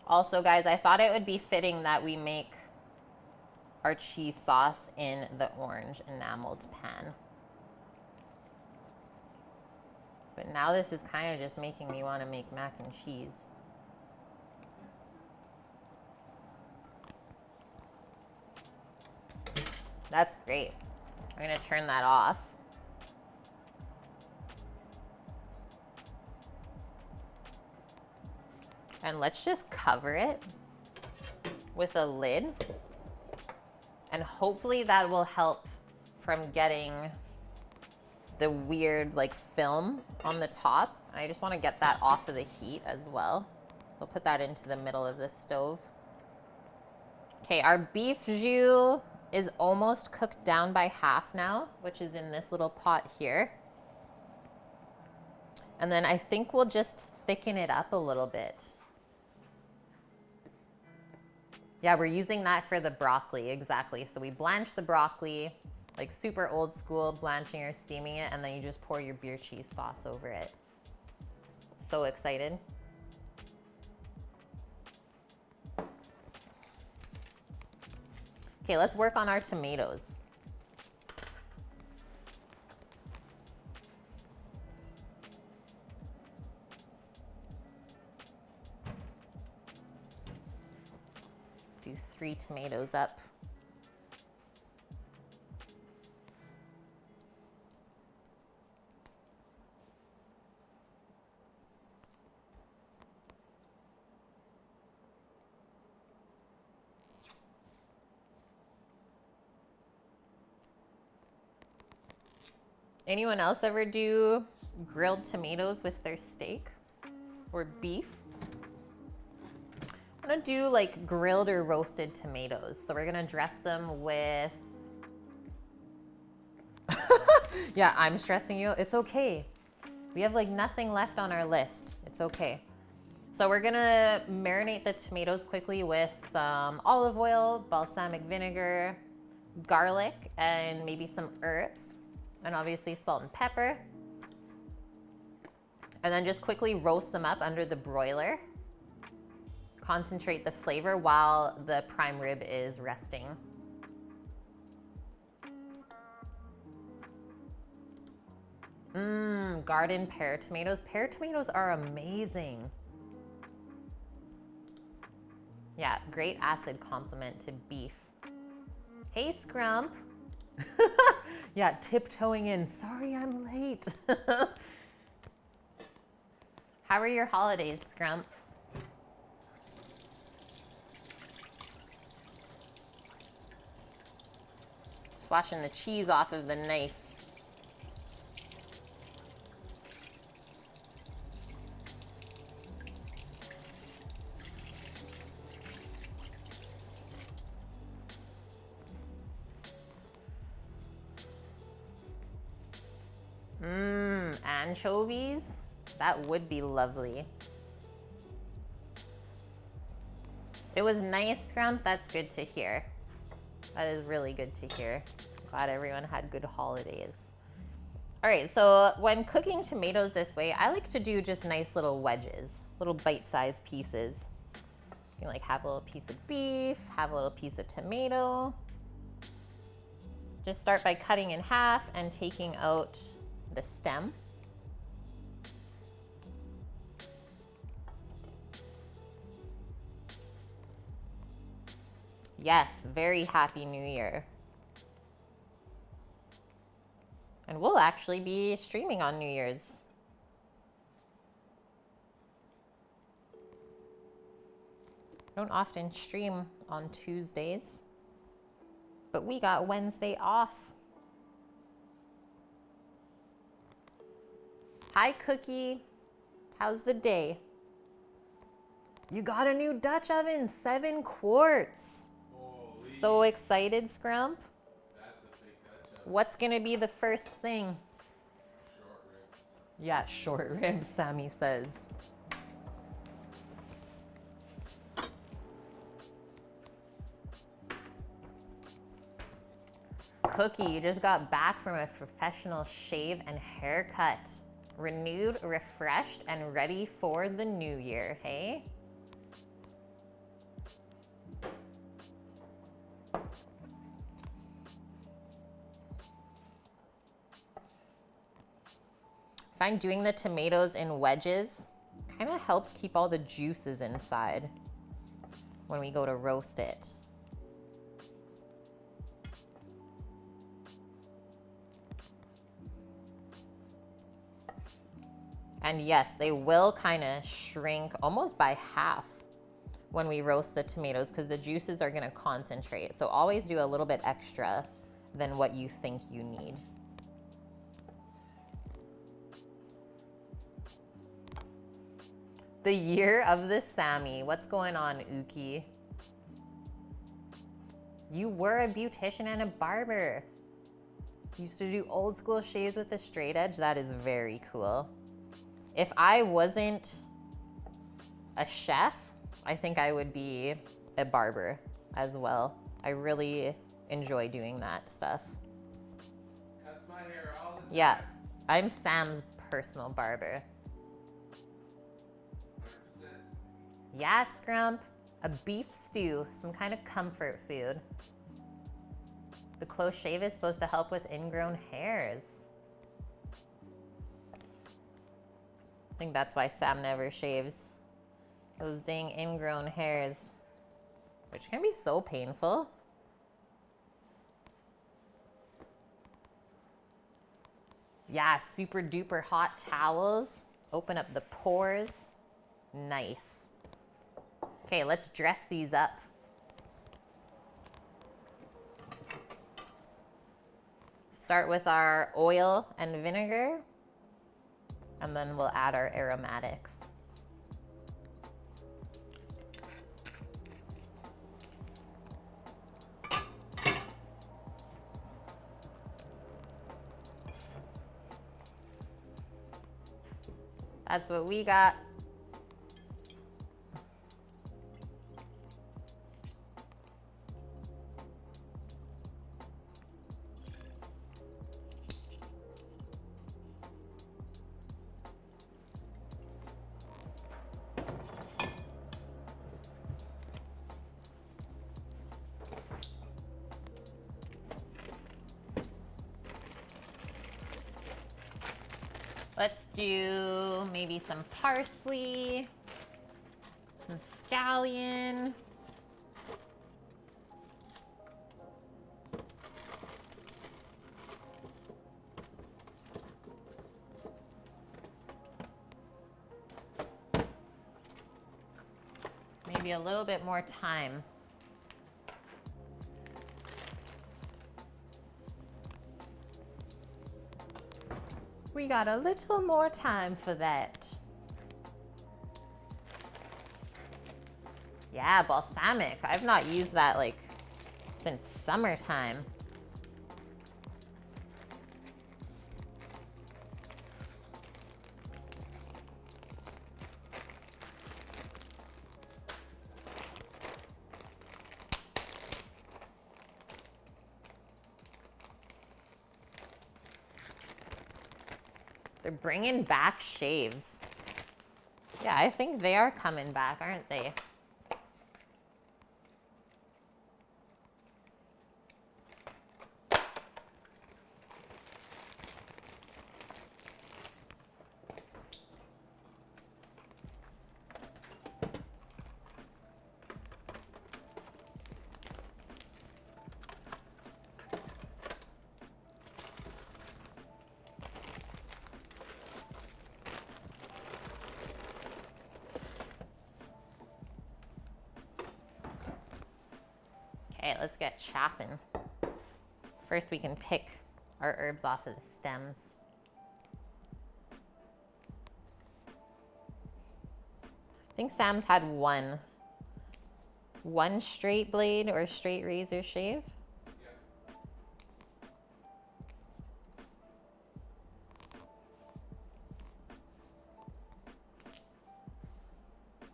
Also, guys, I thought it would be fitting that we make our cheese sauce in the orange enameled pan. But now this is kind of just making me want to make mac and cheese. That's great. I'm gonna turn that off. And let's just cover it with a lid. And hopefully that will help from getting the weird like film on the top. I just want to get that off of the heat as well. We'll put that into the middle of the stove. Okay, our beef jus is almost cooked down by half now, which is in this little pot here. And then I think we'll just thicken it up a little bit. Yeah, we're using that for the broccoli, exactly. So we blanch the broccoli, like super old school, blanching or steaming it, and then you just pour your beer cheese sauce over it. So excited. Okay, let's work on our tomatoes. Do 3 tomatoes up. Anyone else ever do grilled tomatoes with their steak or beef? I'm gonna do like grilled or roasted tomatoes. So we're gonna dress them with, yeah, I'm stressing you. It's okay. We have like nothing left on our list. It's okay. So we're gonna marinate the tomatoes quickly with some olive oil, balsamic vinegar, garlic, and maybe some herbs, and obviously salt and pepper. And then just quickly roast them up under the broiler. Concentrate the flavor while the prime rib is resting. Garden pear tomatoes. Pear tomatoes are amazing. Yeah, great acid complement to beef. Hey, Scrump. Yeah, tiptoeing in. Sorry I'm late. How are your holidays, Scrump? Just washing the cheese off of the knife. Anchovies? That would be lovely. It was nice, Scrump. That's good to hear. That is really good to hear. Glad everyone had good holidays. All right, so when cooking tomatoes this way, I like to do just nice little wedges, little bite-sized pieces. You can like have a little piece of beef, have a little piece of tomato. Just start by cutting in half and taking out the stem. Yes, very happy new year. And we'll actually be streaming on New Year's. I don't often stream on Tuesdays, but we got Wednesday off. Hi, Cookie. How's the day? You got a new Dutch oven, 7 quarts. Holy. So excited, Scrump. That's a big Dutch oven. What's gonna be the first thing? Short ribs. Yeah, short ribs, Sammy says. Cookie, you just got back from a professional shave and haircut. Renewed, refreshed, and ready for the new year, hey? I find doing the tomatoes in wedges kind of helps keep all the juices inside when we go to roast it. And yes, they will kind of shrink almost by half when we roast the tomatoes because the juices are going to concentrate. So always do a little bit extra than what you think you need. The year of the Sammy. What's going on, Uki? You were a beautician and a barber. Used to do old school shaves with a straight edge. That is very cool. If I wasn't a chef, I think I would be a barber as well. I really enjoy doing that stuff. Cuts my hair all the time. Yeah, I'm Sam's personal barber. 100%. Yeah, Scrump, a beef stew, some kind of comfort food. The close shave is supposed to help with ingrown hairs. I think that's why Sam never shaves. Those dang ingrown hairs, which can be so painful. Yeah, super duper hot towels. Open up the pores. Nice. Okay, let's dress these up. Start with our oil and vinegar, and then we'll add our aromatics. That's what we got. Let's do maybe some parsley, some scallion. Maybe a little bit more thyme. We got a little more time for that. Yeah, balsamic. I've not used that like since summertime. They're bringing back shaves. Yeah, I think they are coming back, aren't they? Okay, let's get chopping. First, we can pick our herbs off of the stems. I think Sam's had one straight blade or straight razor shave. Yeah.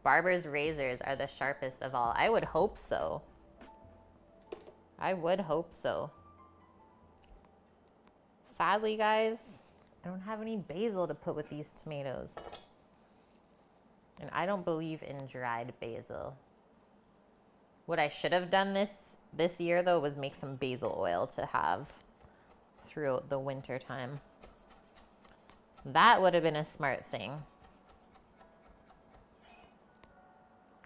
Barber's razors are the sharpest of all. I would hope so. I would hope so. Sadly, guys, I don't have any basil to put with these tomatoes. And I don't believe in dried basil. What I should have done this year, though, was make some basil oil to have throughout the winter time. That would have been a smart thing.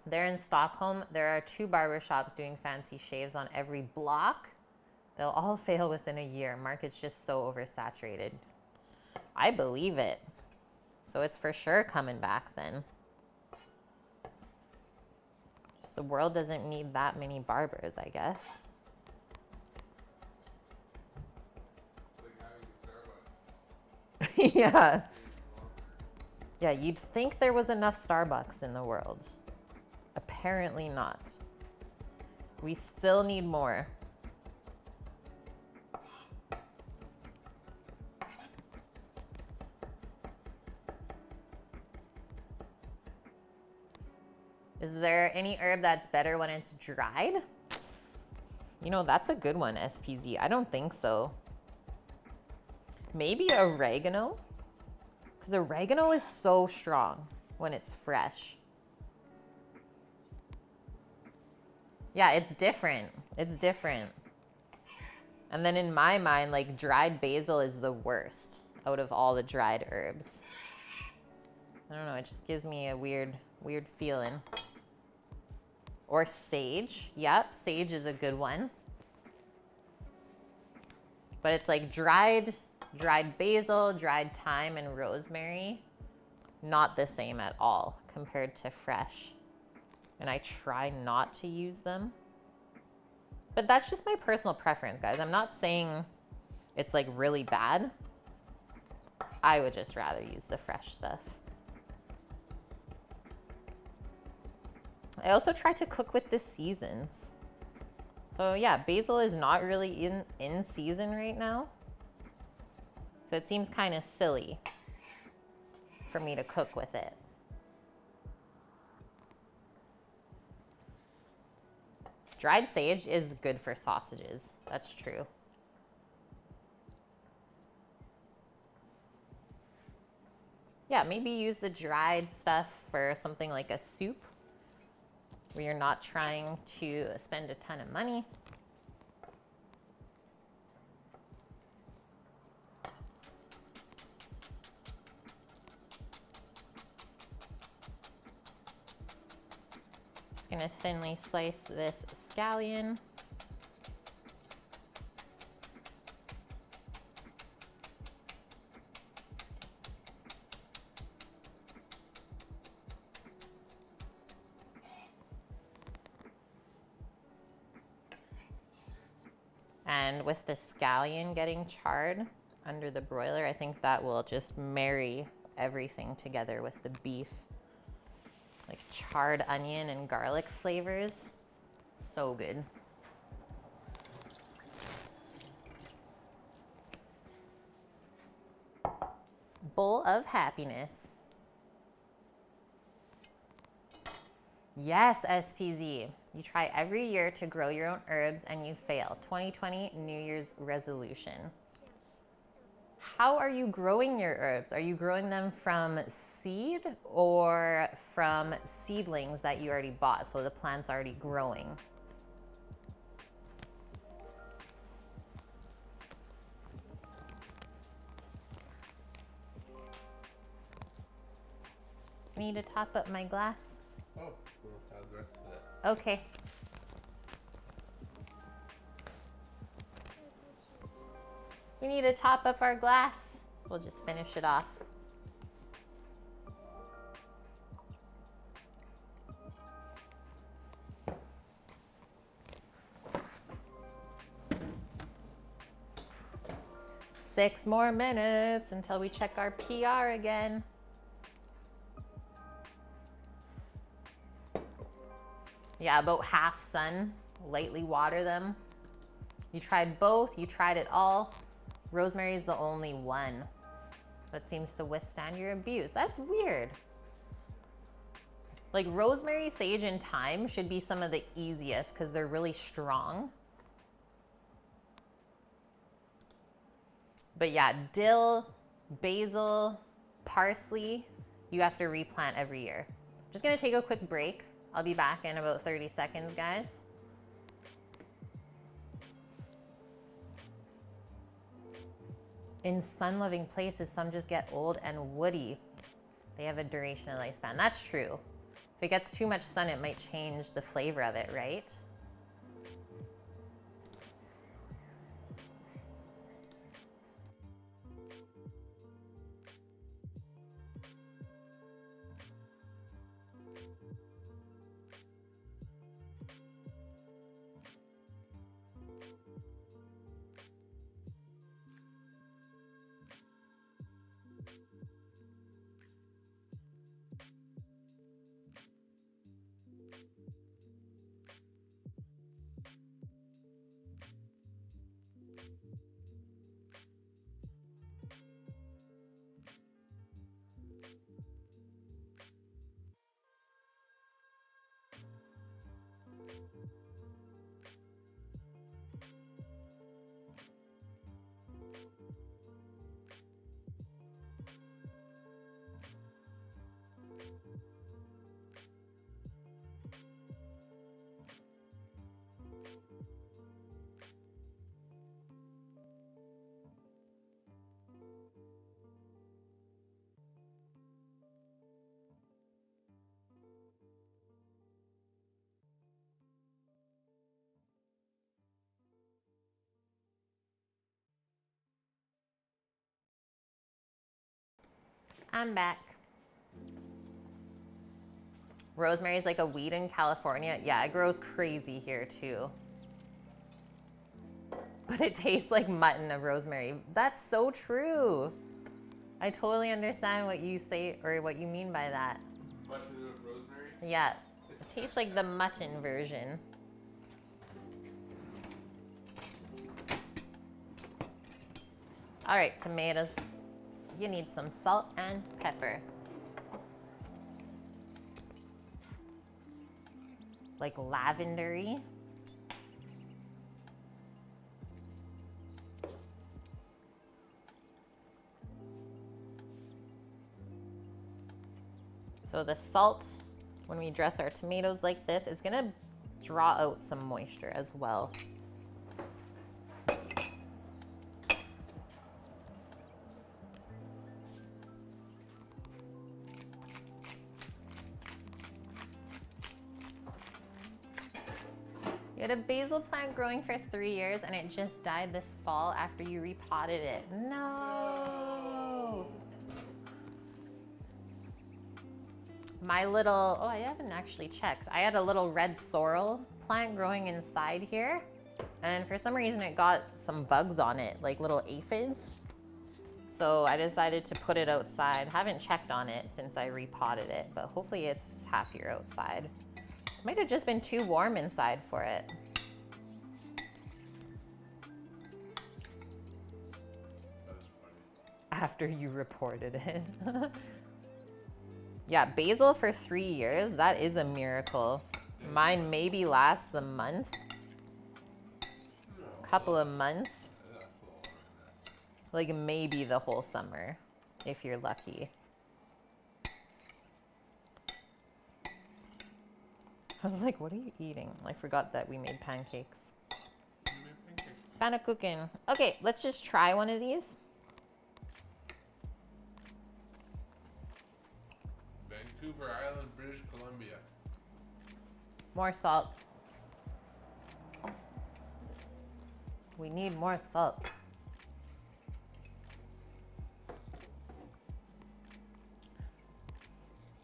There in Stockholm, there are 2 barbershops doing fancy shaves on every block. They'll all fail within a year. Market's just so oversaturated. I believe it. So it's for sure coming back then. Just the world doesn't need that many barbers, I guess. It's like having Starbucks. Yeah. Longer. Yeah, you'd think there was enough Starbucks in the world. Apparently not. We still need more. Is there any herb that's better when it's dried? You know, that's a good one, SPZ. I don't think so. Maybe oregano? Because oregano is so strong when it's fresh. Yeah, it's different. It's different. And then in my mind, like, dried basil is the worst out of all the dried herbs. I don't know, it just gives me a weird feeling. Or sage. Yep, sage is a good one. But it's like dried basil, dried thyme, and rosemary. Not the same at all compared to fresh. And I try not to use them. But that's just my personal preference, guys. I'm not saying it's like really bad. I would just rather use the fresh stuff. I also try to cook with the seasons. So yeah, basil is not really in season right now. So it seems kind of silly for me to cook with it. Dried sage is good for sausages. That's true. Yeah, maybe use the dried stuff for something like a soup where you're not trying to spend a ton of money. Just gonna thinly slice this scallion. And with the scallion getting charred under the broiler, I think that will just marry everything together with the beef. Like charred onion and garlic flavors. So good. Bowl of happiness. Yes, SPZ. You try every year to grow your own herbs and you fail. 2020 New Year's resolution. How are you growing your herbs? Are you growing them from seed or from seedlings that you already bought? So the plant's already growing. Need to top up my glass? Oh, we'll have the rest of it. Okay. We need to top up our glass. We'll just finish it off. 6 more minutes until we check our PR again. Yeah, about half sun. Lightly water them. You tried both, you tried it all. Rosemary is the only one that seems to withstand your abuse. That's weird. Like rosemary, sage, and thyme should be some of the easiest because they're really strong. But yeah, dill, basil, parsley, you have to replant every year. Just gonna take a quick break. I'll be back in about 30 seconds, guys. In sun-loving places, some just get old and woody. They have a duration of lifespan. That's true. If it gets too much sun, it might change the flavor of it, right? I'm back. Rosemary is like a weed in California. Yeah, it grows crazy here too. But it tastes like mutton of rosemary. That's so true. I totally understand what you say or what you mean by that. Mutton of rosemary? Yeah, it tastes like the mutton version. All right, tomatoes. You need some salt and pepper. Like lavendery. So the salt, when we dress our tomatoes like this, it's gonna draw out some moisture as well. You had a basil plant growing for 3 years and it just died this fall after you repotted it. No. My little, oh, I haven't actually checked. I had a little red sorrel plant growing inside here. And for some reason it got some bugs on it, like little aphids. So I decided to put it outside. Haven't checked on it since I repotted it, but hopefully it's happier outside. Might have just been too warm inside for it. That's funny. After you reported it. Yeah, basil for 3 years, that is a miracle. Mine maybe lasts a month. Couple of months. That's a little longer than that. Like maybe the whole summer, if you're lucky. I was like, what are you eating? I forgot that we made pancakes. Panakuchen. Okay, let's just try one of these. Vancouver Island, British Columbia. More salt. We need more salt.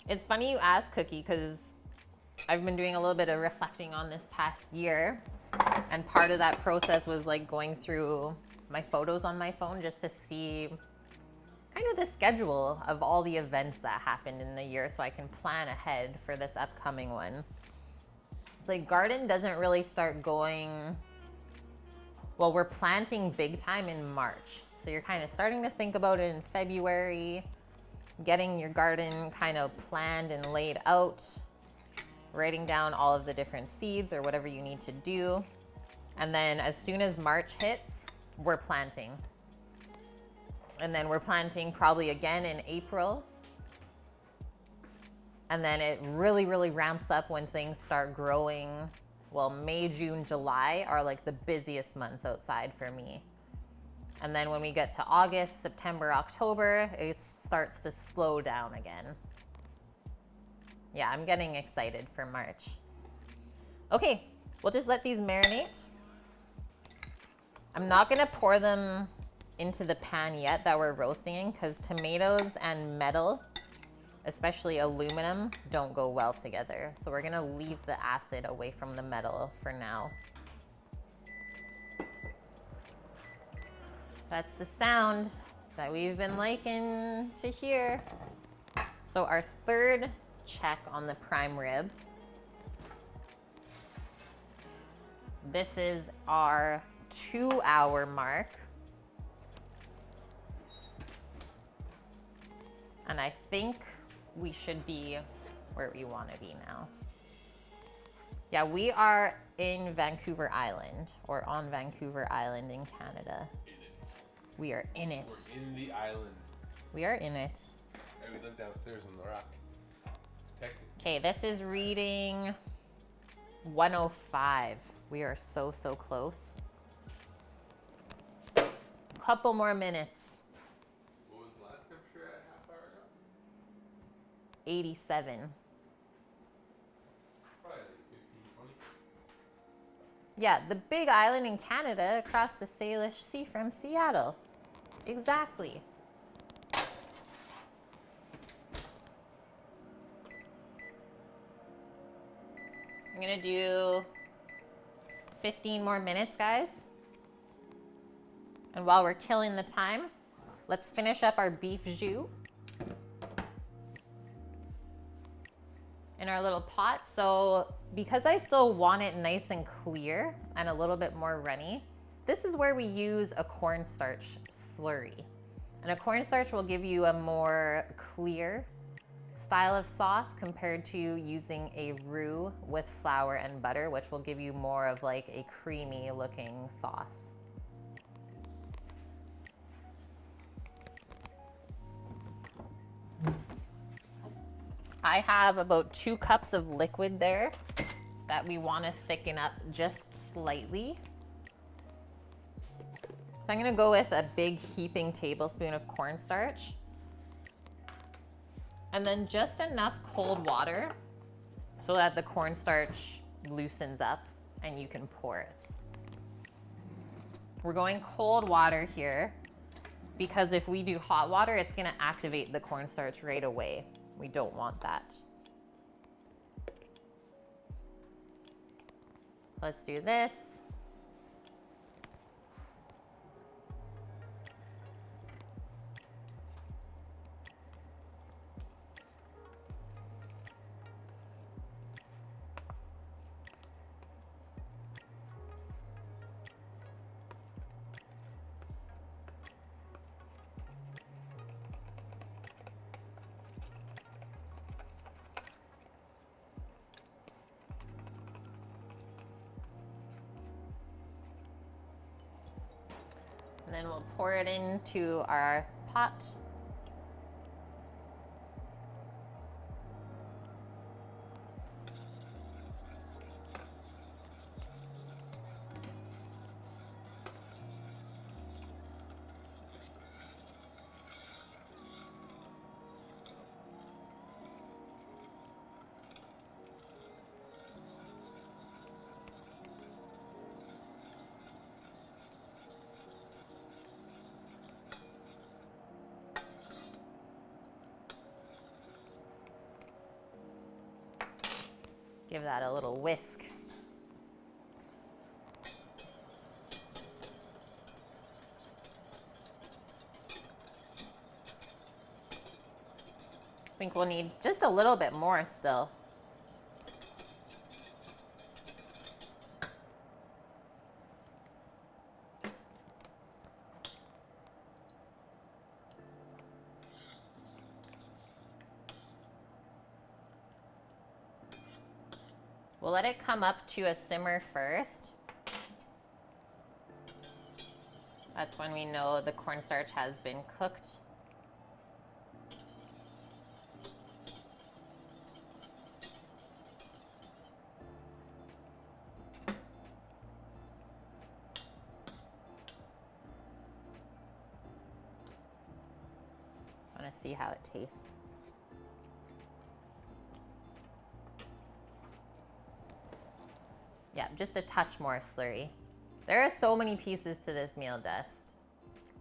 It's funny you ask, Cookie, because I've been doing a little bit of reflecting on this past year. And part of that process was like going through my photos on my phone just to see kind of the schedule of all the events that happened in the year so I can plan ahead for this upcoming one. It's like garden doesn't really start going, well, we're planting big time in March. So you're kind of starting to think about it in February, getting your garden kind of planned and laid out, writing down all of the different seeds or whatever you need to do. And then as soon as March hits, we're planting. And then we're planting probably again in April. And then it really, really ramps up when things start growing. Well, May, June, July are like the busiest months outside for me. And then when we get to August, September, October, it starts to slow down again. Yeah, I'm getting excited for March. Okay, we'll just let these marinate. I'm not gonna pour them into the pan yet that we're roasting in because tomatoes and metal, especially aluminum, don't go well together. So we're gonna leave the acid away from the metal for now. That's the sound that we've been liking to hear. So our third check on the prime rib. This is our 2-hour mark. And I think we should be where we want to be now. Yeah, we are in Vancouver Island, or on Vancouver Island in Canada. In it. We are in it. We're in the island. We are in it. And we live downstairs on the rock. Technically. Okay, this is reading 105. We are so, so close. Couple more minutes. What was the last temperature at a half hour ago? 87. Probably like 15, 20. Yeah, the big island in Canada across the Salish Sea from Seattle. Exactly. I'm gonna do 15 more minutes, guys. And while we're killing the time, let's finish up our beef jus in our little pot. So because I still want it nice and clear and a little bit more runny, this is where we use a cornstarch slurry. And a cornstarch will give you a more clear style of sauce compared to using a roux with flour and butter, which will give you more of like a creamy looking sauce. I have about 2 cups of liquid there that we want to thicken up just slightly. So I'm going to go with a big heaping tablespoon of cornstarch. And then just enough cold water so that the cornstarch loosens up and you can pour it. We're going cold water here because if we do hot water, it's going to activate the cornstarch right away. We don't want that. Let's do this. And then we'll pour it into our pot. Give that a little whisk. think we'll need just a little bit more still. We'll let it come up to a simmer first. That's when we know the cornstarch has been cooked. I want to see how it tastes. Yeah, just a touch more slurry. There are so many pieces to this meal dust.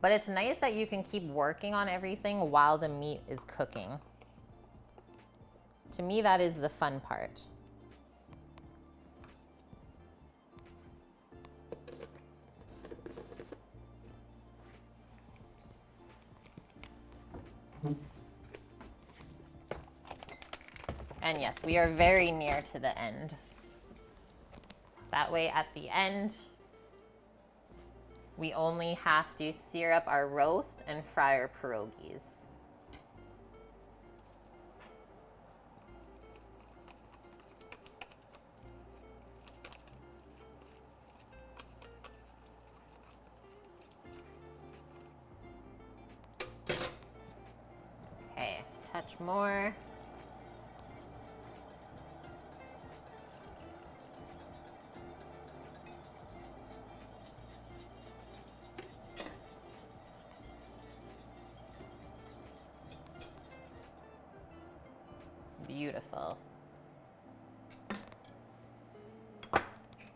But it's nice that you can keep working on everything while the meat is cooking. To me, that is the fun part. And yes, we are very near to the end. That way at the end, we only have to sear up our roast and fry our pierogies. Okay, touch more. Beautiful.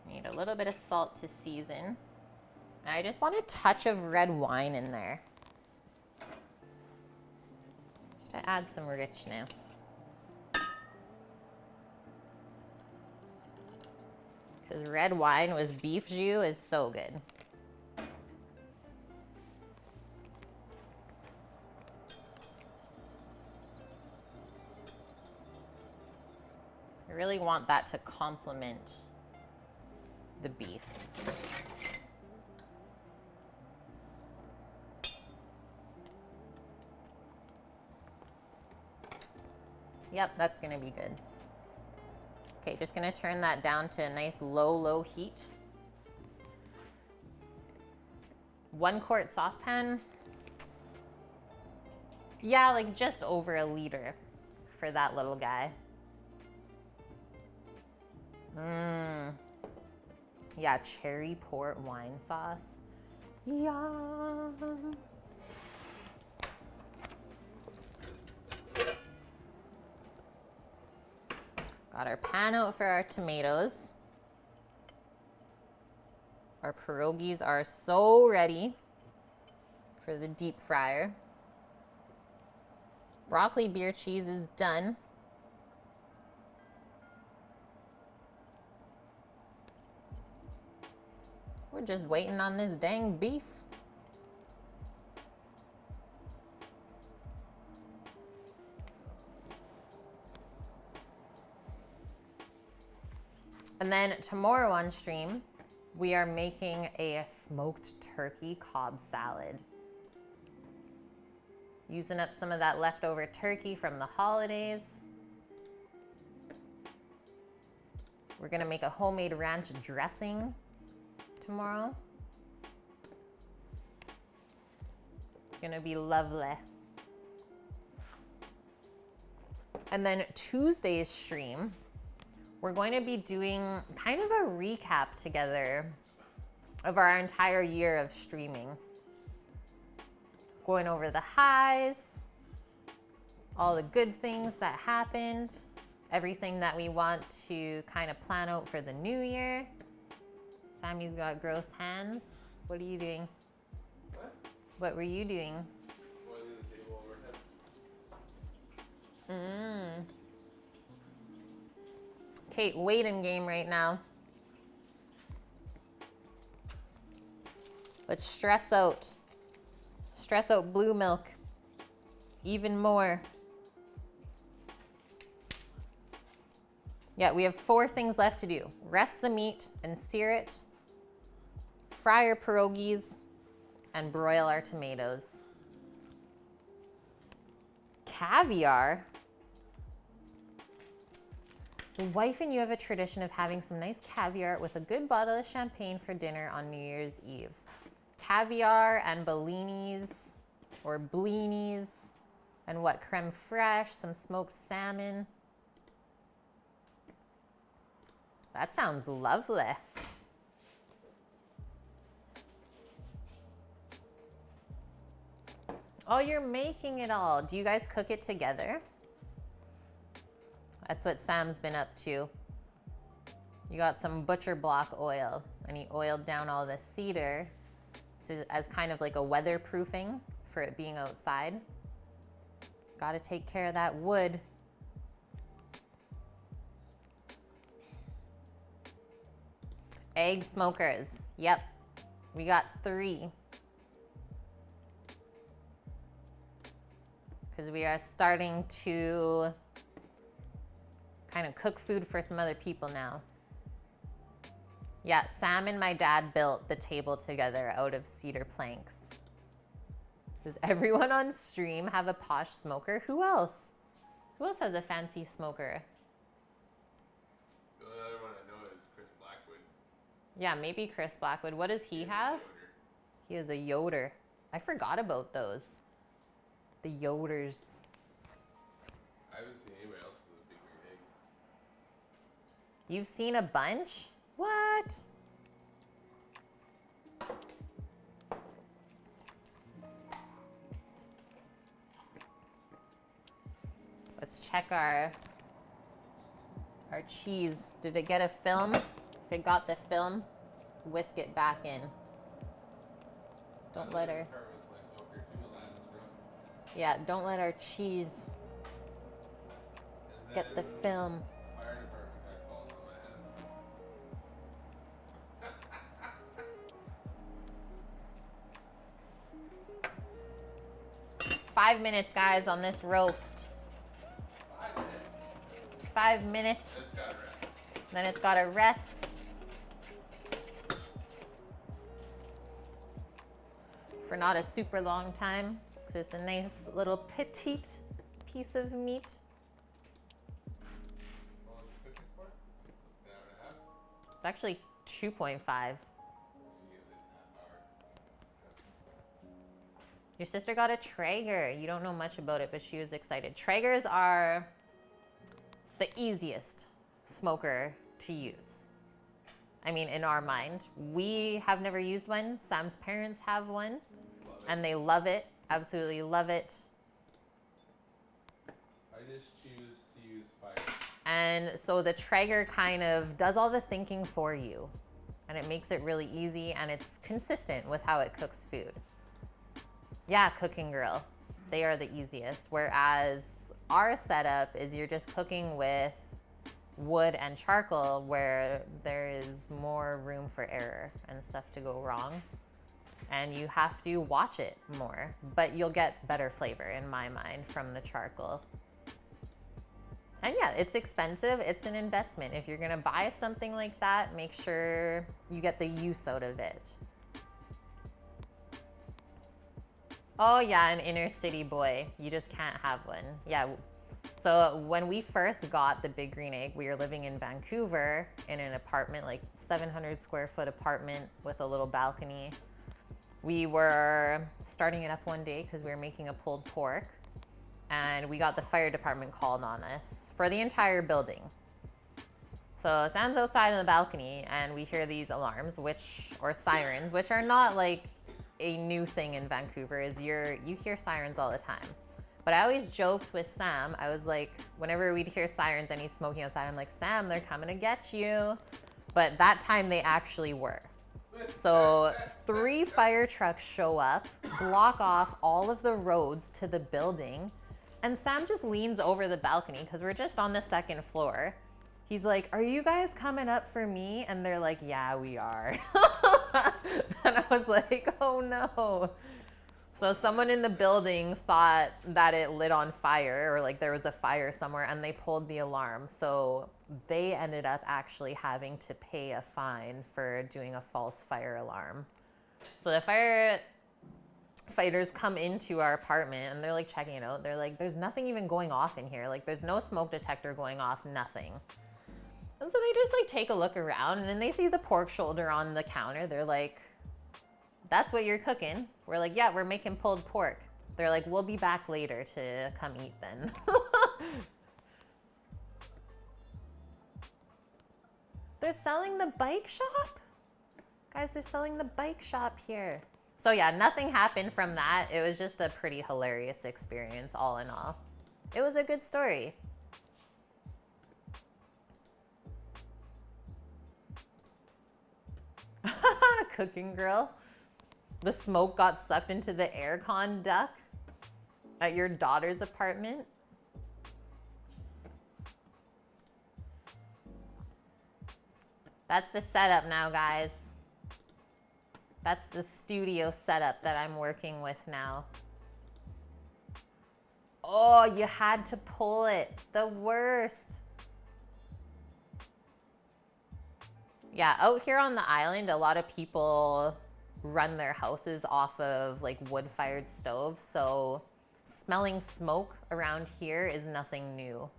Need a little bit of salt to season. And I just want a touch of red wine in there. Just to add some richness. Because red wine with beef jus is so good. I really want that to complement the beef. Yep, that's gonna be good. Okay, just gonna turn that down to a nice low heat. 1 quart saucepan. Yeah, like just over a liter for that little guy. Yeah, cherry port wine sauce. Yum. Got our pan out for our tomatoes. Our pierogies are so ready for the deep fryer. Broccoli beer cheese is done. We're just waiting on this dang beef. And then tomorrow on stream, we are making a smoked turkey Cobb salad. Using up some of that leftover turkey from the holidays. We're gonna make a homemade ranch dressing tomorrow. It's gonna be lovely. And then Tuesday's stream, we're going to be doing kind of a recap together of our entire year of streaming. Going over the highs, all the good things that happened, everything that we want to kind of plan out for the new year. Sammy's got gross hands. What are you doing? What? What were you doing? Oiling the table overhead. Kate, waiting game right now. Let's stress out. Stress out blue milk. Even more. Yeah, we have 4 things left to do. Rest the meat and sear it, fry our pierogies, and broil our tomatoes. Caviar? The wife and you have a tradition of having some nice caviar with a good bottle of champagne for dinner on New Year's Eve. Caviar and bellinis or blinis and what, creme fraiche, some smoked salmon. That sounds lovely. Oh, you're making it all. Do you guys cook it together? That's what Sam's been up to. You got some butcher block oil and he oiled down all the cedar as kind of like a weatherproofing for it being outside. Got to take care of that wood. Egg smokers. Yep. We got 3. Because we are starting to kind of cook food for some other people now. Yeah, Sam and my dad built the table together out of cedar planks. Does everyone on stream have a posh smoker? Who else? Who else has a fancy smoker? The only other one I know is Chris Blackwood. Yeah, maybe Chris Blackwood. What does he have? He has a Yoder. I forgot about those. The Yoders. I haven't seen anybody else with a big green egg. You've seen a bunch? What? Let's check our cheese. Did it get a film? If it got the film, whisk it back in. Don't let her. Yeah, don't let our cheese get the film. Fire department got called on my ass. 5 minutes, guys, on this roast. 5 minutes. It's gotta rest. Then it's gotta rest. For not a super long time, because it's a nice little petite piece of meat. How long did you cook it for? An hour and a half? It's actually 2.5. You get at least a half hour. Your sister got a Traeger. You don't know much about it, but she was excited. Traegers are the easiest smoker to use. I mean, in our mind. We have never used one. Sam's parents have one, and they love it. Absolutely love it. I just choose to use fire. And so the Traeger kind of does all the thinking for you, and it makes it really easy, and it's consistent with how it cooks food. Yeah, cooking grill. They are the easiest. Whereas our setup is you're just cooking with wood and charcoal, where there is more room for error and stuff to go wrong. And you have to watch it more, but you'll get better flavor in my mind from the charcoal. And yeah, it's expensive. It's an investment. If you're gonna buy something like that, make sure you get the use out of it. Oh yeah, an inner city boy. You just can't have one. Yeah. So when we first got the big green egg, we were living in Vancouver in an apartment, like 700 square foot apartment with a little balcony. We were starting it up one day because we were making a pulled pork, and we got the fire department called on us for the entire building. So Sam's outside on the balcony, and we hear these alarms, or sirens, which are not like a new thing in Vancouver. You hear sirens all the time. But I always joked with Sam. I was like, whenever we'd hear sirens and he's smoking outside, I'm like, Sam, they're coming to get you. But that time they actually were. So 3 fire trucks show up, block off all of the roads to the building, and Sam just leans over the balcony because we're just on the 2nd floor. He's like, are you guys coming up for me? And they're like, yeah, we are. And I was like, oh no. So someone in the building thought that it lit on fire, or like there was a fire somewhere, and they pulled the alarm. So they ended up actually having to pay a fine for doing a false fire alarm. So the firefighters come into our apartment and they're like checking it out. They're like, there's nothing even going off in here. Like there's no smoke detector going off, nothing. And so they just like take a look around and then they see the pork shoulder on the counter. They're like, that's what you're cooking? We're like, yeah, we're making pulled pork. They're like, we'll be back later to come eat then. They're selling the bike shop? Guys, they're selling the bike shop here. So yeah, nothing happened from that. It was just a pretty hilarious experience all in all. It was a good story. Cooking grill. The smoke got sucked into the aircon duct at your daughter's apartment. That's the setup now, guys. That's the studio setup that I'm working with now. Oh, you had to pull it. The worst. Yeah, out here on the island, a lot of people run their houses off of like wood-fired stoves, so smelling smoke around here is nothing new.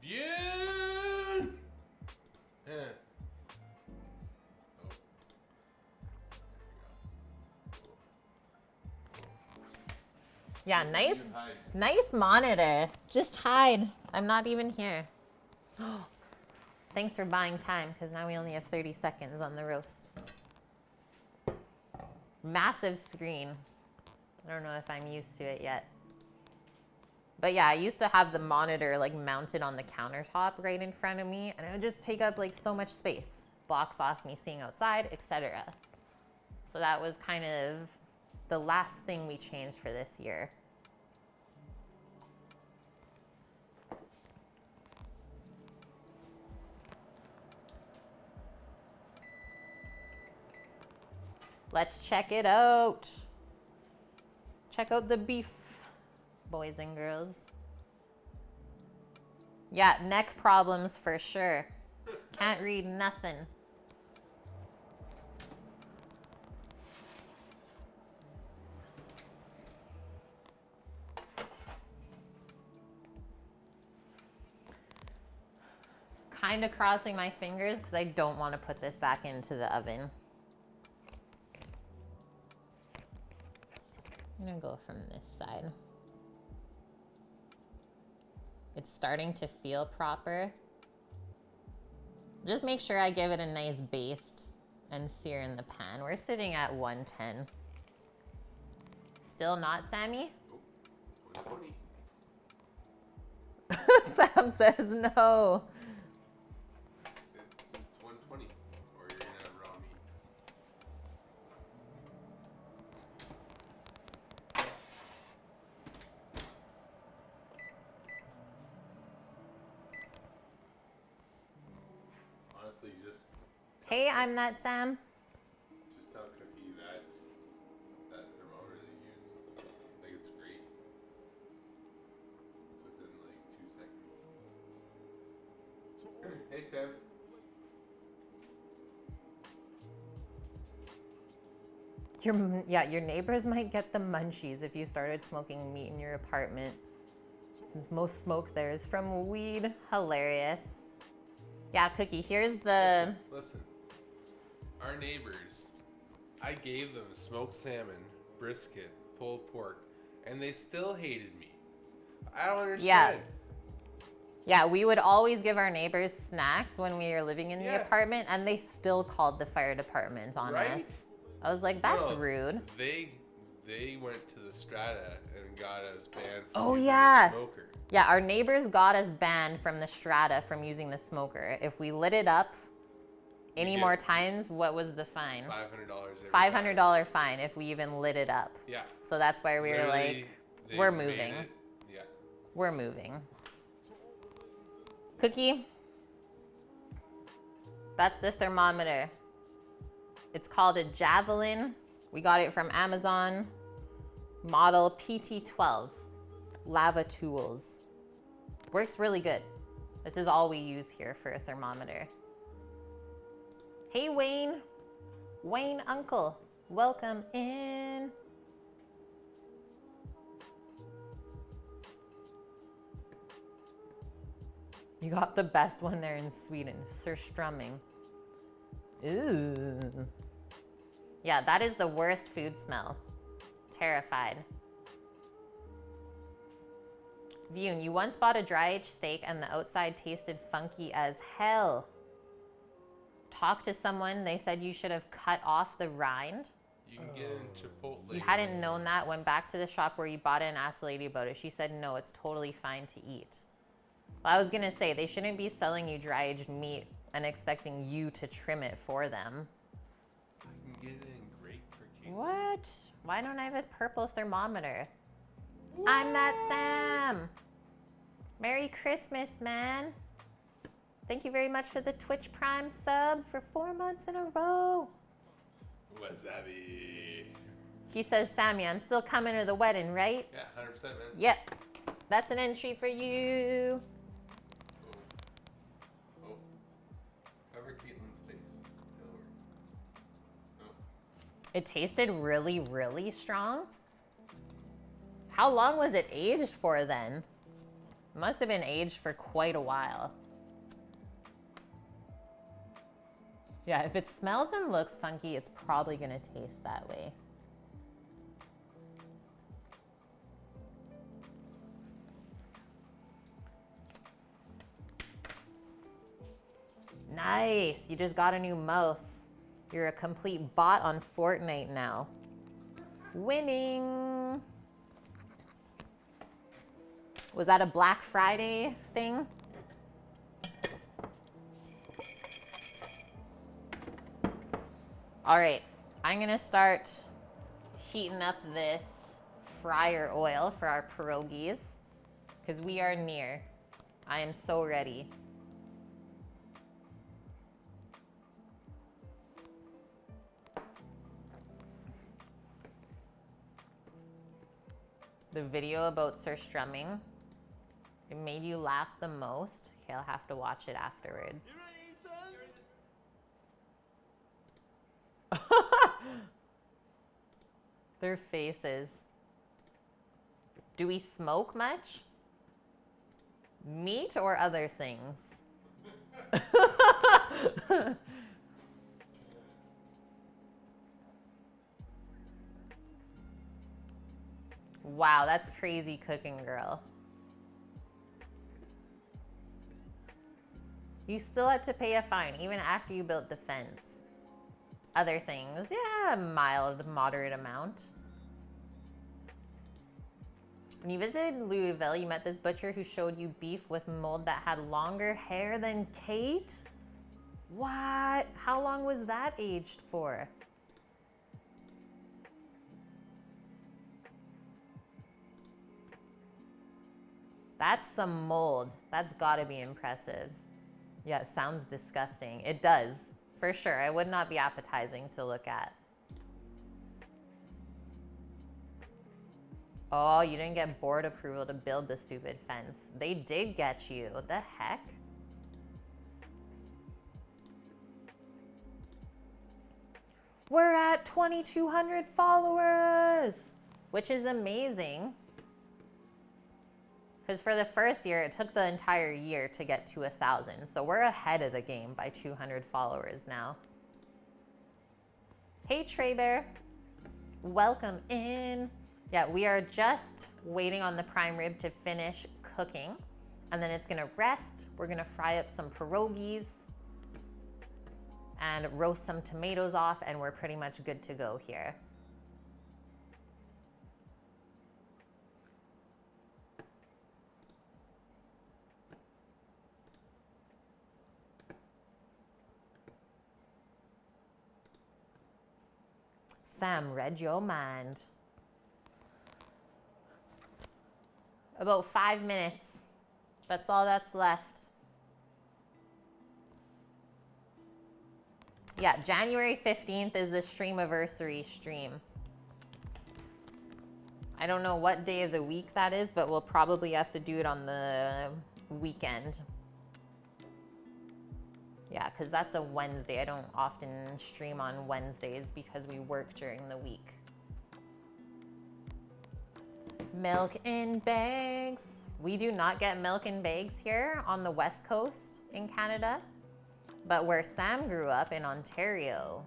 Bien! Yeah, nice monitor. Just hide. I'm not even here. Thanks for buying time, because now we only have 30 seconds on the roast. Massive screen. I don't know if I'm used to it yet. But yeah, I used to have the monitor like mounted on the countertop right in front of me, and it would just take up like so much space. Blocks off me seeing outside, etc. So that was kind of the last thing we changed for this year. Let's check it out. Check out the beef, boys and girls. Yeah, neck problems for sure. Can't read nothing. Kind of crossing my fingers because I don't want to put this back into the oven. I'm gonna go from this side. It's starting to feel proper. Just make sure I give it a nice baste and sear in the pan. We're sitting at 110. Still not, Sammy? Nope. 120. Sam says no. It's 120, or you're gonna have raw meat. Honestly, just Hey, I'm that Sam. just tell Cookie that thermometer they use, like it's great. It's within like 2 seconds. Hey Sam. Your neighbors might get the munchies if you started smoking meat in your apartment. Since most smoke there is from weed. Hilarious. Yeah, Cookie, here's the... Listen. Our neighbors, I gave them smoked salmon, brisket, pulled pork, and they still hated me. I don't understand. Yeah, we would always give our neighbors snacks when we were living in the Yeah. apartment, and they still called the fire department on Right? us. I was like, that's No, rude. They went to the strata and got us banned from Oh, using yeah. the smoker. Yeah, our neighbors got us banned from the strata from using the smoker. If we lit it up any get- more times, what was the fine? $500 every $500 fine if we even lit it up. Yeah. So that's why we were Literally, like, they we're made moving. it- Yeah. We're moving. Cookie, that's the thermometer. It's called a Javelin. We got it from Amazon. Model PT12. Lava Tools. Works really good. This is all we use here for a thermometer. Hey, Wayne. Wayne Uncle. Welcome in. You got the best one there in Sweden. Surströmming. Ooh. Yeah, that is the worst food smell. Terrified. Vune, you once bought a dry-aged steak and the outside tasted funky as hell. Talked to someone, they said you should have cut off the rind. You can get it in Chipotle. You hadn't known that, went back to the shop where you bought it and asked the lady about it. She said, no, it's totally fine to eat. Well, I was gonna say, they shouldn't be selling you dry-aged meat and expecting you to trim it for them. I can get it in grape for Caitlin. What? Why don't I have a purple thermometer? What? I'm that Sam. Merry Christmas, man. Thank you very much for the Twitch Prime sub for 4 months in a row. Wasabi. He says, Sammy, I'm still coming to the wedding, right? Yeah, 100%, man. Yep. That's an entry for you. Oh. Cover Caitlin's face. It'll work. Oh. It tasted really, really strong. How long was it aged for then? It must have been aged for quite a while. Yeah, if it smells and looks funky, it's probably gonna taste that way. Nice, you just got a new mouse. You're a complete bot on Fortnite now. Winning. Was that a Black Friday thing? All right, I'm gonna start heating up this fryer oil for our pierogies because we are near. I am so ready. The video about surströmming, it made you laugh the most. Okay, I'll have to watch it afterwards. Their faces. Do we smoke much? Meat or other things? Wow, that's crazy cooking, girl. You still had to pay a fine even after you built the fence. Other things, yeah, a mild, moderate amount. When you visited Louisville, you met this butcher who showed you beef with mold that had longer hair than Kate? What? How long was that aged for? That's some mold. That's gotta be impressive. Yeah, it sounds disgusting. It does, for sure. It would not be appetizing to look at. Oh, you didn't get board approval to build the stupid fence. They did get you. What the heck? We're at 2,200 followers, which is amazing. Because for the first year, it took the entire year to get to 1,000. So we're ahead of the game by 200 followers now. Hey, Trey Bear. Welcome in. Yeah, we are just waiting on the prime rib to finish cooking. And then it's gonna rest. We're gonna fry up some pierogies and roast some tomatoes off, and we're pretty much good to go here. Sam read your mind. About 5 minutes. That's all that's left. Yeah, January 15th is the streamiversary stream. I don't know what day of the week that is, but we'll probably have to do it on the weekend. Yeah, because that's a Wednesday. I don't often stream on Wednesdays because we work during the week. Milk in bags. We do not get milk in bags here on the West Coast in Canada. But where Sam grew up in Ontario,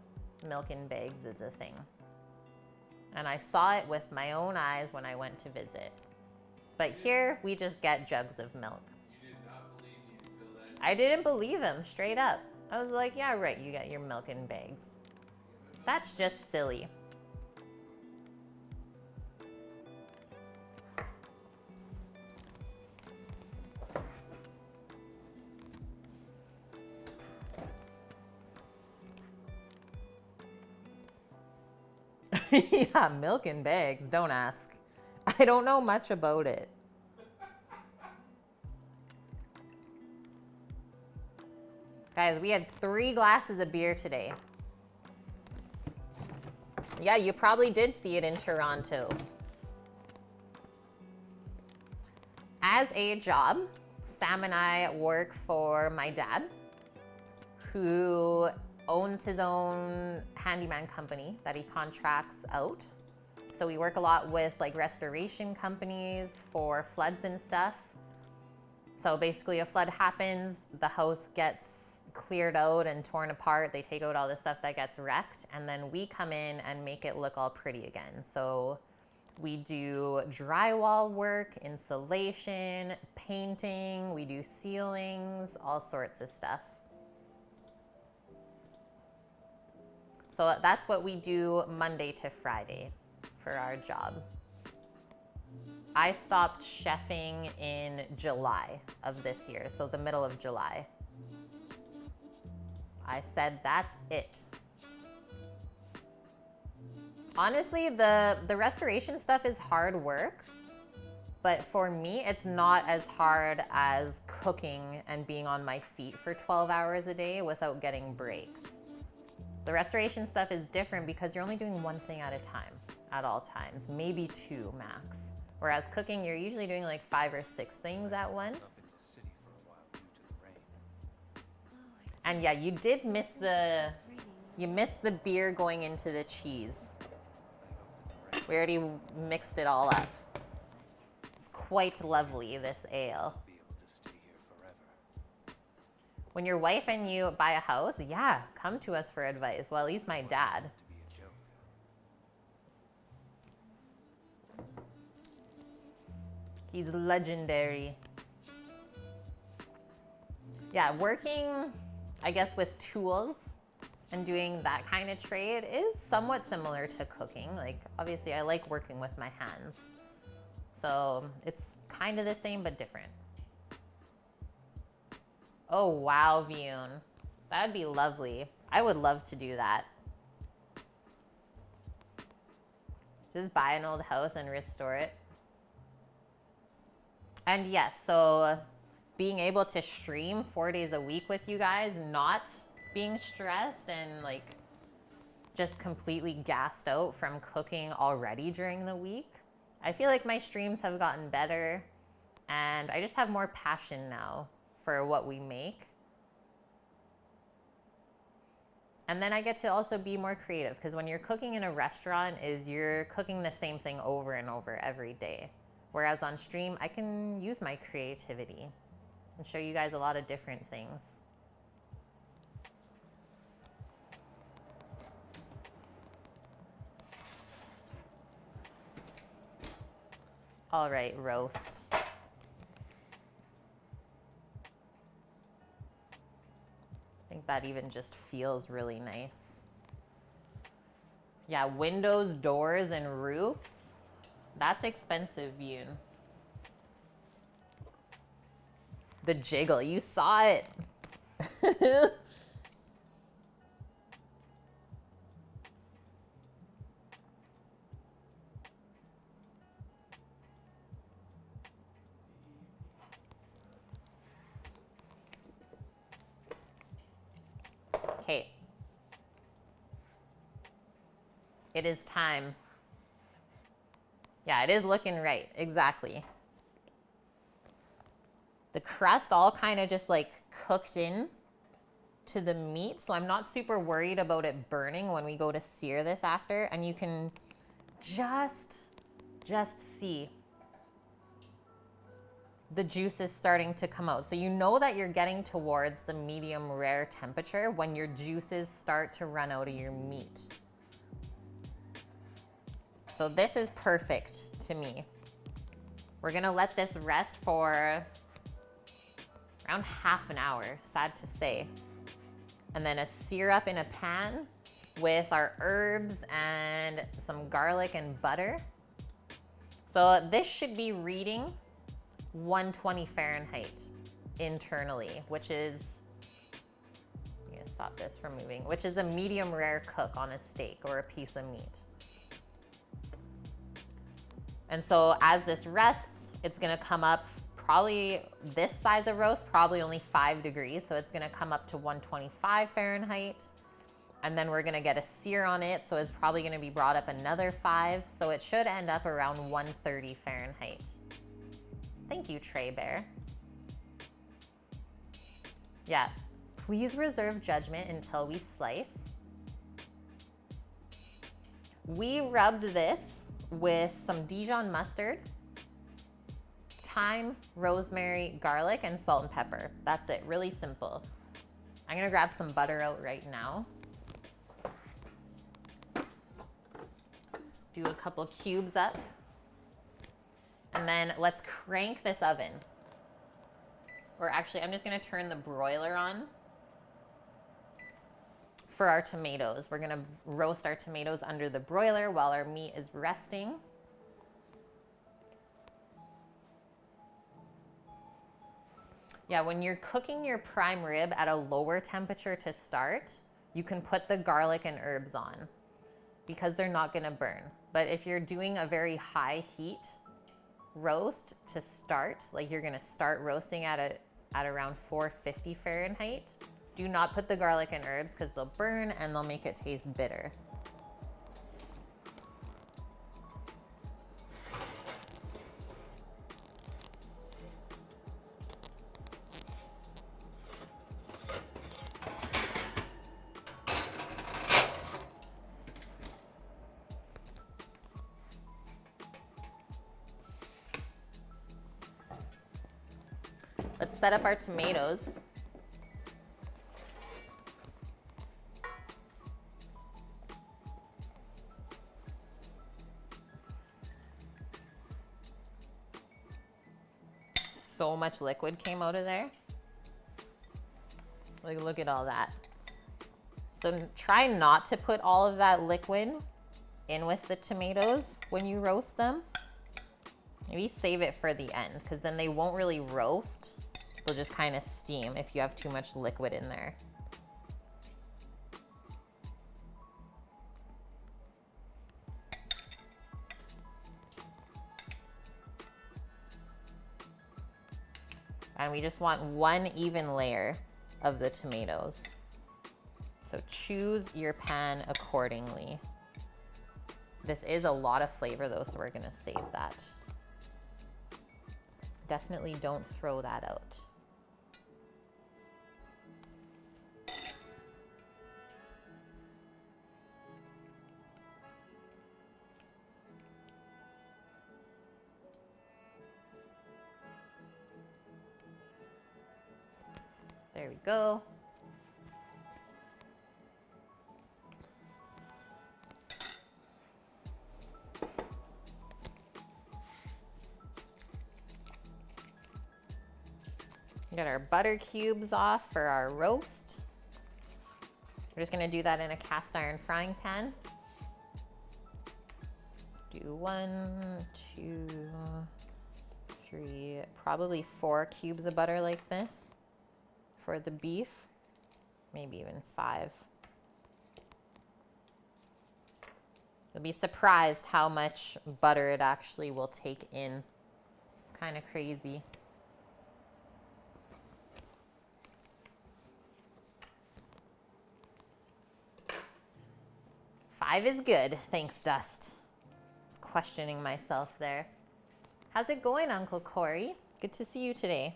milk in bags is a thing. And I saw it with my own eyes when I went to visit. But here, we just get jugs of milk. You did not believe me until that. I didn't believe him, straight up. I was like, yeah, right, you get your milk in bags. That's just silly. Yeah, milk in bags, don't ask. I don't know much about it. Guys, we had 3 glasses of beer today. Yeah, you probably did see it in Toronto. As a job, Sam and I work for my dad, who owns his own handyman company that he contracts out. So we work a lot with like restoration companies for floods and stuff. So basically a flood happens, the house gets cleared out and torn apart. They take out all the stuff that gets wrecked, and then we come in and make it look all pretty again. So we do drywall work, insulation, painting, we do ceilings, all sorts of stuff. So that's what we do Monday to Friday for our job. I stopped chefing in July of this year, so the middle of July. I said, that's it. Honestly, the restoration stuff is hard work, but for me, it's not as hard as cooking and being on my feet for 12 hours a day without getting breaks. The restoration stuff is different because you're only doing one thing at a time at all times, maybe 2 max. Whereas cooking, you're usually doing like 5 or 6 things at once. And yeah, you did miss you missed the beer going into the cheese. We already mixed it all up. It's quite lovely, this ale. When your wife and you buy a house, yeah, come to us for advice. Well, at least my dad. He's legendary. Yeah, working, I guess, with tools and doing that kind of trade is somewhat similar to cooking. Like, obviously, I like working with my hands. So it's kind of the same, but different. Oh, wow, Vune. That'd be lovely. I would love to do that. Just buy an old house and restore it. And yes, so being able to stream 4 days a week with you guys, not being stressed and like just completely gassed out from cooking already during the week. I feel like my streams have gotten better and I just have more passion now for what we make. And then I get to also be more creative because when you're cooking in a restaurant you're cooking the same thing over and over every day. Whereas on stream, I can use my creativity and show you guys a lot of different things. All right, roast. I think that even just feels really nice. Yeah, windows, doors, and roofs. That's expensive, Yoon. The jiggle, you saw it. Okay. It is time. Yeah, it is looking right. Exactly. The crust all kind of just like cooked in to the meat, so I'm not super worried about it burning when we go to sear this after. And you can just see the juices starting to come out. So you know that you're getting towards the medium rare temperature when your juices start to run out of your meat. So this is perfect to me. We're gonna let this rest for around half an hour, sad to say. And then a sear up in a pan with our herbs and some garlic and butter. So this should be reading 120 Fahrenheit internally, which is, I'm gonna stop this from moving, which is a medium rare cook on a steak or a piece of meat. And so as this rests, it's gonna come up probably this size of roast, probably only 5 degrees. So it's gonna come up to 125 Fahrenheit. And then we're gonna get a sear on it. So it's probably gonna be brought up another 5. So it should end up around 130 Fahrenheit. Thank you, Trey Bear. Yeah, please reserve judgment until we slice. We rubbed this with some Dijon mustard, thyme, rosemary, garlic, and salt and pepper. That's it, really simple. I'm gonna grab some butter out right now. Do a couple cubes up. And then let's crank this oven. Or actually, I'm just gonna turn the broiler on for our tomatoes. We're gonna roast our tomatoes under the broiler while our meat is resting. Yeah, when you're cooking your prime rib at a lower temperature to start, you can put the garlic and herbs on because they're not gonna burn. But if you're doing a very high heat roast to start, like you're gonna start roasting at around 450 Fahrenheit, do not put the garlic and herbs because they'll burn and they'll make it taste bitter. Let's set up our tomatoes. So much liquid came out of there. Like, look at all that. So try not to put all of that liquid in with the tomatoes when you roast them. Maybe save it for the end because then they won't really roast. They'll just kind of steam if you have too much liquid in there. And we just want one even layer of the tomatoes. So choose your pan accordingly. This is a lot of flavor though, so we're gonna save that. Definitely don't throw that out. There we go. Get our butter cubes off for our roast. We're just gonna do that in a cast iron frying pan. Do 1, 2, 3, probably 4 cubes of butter like this for the beef, maybe even 5. You'll be surprised how much butter it actually will take in. It's kind of crazy. Five is good. Thanks, Dust. Just questioning myself there. How's it going, Uncle Corey? Good to see you today.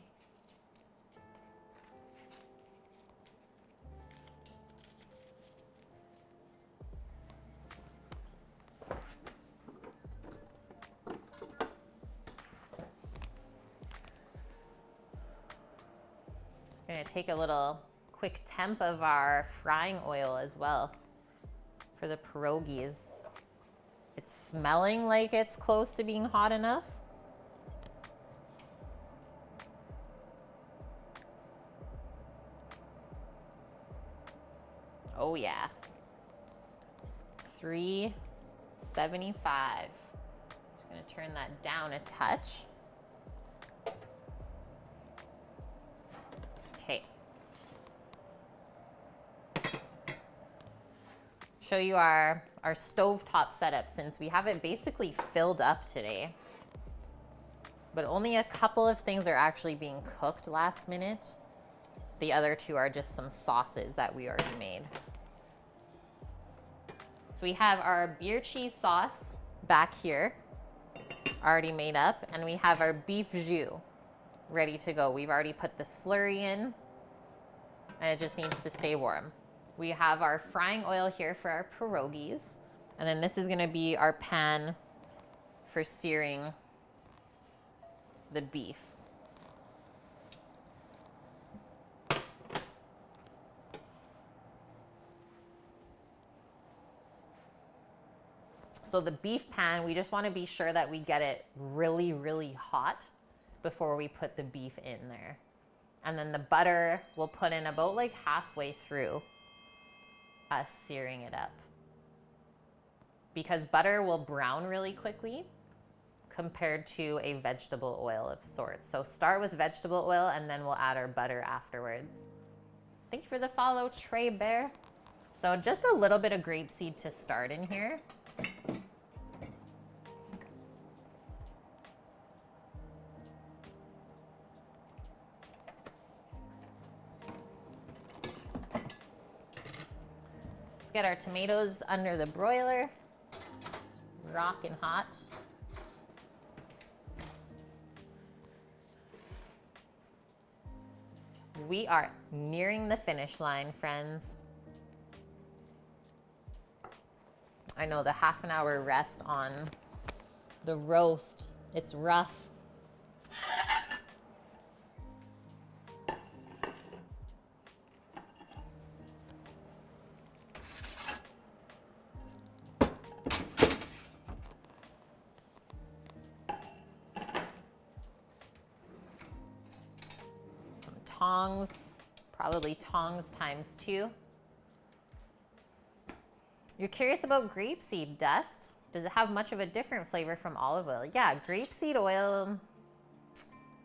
We're gonna take a little quick temp of our frying oil as well for the pierogies. It's smelling like it's close to being hot enough. Oh yeah. 375. Just gonna turn that down a touch. Okay. Show you our stovetop setup since we have it basically filled up today. But only a couple of things are actually being cooked last minute. The other two are just some sauces that we already made. So we have our beer cheese sauce back here, already made up, and we have our beef jus ready to go. We've already put the slurry in, and it just needs to stay warm. We have our frying oil here for our pierogies, and then this is gonna be our pan for searing the beef. So the beef pan, we just want to be sure that we get it really, really hot before we put the beef in there. And then the butter we'll put in about like halfway through us searing it up. Because butter will brown really quickly compared to a vegetable oil of sorts. So start with vegetable oil and then we'll add our butter afterwards. Thank you for the follow, Trey Bear. So just a little bit of grapeseed to start in here. Let's get our tomatoes under the broiler. Rockin' hot. We are nearing the finish line, friends. I know the half an hour rest on the roast, it's rough. Some tongs, probably tongs times 2. You're curious about grapeseed dust. Does it have much of a different flavor from olive oil? Yeah, grapeseed oil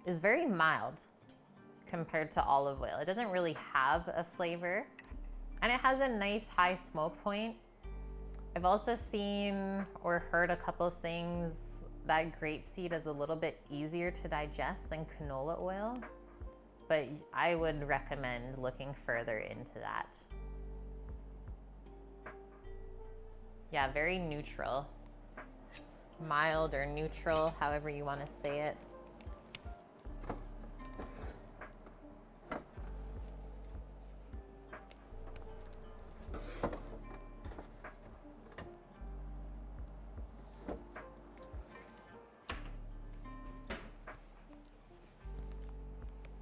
is very mild compared to olive oil. It doesn't really have a flavor, and it has a nice high smoke point. I've also seen or heard a couple things that grapeseed is a little bit easier to digest than canola oil, but I would recommend looking further into that. Yeah, very neutral. Mild or neutral, however you want to say it.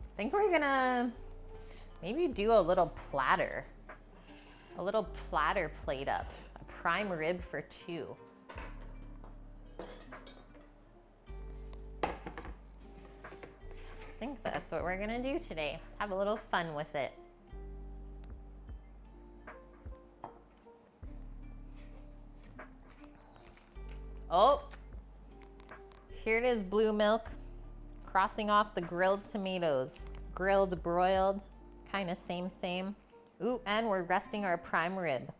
I think we're gonna maybe do a little platter plate up. Prime rib for 2. I think that's what we're gonna do today. Have a little fun with it. Oh, here it is, blue milk. Crossing off the grilled tomatoes. Grilled, broiled, kind of same. Ooh, and we're resting our prime rib.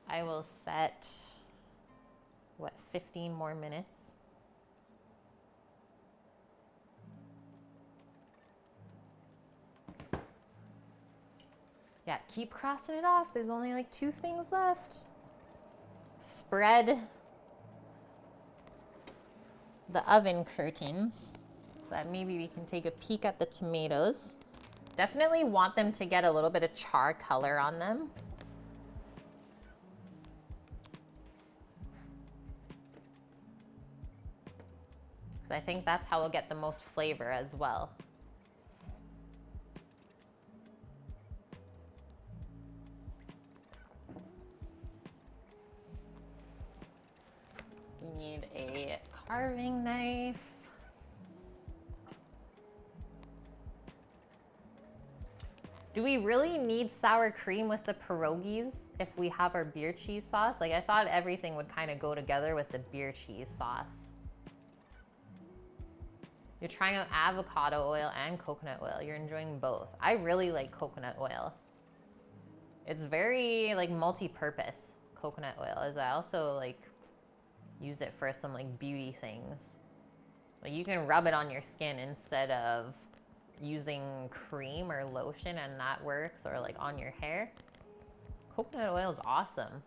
I will set, 15 more minutes? Yeah, keep crossing it off. There's only like 2 things left. Spread the oven curtains so that maybe we can take a peek at the tomatoes. Definitely want them to get a little bit of char color on them. I think that's how we'll get the most flavor as well. We need a carving knife. Do we really need sour cream with the pierogies if we have our beer cheese sauce? Like, I thought everything would kind of go together with the beer cheese sauce. You're trying out avocado oil and coconut oil. You're enjoying both. I really like coconut oil. It's very like multi-purpose, coconut oil, as I also like use it for some like beauty things. Like you can rub it on your skin instead of using cream or lotion, and that works, or like on your hair. Coconut oil is awesome.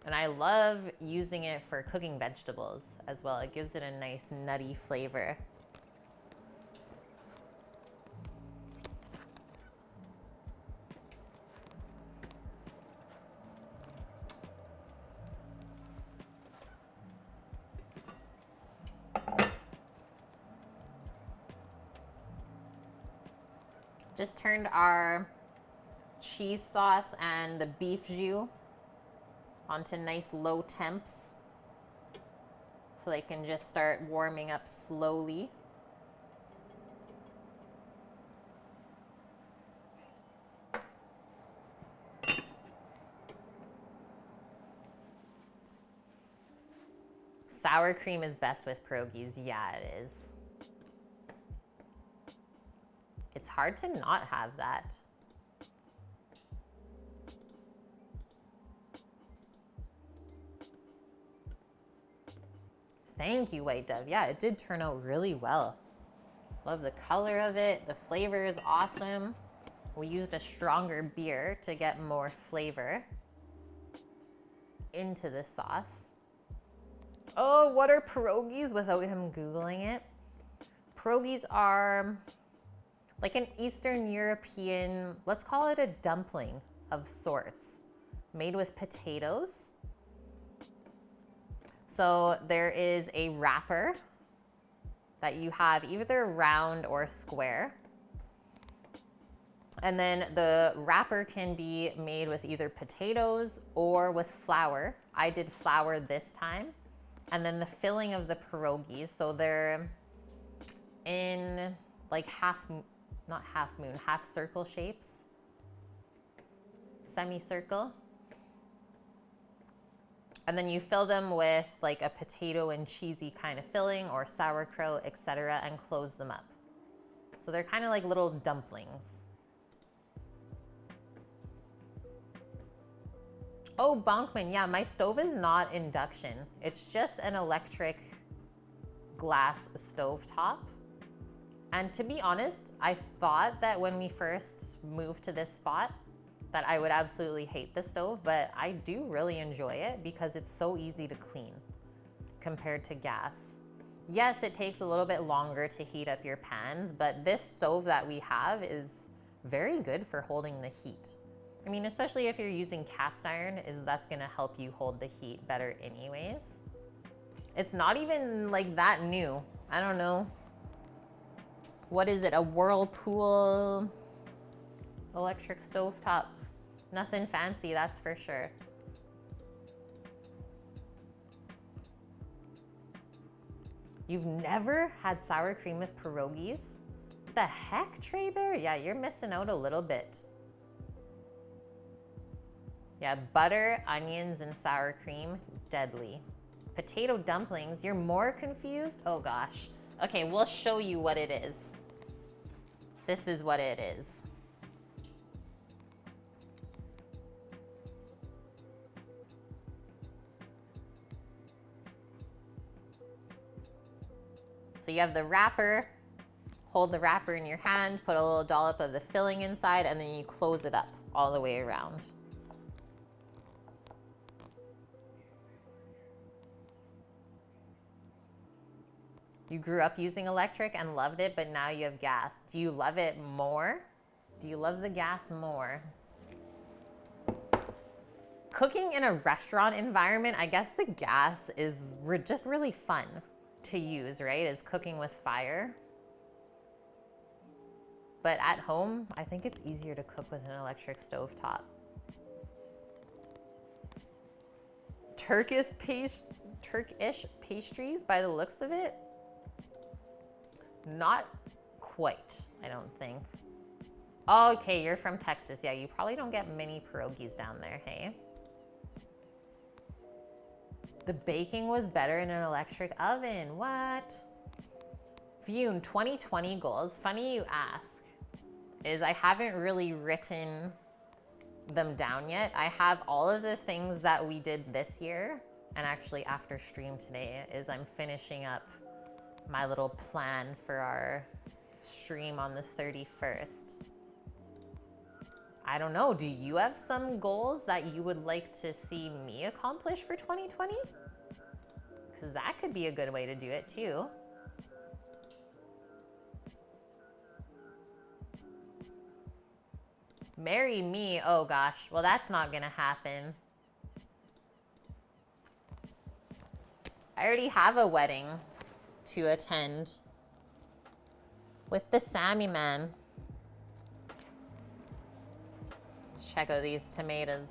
And I love using it for cooking vegetables as well. It gives it a nice nutty flavor. Just turned our cheese sauce and the beef jus onto nice low temps so they can just start warming up slowly. Sour cream is best with pierogies. Yeah, it is. It's hard to not have that. Thank you, White Dove. Yeah, it did turn out really well. Love the color of it. The flavor is awesome. We used a stronger beer to get more flavor into the sauce. Oh, what are pierogies without him Googling it? Pierogies are like an Eastern European, let's call it a dumpling of sorts, made with potatoes. So there is a wrapper that you have either round or square. And then the wrapper can be made with either potatoes or with flour. I did flour this time. And then the filling of the pierogies, so they're in like half circle shapes, semicircle. And then you fill them with like a potato and cheesy kind of filling or sauerkraut, etc., and close them up. So they're kind of like little dumplings. Oh, Bonkman, yeah, my stove is not induction. It's just an electric glass stovetop. And to be honest, I thought that when we first moved to this spot that I would absolutely hate the stove, but I do really enjoy it because it's so easy to clean compared to gas. Yes, it takes a little bit longer to heat up your pans, but this stove that we have is very good for holding the heat. I mean, especially if you're using cast iron, that's gonna help you hold the heat better anyways. It's not even like that new. I don't know. What is it, a Whirlpool electric stovetop? Nothing fancy, that's for sure. You've never had sour cream with pierogies? What the heck, Trey Bear? Yeah, you're missing out a little bit. Yeah, butter, onions, and sour cream, deadly. Potato dumplings, you're more confused? Oh gosh. Okay, we'll show you what it is. This is what it is. So you have the wrapper, hold the wrapper in your hand, put a little dollop of the filling inside, and then you close it up all the way around. You grew up using electric and loved it, but now you have gas. Do you love it more? Do you love the gas more? Cooking in a restaurant environment, I guess the gas is just really fun. to use, right? Is cooking with fire. But at home, I think it's easier to cook with an electric stovetop. Turkish pastries, by the looks of it, not quite, I don't think. Okay, you're from Texas. Yeah, you probably don't get mini pierogies down there, hey? The baking was better in an electric oven. What? View 2020 goals. Funny you ask. Is I haven't really written them down yet. I have all of the things that we did this year, and actually after stream today is I'm finishing up my little plan for our stream on the 31st. I don't know, do you have some goals that you would like to see me accomplish for 2020? Because that could be a good way to do it too. Marry me, oh gosh, well that's not gonna happen. I already have a wedding to attend with the Sammy man. Let's check out these tomatoes.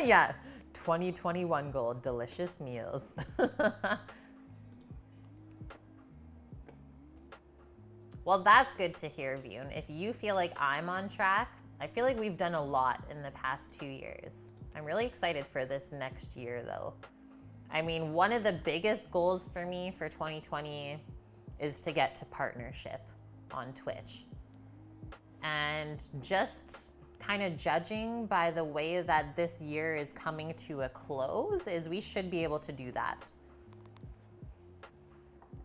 Yeah, 2021 goal, delicious meals. Well, that's good to hear, Vune. If you feel like I'm on track, I feel like we've done a lot in the past 2 years. I'm really excited for this next year, though. I mean, one of the biggest goals for me for 2020 is to get to partnership on Twitch. And just kind of judging by the way that this year is coming to a close is we should be able to do that.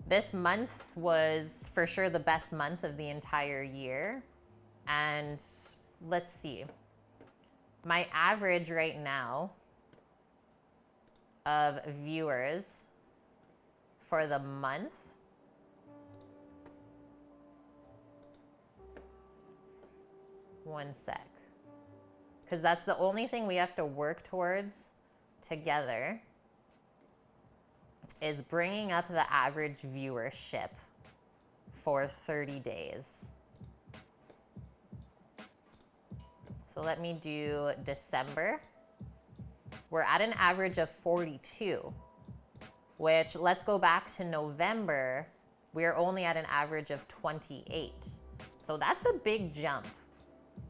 This month was for sure the best month of the entire year. And let's see. My average right now of viewers for the month one sec. Because that's the only thing we have to work towards together is bringing up the average viewership for 30 days. So let me do December. We're at an average of 42, which let's go back to November. We're only at an average of 28. So that's a big jump.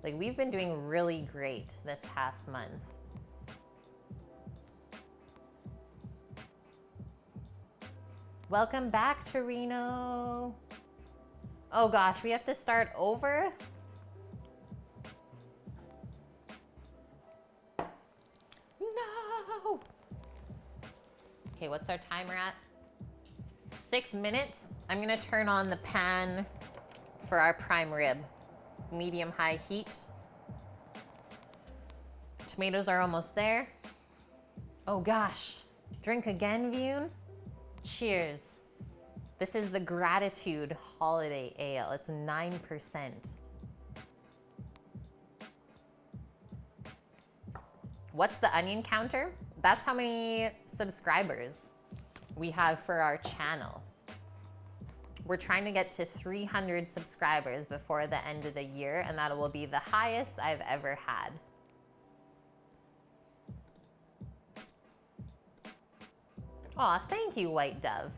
Like we've been doing really great this past month. Welcome back, Torino. Oh gosh, we have to start over? No! Okay, what's our timer at? 6 minutes. I'm gonna turn on the pan for our prime rib. Medium-high heat. Tomatoes are almost there. Oh gosh. Drink again, Vune? Cheers. This is the Gratitude Holiday Ale. It's 9%. What's the onion counter? That's how many subscribers we have for our channel. We're trying to get to 300 subscribers before the end of the year, and that will be the highest I've ever had. Aw, thank you, White Dove.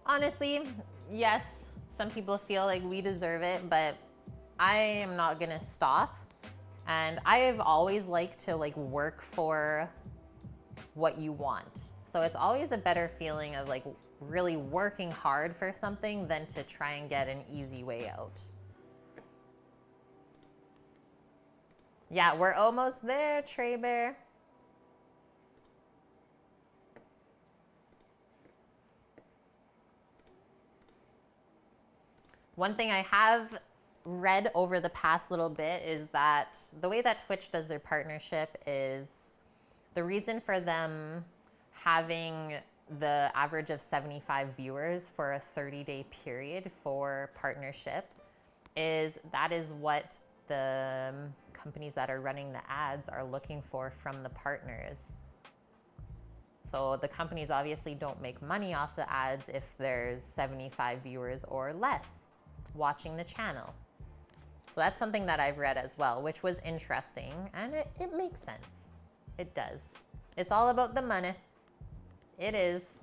Honestly, yes, some people feel like we deserve it, but I am not gonna stop. And I have always liked to work for what you want. So it's always a better feeling of really working hard for something than to try and get an easy way out. Yeah, we're almost there, Trey Bear. One thing I have read over the past little bit is that the way that Twitch does their partnership is The reason for them having the average of 75 viewers for a 30-day period for partnership is that is what the companies that are running the ads are looking for from the partners. So the companies obviously don't make money off the ads if there's 75 viewers or less watching the channel. So that's something that I've read as well, which was interesting, and it makes sense. It does. It's all about the money. It is.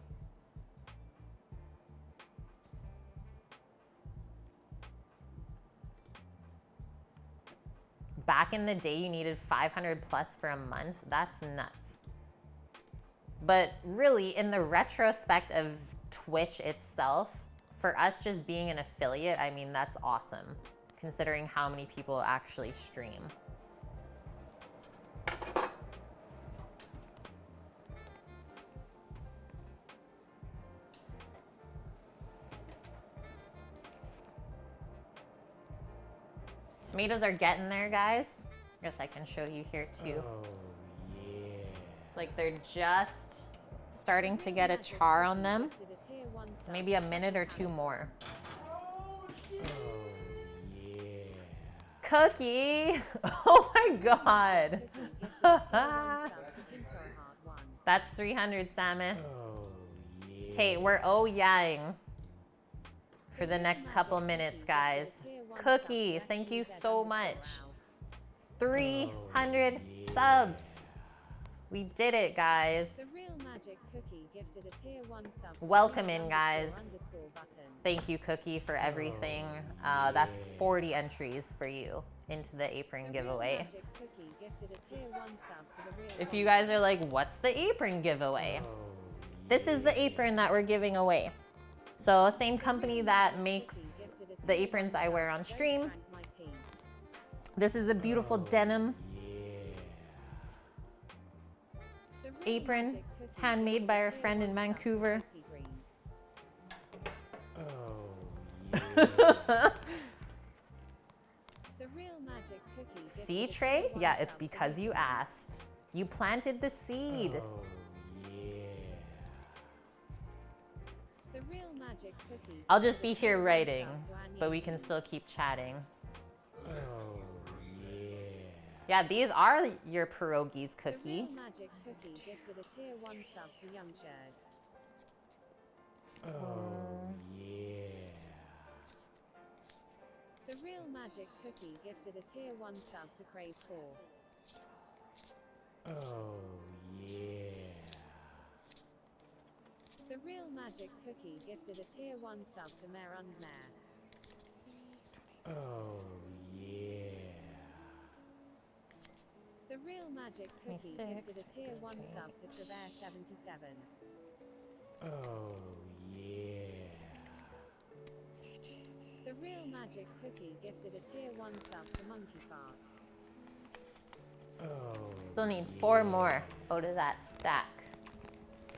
Back in the day, you needed 500 plus for a month. That's nuts. But really, in the retrospect of Twitch itself, for us just being an affiliate, I mean, that's awesome, considering how many people actually stream. Tomatoes are getting there, guys. I guess I can show you here too. Oh, yeah. It's like they're just starting to get a char on them. So maybe a minute or two more. Oh, yeah. Cookie! Oh my god! That's 300, Salmon. Oh, yeah. Okay, we're oh-yaing for the next couple minutes, guys. Cookie, thank you so much. 300 subs. We did it, guys. Welcome in, guys. Thank you, Cookie, for everything. That's 40 entries for you into the apron giveaway. If you guys are like, what's the apron giveaway? This is the apron that we're giving away. So same company that makes the aprons I wear on stream. This is a beautiful denim apron, handmade by our friend in Vancouver. Oh, yeah. See, Trey? Yeah, it's because you asked. You planted the seed. Oh, yeah. I'll just be here writing, but we can still keep chatting. Oh, yeah. Yeah, these are your pierogies, Cookie. Oh, yeah. The Real Magic Cookie gifted a tier 1 sub to Craze 4. Oh, yeah. The Real Magic Cookie gifted a tier 1 sub to Mare and Mare. Oh, yeah. The Real Magic Cookie 26, gifted a tier 1 sub to Trevor 77. Oh, yeah. The Real Magic Cookie gifted a tier 1 sub to Monkey Farts. Oh, Still need 4 more out of that stack.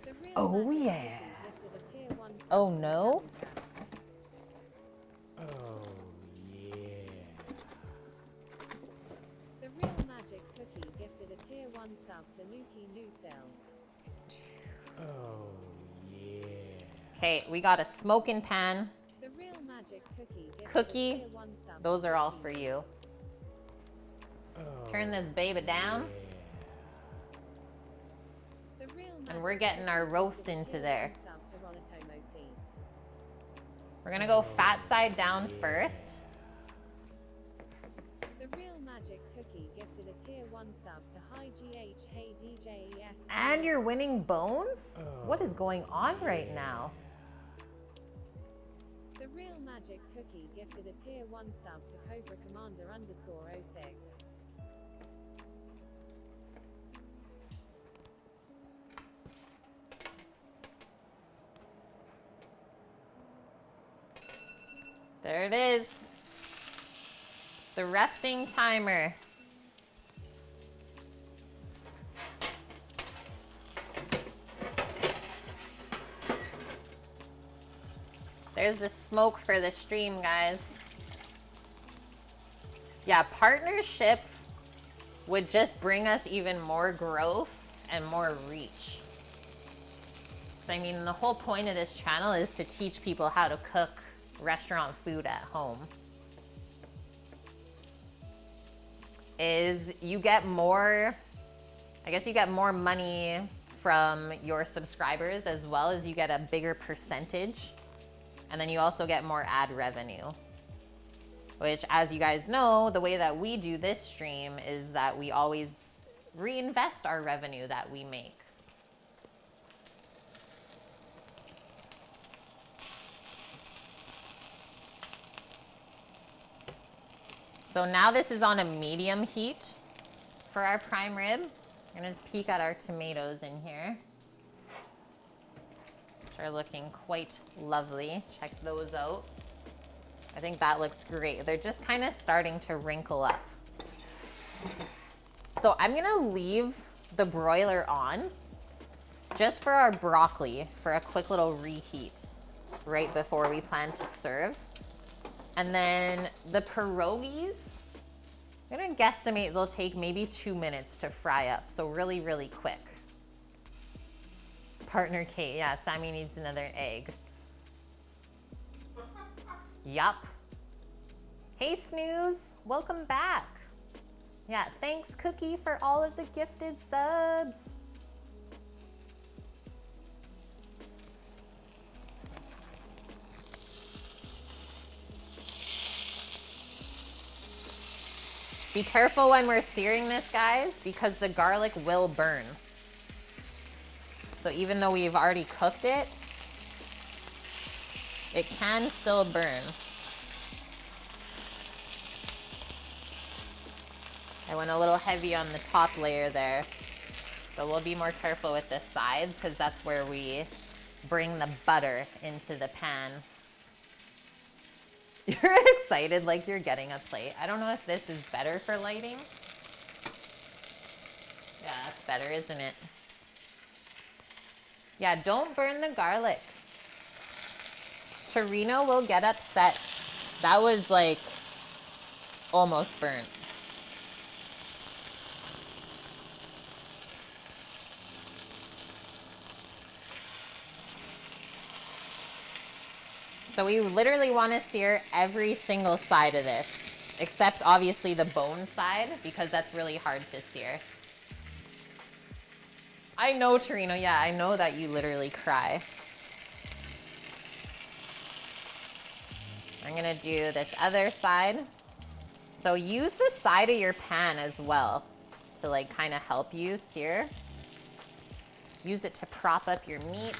The Real Oh, Magic yeah. Cookie gifted a tier 1 sub Oh, to no? oh, yeah. The Real Magic Cookie gifted a tier 1 sub to Nuki Lucille. Oh, yeah. Okay, we got a smoking pan. The Real Magic Cookie gifted Cookie, a tier 1 sub those to are all Cookie. for you. Oh, Turn this baby down, The Real and Magic we're getting our Cookie roast gifted a into tier there. 1 sub to Rolatomo C. We're gonna go fat side down first. The Real Magic Cookie gifted a tier 1 sub to Hi GH Hey DJES. And you're winning bones? What is going on right now? The Real Magic Cookie gifted a tier 1 sub to Cobra Commander _06. There it is. The resting timer. There's the smoke for the stream, guys. Yeah, partnership would just bring us even more growth and more reach. I mean, the whole point of this channel is to teach people how to cook restaurant food at home. Is you get more, I guess you get more money from your subscribers as well as you get a bigger percentage. And then you also get more ad revenue. Which, as you guys know, the way that we do this stream is that we always reinvest our revenue that we make. So now this is on a medium heat for our prime rib. I'm gonna peek at our tomatoes in here, which are looking quite lovely. Check those out. I think that looks great. They're just kind of starting to wrinkle up. So I'm gonna leave the broiler on just for our broccoli for a quick little reheat right before we plan to serve. And then the pierogies, I'm gonna guesstimate they'll take maybe 2 minutes to fry up. So really, really quick. Partner Kate, yeah, Sammy needs another egg. Yup. Hey Snooze, welcome back. Yeah, thanks Cookie for all of the gifted subs. Be careful when we're searing this, guys, because the garlic will burn. So even though we've already cooked it, it can still burn. I went a little heavy on the top layer there. So we'll be more careful with the sides because that's where we bring the butter into the pan. You're excited like you're getting a plate. I don't know if this is better for lighting. Yeah, that's better, isn't it? Yeah, don't burn the garlic. Torino will get upset. That was like almost burnt. So we literally want to sear every single side of this, except obviously the bone side, because that's really hard to sear. I know, Torino, yeah, I know that you literally cry. I'm gonna do this other side. So use the side of your pan as well to like kind of help you sear. Use it to prop up your meat.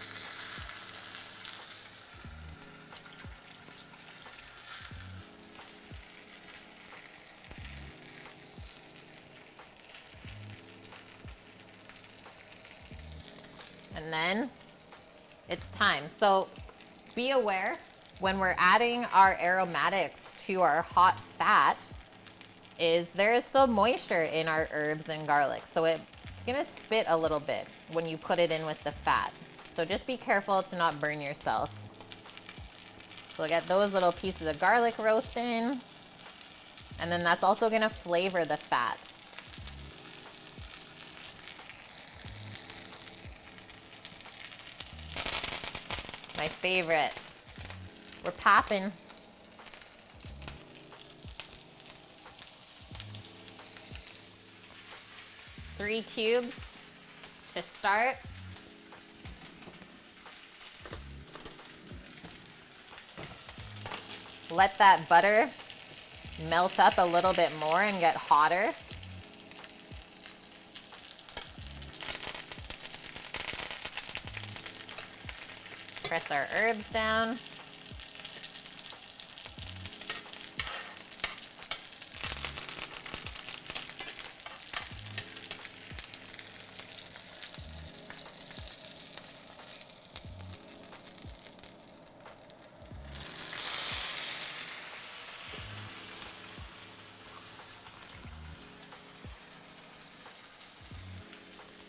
And then it's time. So be aware when we're adding our aromatics to our hot fat is there is still moisture in our herbs and garlic. So it's gonna spit a little bit when you put it in with the fat. So just be careful to not burn yourself. So we'll get those little pieces of garlic roasting. And then that's also gonna flavor the fat. My favorite. We're popping. Three cubes to start. Let that butter melt up a little bit more and get hotter. Press our herbs down.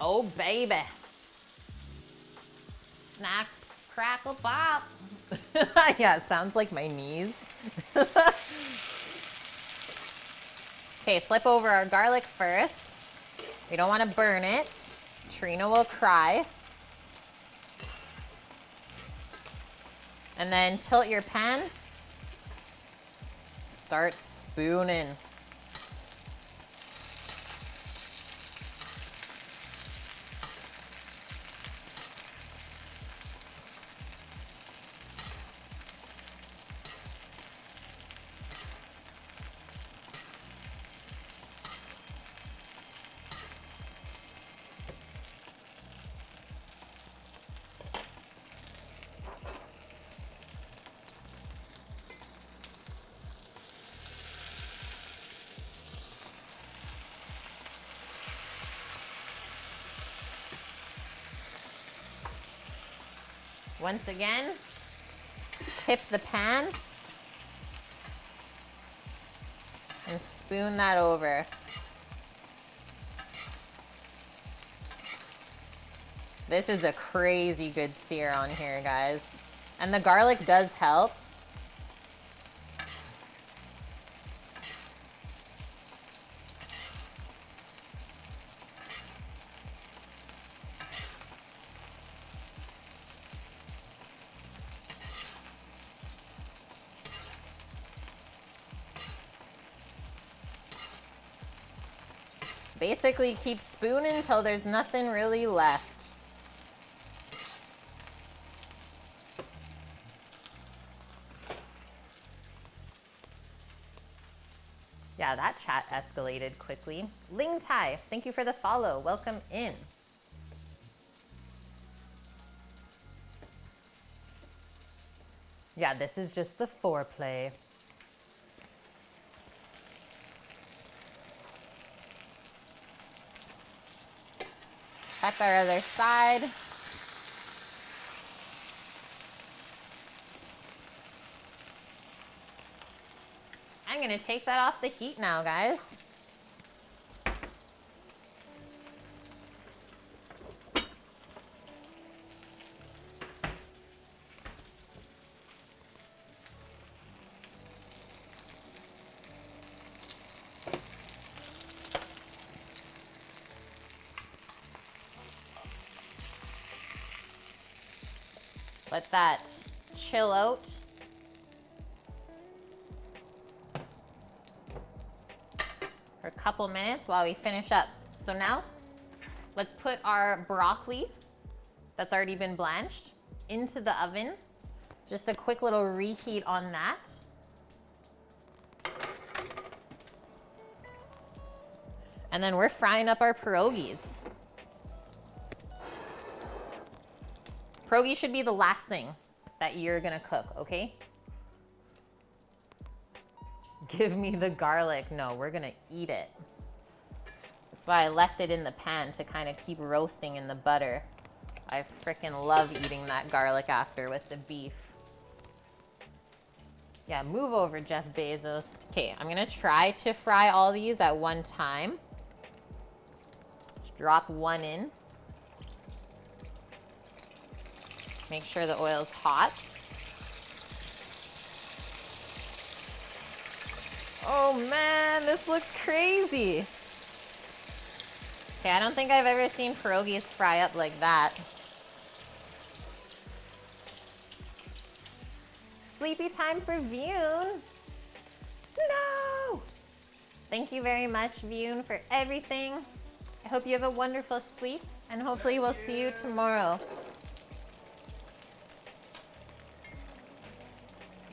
Oh, baby. Snack, crackle, pop. Yeah, it sounds like my knees. Okay, flip over our garlic first. We don't want to burn it. Trina will cry. And then tilt your pan. Start spooning. Once again, tip the pan and spoon that over. This is a crazy good sear on here, guys. And the garlic does help. Basically, keep spooning until there's nothing really left. Yeah, that chat escalated quickly. Ling Tai, thank you for the follow. Welcome in. Yeah, this is just the foreplay. Check our other side. I'm gonna take that off the heat now, guys. Let that chill out. For a couple minutes while we finish up. So now, let's put our broccoli that's already been blanched into the oven. Just a quick little reheat on that. And then we're frying up our pierogies. Pierogies should be the last thing that you're gonna cook, okay? Give me the garlic. No, we're gonna eat it. That's why I left it in the pan to kind of keep roasting in the butter. I freaking love eating that garlic after with the beef. Yeah, move over, Jeff Bezos. Okay, I'm gonna try to fry all these at one time. Just drop one in. Make sure the oil's hot. Oh man, this looks crazy. Okay, I don't think I've ever seen pierogies fry up like that. Sleepy time for Vune. No! Thank you very much, Vune, for everything. I hope you have a wonderful sleep, and hopefully we'll see you tomorrow.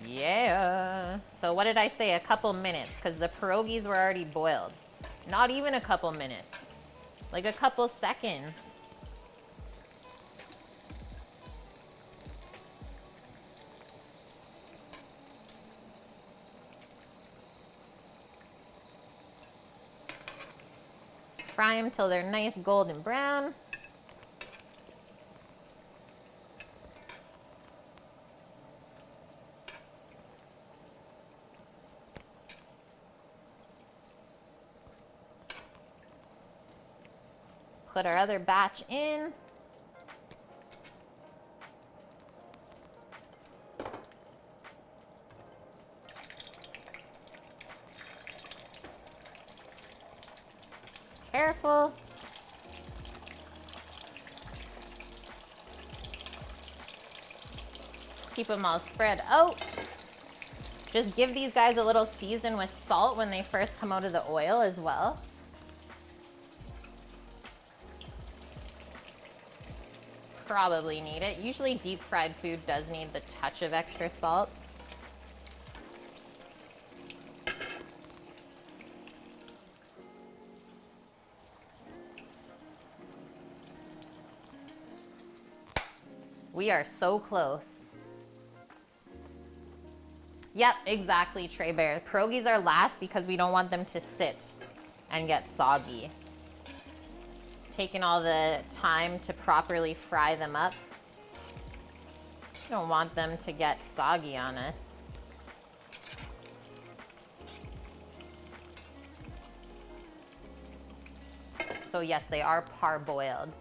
Yeah. So what did I say? A couple minutes, because the pierogies were already boiled. Not even a couple minutes. Like a couple seconds. Fry them till they're nice golden brown. Put our other batch in. Careful. Keep them all spread out. Just give these guys a little season with salt when they first come out of the oil as well. Probably need it. Usually deep fried food does need the touch of extra salt. We are so close. Yep, exactly, Trey Bear. Pierogies are last because we don't want them to sit and get soggy. Taking all the time to properly fry them up. Don't want them to get soggy on us. So yes, they are parboiled.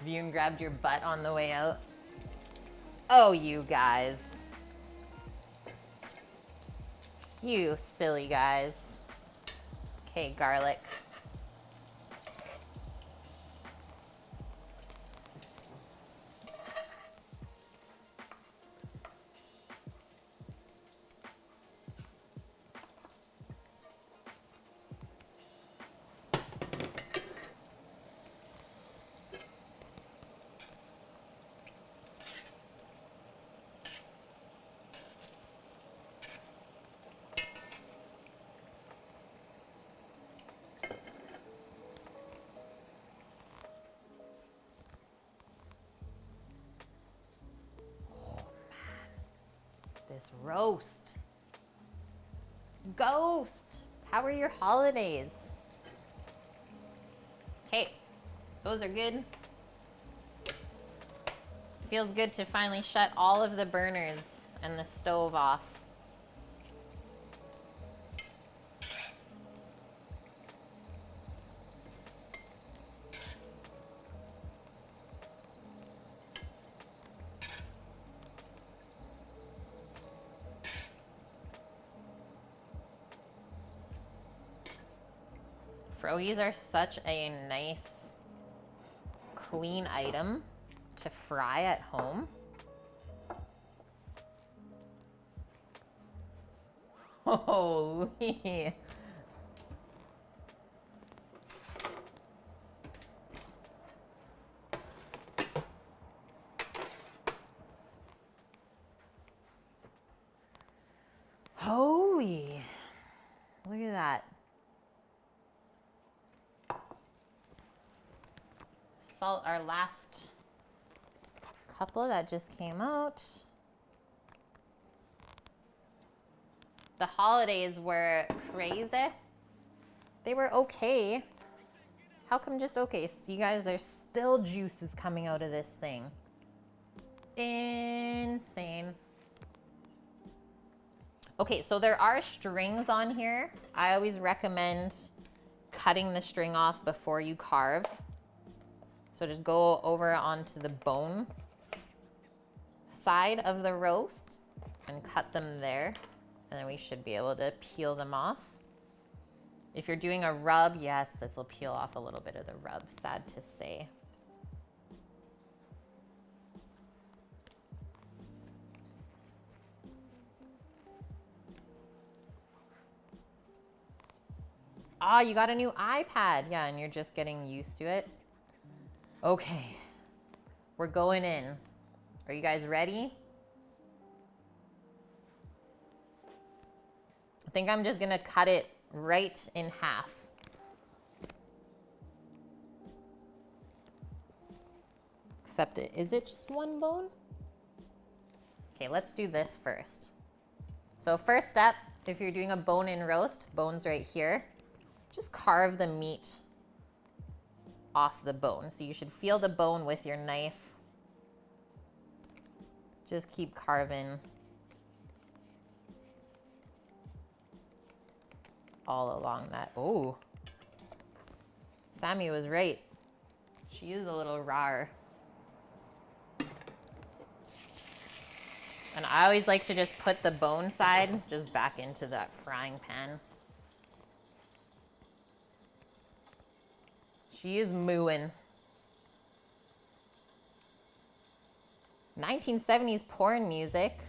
Vune grabbed your butt on the way out. Oh, you guys. You silly guys. Okay, garlic. This roast. Ghost. How are your holidays? Okay, those are good. Feels good to finally shut all of the burners and the stove off. Pierogies are such a nice, clean item to fry at home. Holy. Holy. Look at that. Salt our last couple that just came out. The holidays were crazy. They were okay. How come just okay? See, guys, there's still juices coming out of this thing. Insane. Okay, so there are strings on here. I always recommend cutting the string off before you carve. So just go over onto the bone side of the roast and cut them there. And then we should be able to peel them off. If you're doing a rub, yes, this will peel off a little bit of the rub, sad to say. Ah, you got a new iPad. Yeah, and you're just getting used to it. Okay, we're going in. Are you guys ready? I think I'm just gonna cut it right in half. Except is it just one bone? Okay, let's do this first. So first step, if you're doing a bone-in roast, bone's right here. Just carve the meat off the bone. So you should feel the bone with your knife. Just keep carving all along that. Oh, Sammy was right. She is a little raw. And I always like to just put the bone side just back into that frying pan. She is mooing. 1970s porn music.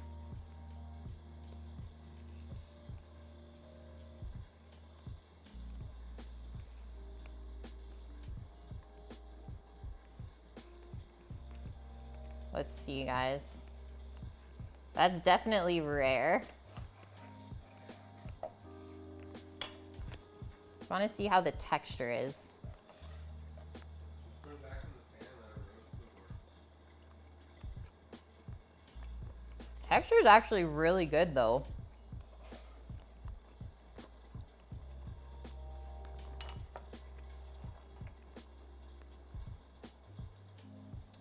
Let's see, guys. That's definitely rare. I want to see how the texture is. Put it back in the pan, let it roast some more. Texture is actually really good, though.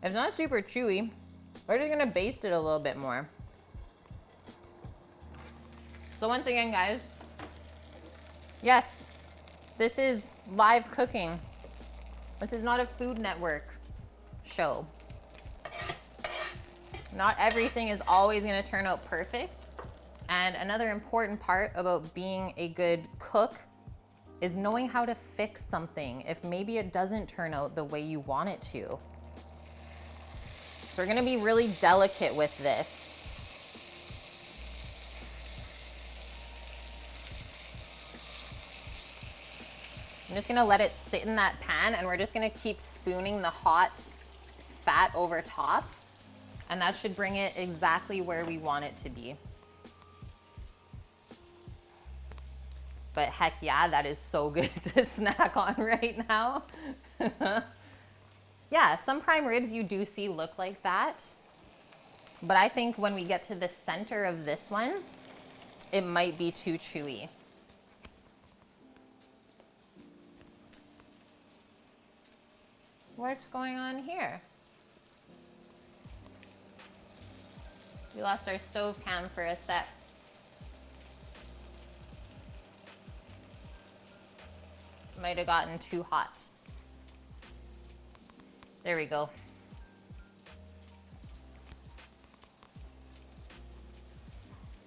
It's not super chewy. We're just gonna baste it a little bit more. So once again, guys, yes, this is live cooking. This is not a Food Network show. Not everything is always gonna turn out perfect. And another important part about being a good cook is knowing how to fix something if maybe it doesn't turn out the way you want it to. So we're gonna be really delicate with this. I'm just gonna let it sit in that pan and we're just gonna keep spooning the hot fat over top, and that should bring it exactly where we want it to be. But heck yeah, that is so good to snack on right now. Yeah, some prime ribs you do see look like that, but I think when we get to the center of this one, it might be too chewy. What's going on here? We lost our stove cam for a sec. Might have gotten too hot. There we go.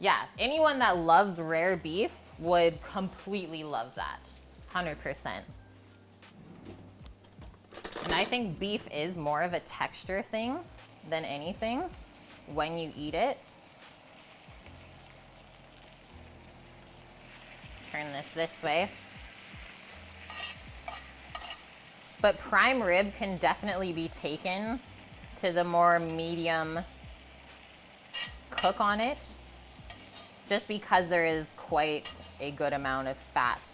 Yeah, anyone that loves rare beef would completely love that. 100%. And I think beef is more of a texture thing than anything when you eat it. Turn this way. But prime rib can definitely be taken to the more medium cook on it, just because there is quite a good amount of fat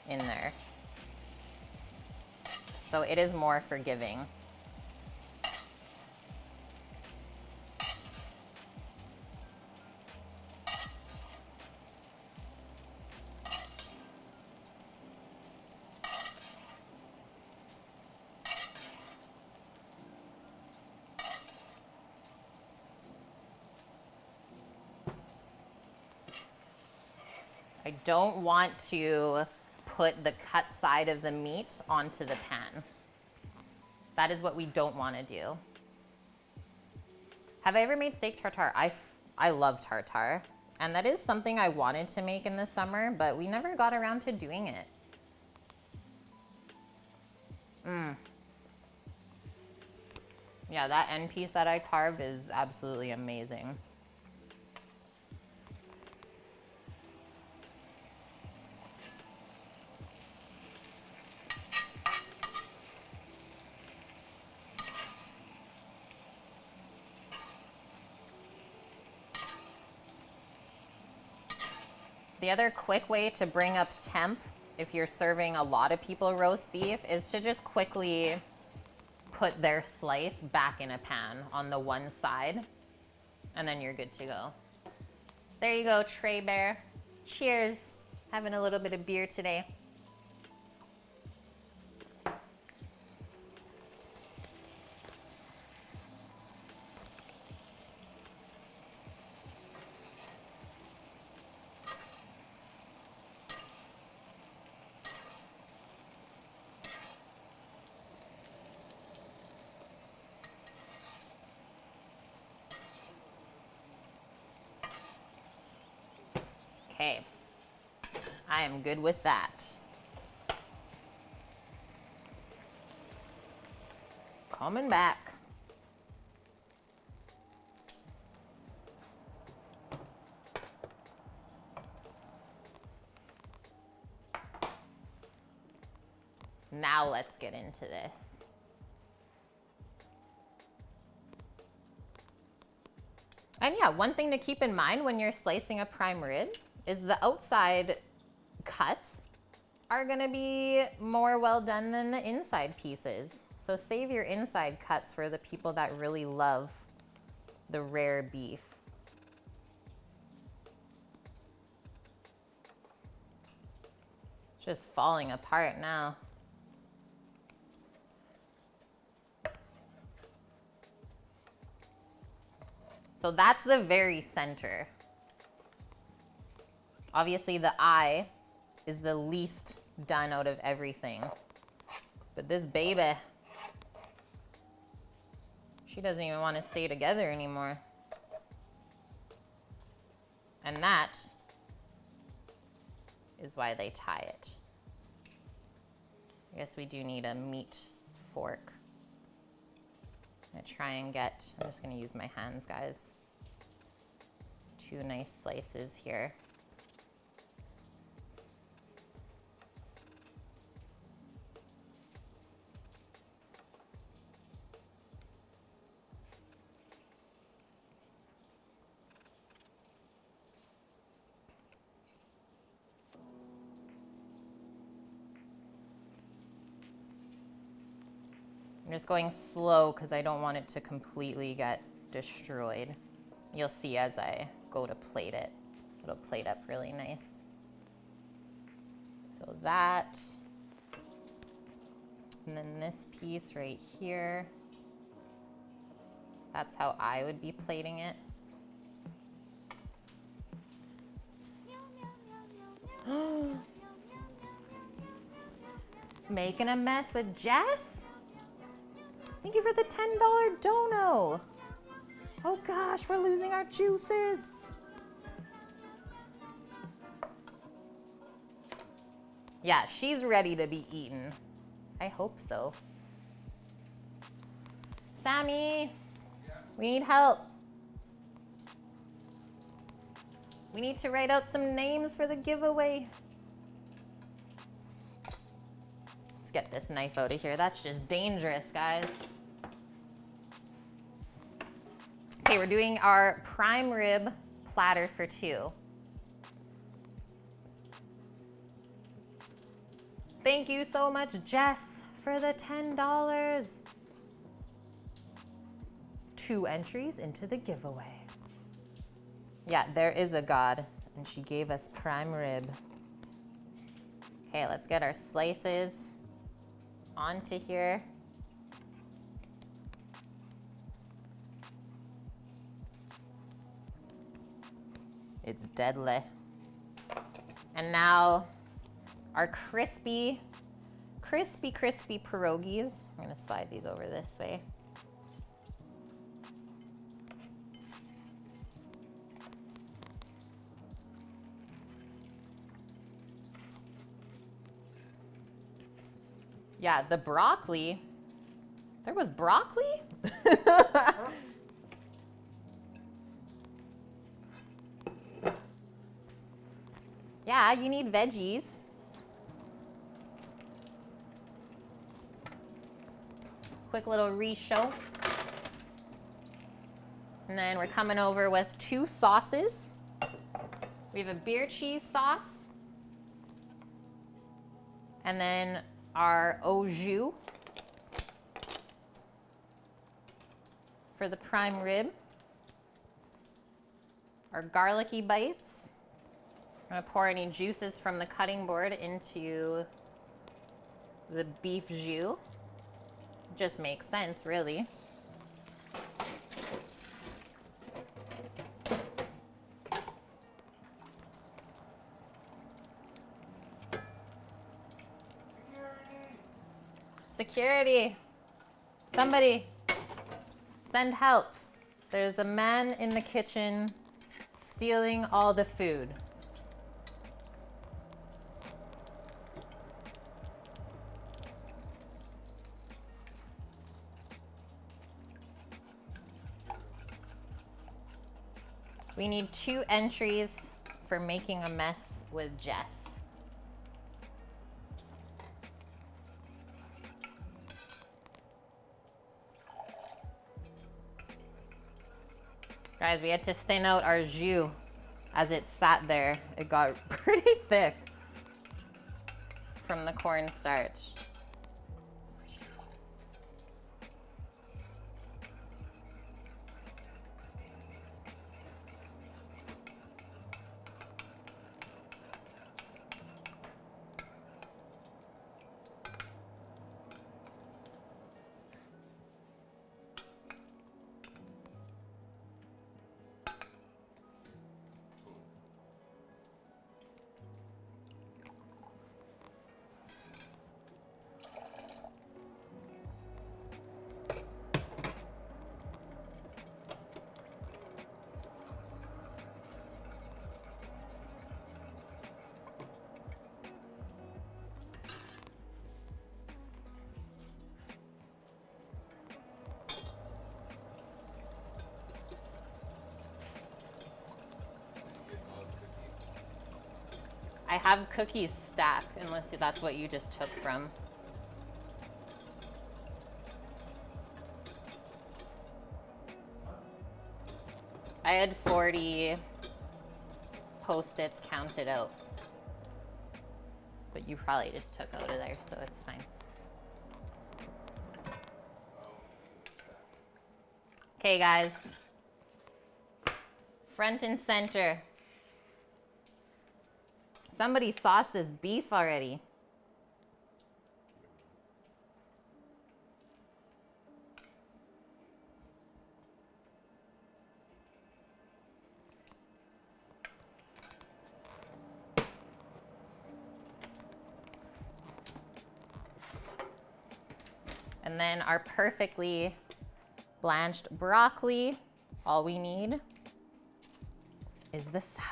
in there. So it is more forgiving. I don't want to put the cut side of the meat onto the pan. That is what we don't want to do. Have I ever made steak tartare? I love tartare. And that is something I wanted to make in the summer, but we never got around to doing it. Yeah, that end piece that I carved is absolutely amazing. The other quick way to bring up temp if you're serving a lot of people roast beef is to just quickly put their slice back in a pan on the one side, and then you're good to go. There you go, Trey Bear. Cheers. Having a little bit of beer today. Okay, I am good with that. Coming back. Now let's get into this. And yeah, one thing to keep in mind when you're slicing a prime rib is the outside cuts are gonna be more well done than the inside pieces. So save your inside cuts for the people that really love the rare beef. It's just falling apart now. So that's the very center. Obviously the eye is the least done out of everything. But this baby, she doesn't even want to stay together anymore. And that is why they tie it. I guess we do need a meat fork. I'm gonna try and get, I'm just gonna use my hands, guys. 2 nice slices here. I'm just going slow because I don't want it to completely get destroyed. You'll see as I go to plate it. It'll plate up really nice. So that. And then this piece right here. That's how I would be plating it. Making a mess with Jess? Thank you for the $10 dono. Oh gosh, we're losing our juices. Yeah, she's ready to be eaten. I hope so. Sammy, we need help. We need to write out some names for the giveaway. Let's get this knife out of here. That's just dangerous, guys. Okay, we're doing our prime rib platter for 2. Thank you so much, Jess, for the $10. 2 entries into the giveaway. Yeah, there is a God, and she gave us prime rib. Okay, let's get our slices onto here. It's deadly. And now our crispy pierogies. I'm gonna slide these over this way. Yeah, the broccoli. There was broccoli? Yeah, you need veggies. Quick little re-show. And then we're coming over with 2 sauces. We have a beer cheese sauce. And then our au jus for the prime rib. Our garlicky bites. I'm gonna pour any juices from the cutting board into the beef jus. Just makes sense, really. Security. Somebody send help. There's a man in the kitchen stealing all the food. We need 2 entries for making a mess with Jess. Guys, we had to thin out our jus as it sat there. It got pretty thick from the cornstarch. I have cookies stacked, unless that's what you just took from. I had 40 Post-its counted out. But you probably just took out of there, so it's fine. Okay, guys. Front and center. Somebody sauced this beef already. And then our perfectly blanched broccoli. All we need is the sauce.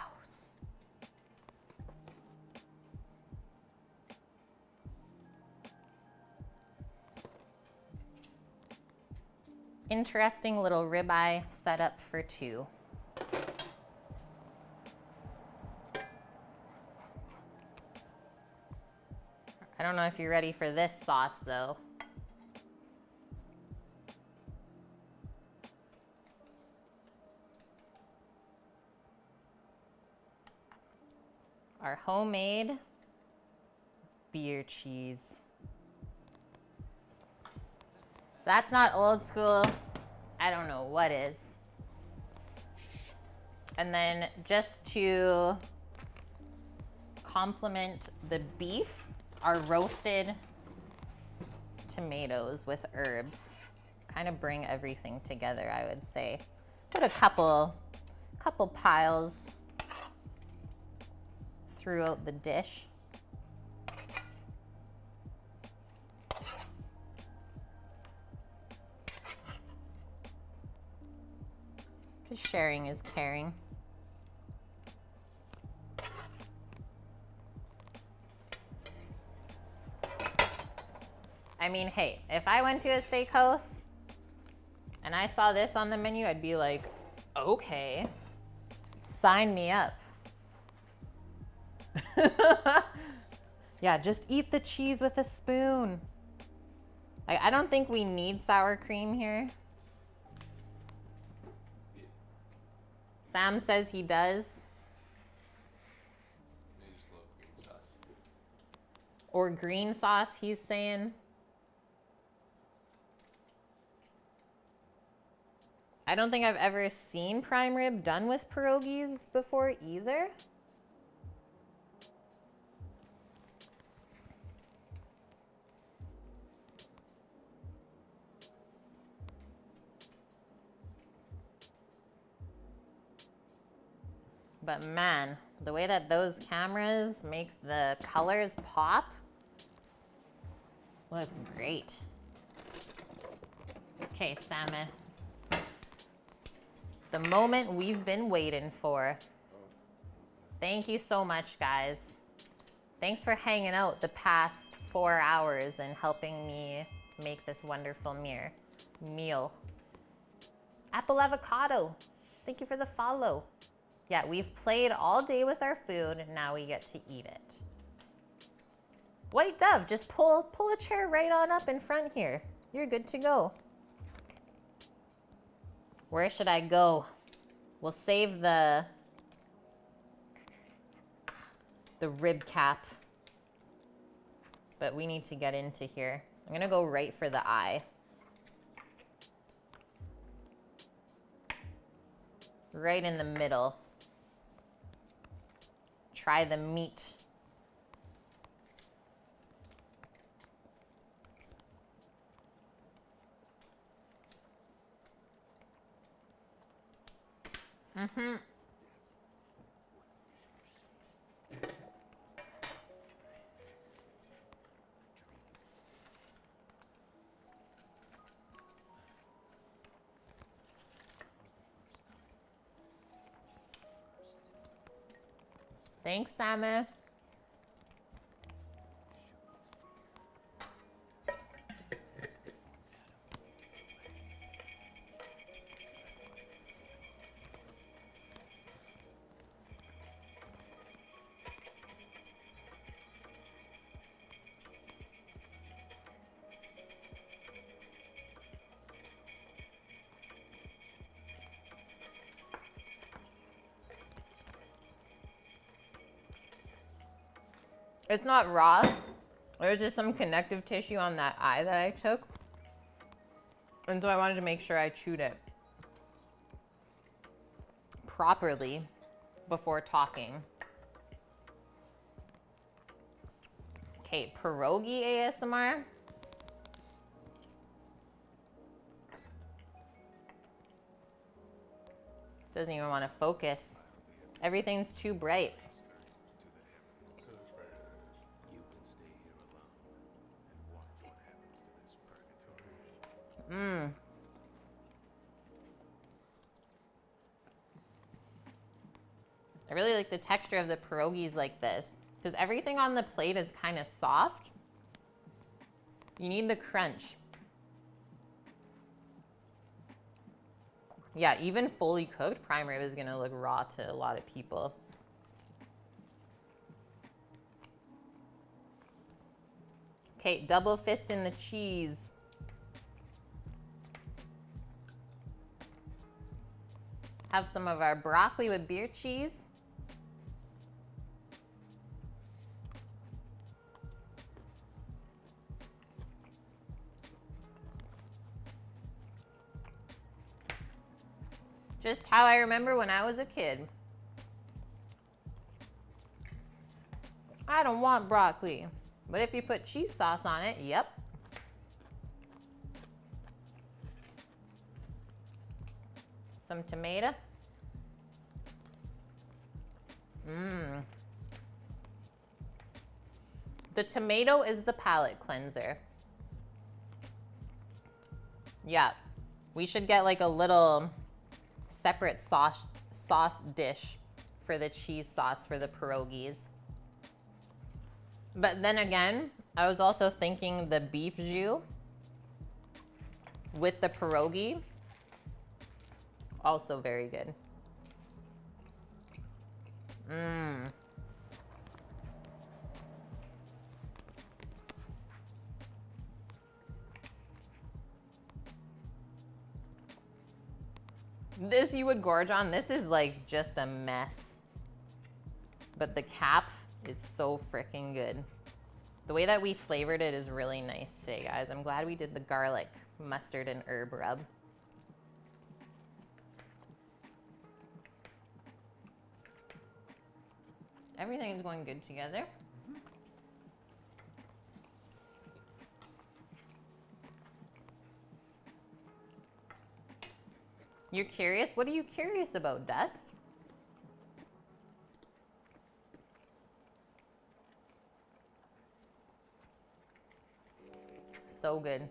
Interesting little ribeye setup for two. I don't know if you're ready for this sauce though. Our homemade beer cheese. That's not old school. I don't know what is. And then just to complement the beef, our roasted tomatoes with herbs. Kind of bring everything together, I would say. Put a couple piles throughout the dish. Because sharing is caring. I mean, hey, if I went to a steakhouse and I saw this on the menu, I'd be like, okay, sign me up. Yeah, just eat the cheese with a spoon. I don't think we need sour cream here. Sam says he does. I just love green sauce. Or green sauce, he's saying. I don't think I've ever seen prime rib done with pierogies before either. But man, the way that those cameras make the colors pop looks great. Okay, salmon. The moment we've been waiting for. Thank you so much, guys. Thanks for hanging out the past 4 hours and helping me make this wonderful meal. Apple avocado. Thank you for the follow. Yeah, we've played all day with our food, and now we get to eat it. White Dove, just pull a chair right on up in front here. You're good to go. Where should I go? We'll save the rib cap, but we need to get into here. I'm gonna go right for the eye. Right in the middle. Try the meat. Mm-hmm. Thanks, Sammy. It's not raw. There's just some connective tissue on that eye that I took. And so I wanted to make sure I chewed it properly before talking. Okay, pierogi ASMR. Doesn't even want to focus. Everything's too bright. Mmm. I really like the texture of the pierogies like this, because everything on the plate is kind of soft. You need the crunch. Yeah, even fully cooked, prime rib is going to look raw to a lot of people. Okay, double fist in the cheese. Have some of our broccoli with beer cheese. Just how I remember when I was a kid. I don't want broccoli, but if you put cheese sauce on it, yep. Some tomato. Mmm. The tomato is the palate cleanser. Yeah, we should get like a little separate sauce dish for the cheese sauce for the pierogies. But then again, I was also thinking the beef jus with the pierogi, also very good. Mmm. This you would gorge on. This is like just a mess. But the cap is so freaking good. The way that we flavored it is really nice today, guys. I'm glad we did the garlic, mustard, and herb rub. Everything is going good together. You're curious? What are you curious about, Dust? So good.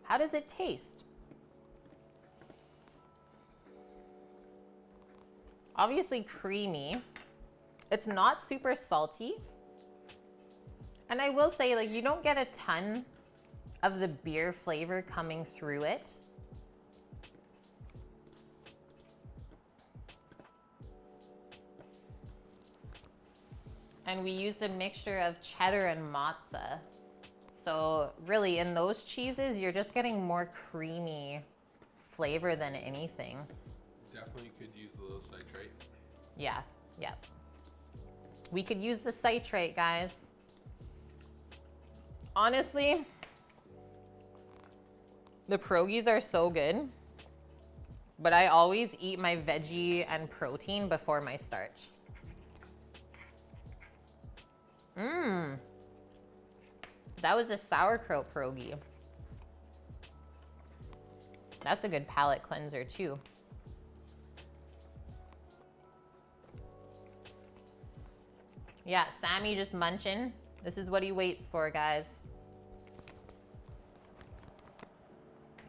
How does it taste? Obviously creamy. It's not super salty. And I will say, like, you don't get a ton of the beer flavor coming through it. And we used a mixture of cheddar and mozza. So really, in those cheeses, you're just getting more creamy flavor than anything. Definitely definitely could use a little citrate. Yeah, yeah. We could use the citrate, guys. Honestly, the pierogies are so good, but I always eat my veggie and protein before my starch. Mmm. That was a sauerkraut pierogi. That's a good palate cleanser too. Yeah, Sammy just munching. This is what he waits for, guys.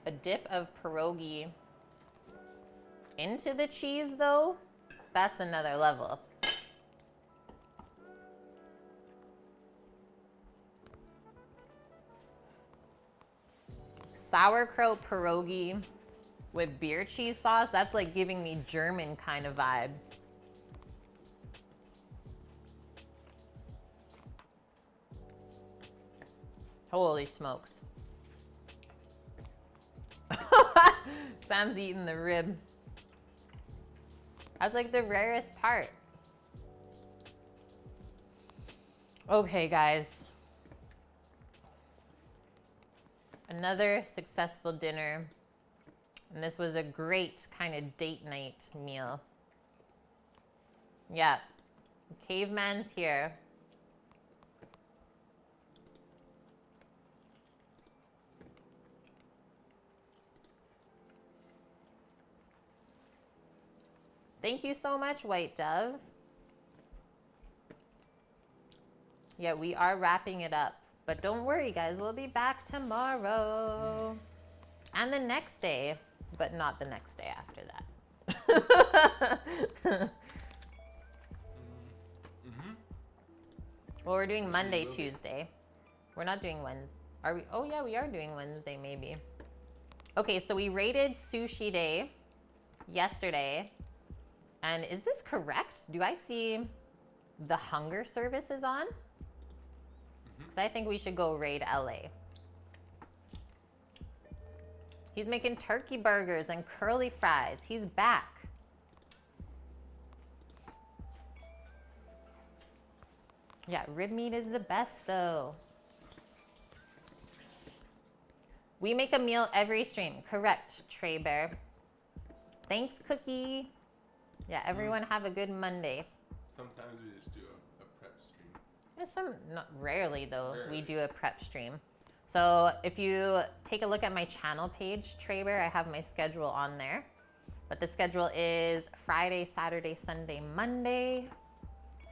A dip of pierogi into the cheese, though, that's another level. Sauerkraut pierogi with beer cheese sauce, that's like giving me German kind of vibes. Holy smokes. Sam's eating the rib. That's like the rarest part. Okay, guys. Another successful dinner. And this was a great kind of date night meal. Yeah. Caveman's here. Thank you so much, White Dove. Yeah, we are wrapping it up. But don't worry, guys. We'll be back tomorrow. And the next day. But not the next day after that. Well, we're doing Monday, Tuesday. We're not doing Wednesday. Are we? Oh, yeah, we are doing Wednesday, maybe. Okay, so we rated Sushi Day yesterday. And is this correct? Do I see the hunger service is on? Because I think we should go raid LA. He's making turkey burgers and curly fries. He's back. Yeah, rib meat is the best though. We make a meal every stream. Correct, Trey Bear. Thanks, Cookie. Yeah, everyone have a good Monday. Sometimes we just do a prep stream. Not rarely though, Rarely. we do a prep stream. So if you take a look at my channel page, Trey Bear, I have my schedule on there. But the schedule is Friday, Saturday, Sunday, Monday.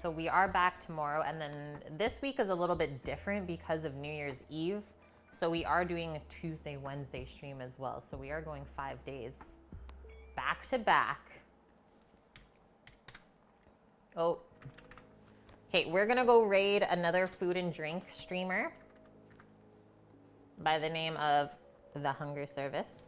So we are back tomorrow. And then this week is a little bit different because of New Year's Eve. So we are doing a Tuesday, Wednesday stream as well. So we are going 5 days back to back. Oh, okay, we're gonna go raid another food and drink streamer by the name of The Hunger Service.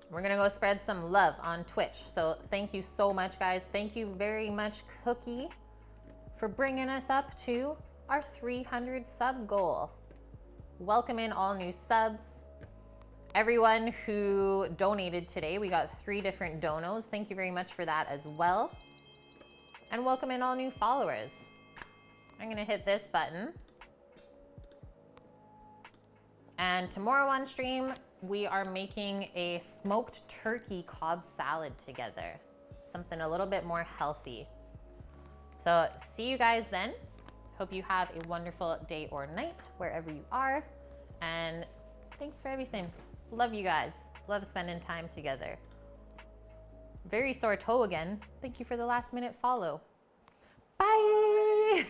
We're gonna go spread some love on Twitch. So thank you so much, guys. Thank you very much, Cookie, for bringing us up to our 300 sub goal. Welcome in all new subs. Everyone who donated today, we got 3 different donos. Thank you very much for that as well. And welcome in all new followers. I'm gonna hit this button. And tomorrow on stream, we are making a smoked turkey Cobb salad together. Something a little bit more healthy. So see you guys then. Hope you have a wonderful day or night wherever you are. And thanks for everything. Love you guys. Love spending time together. Very sore toe again. Thank you for the last minute follow. Bye.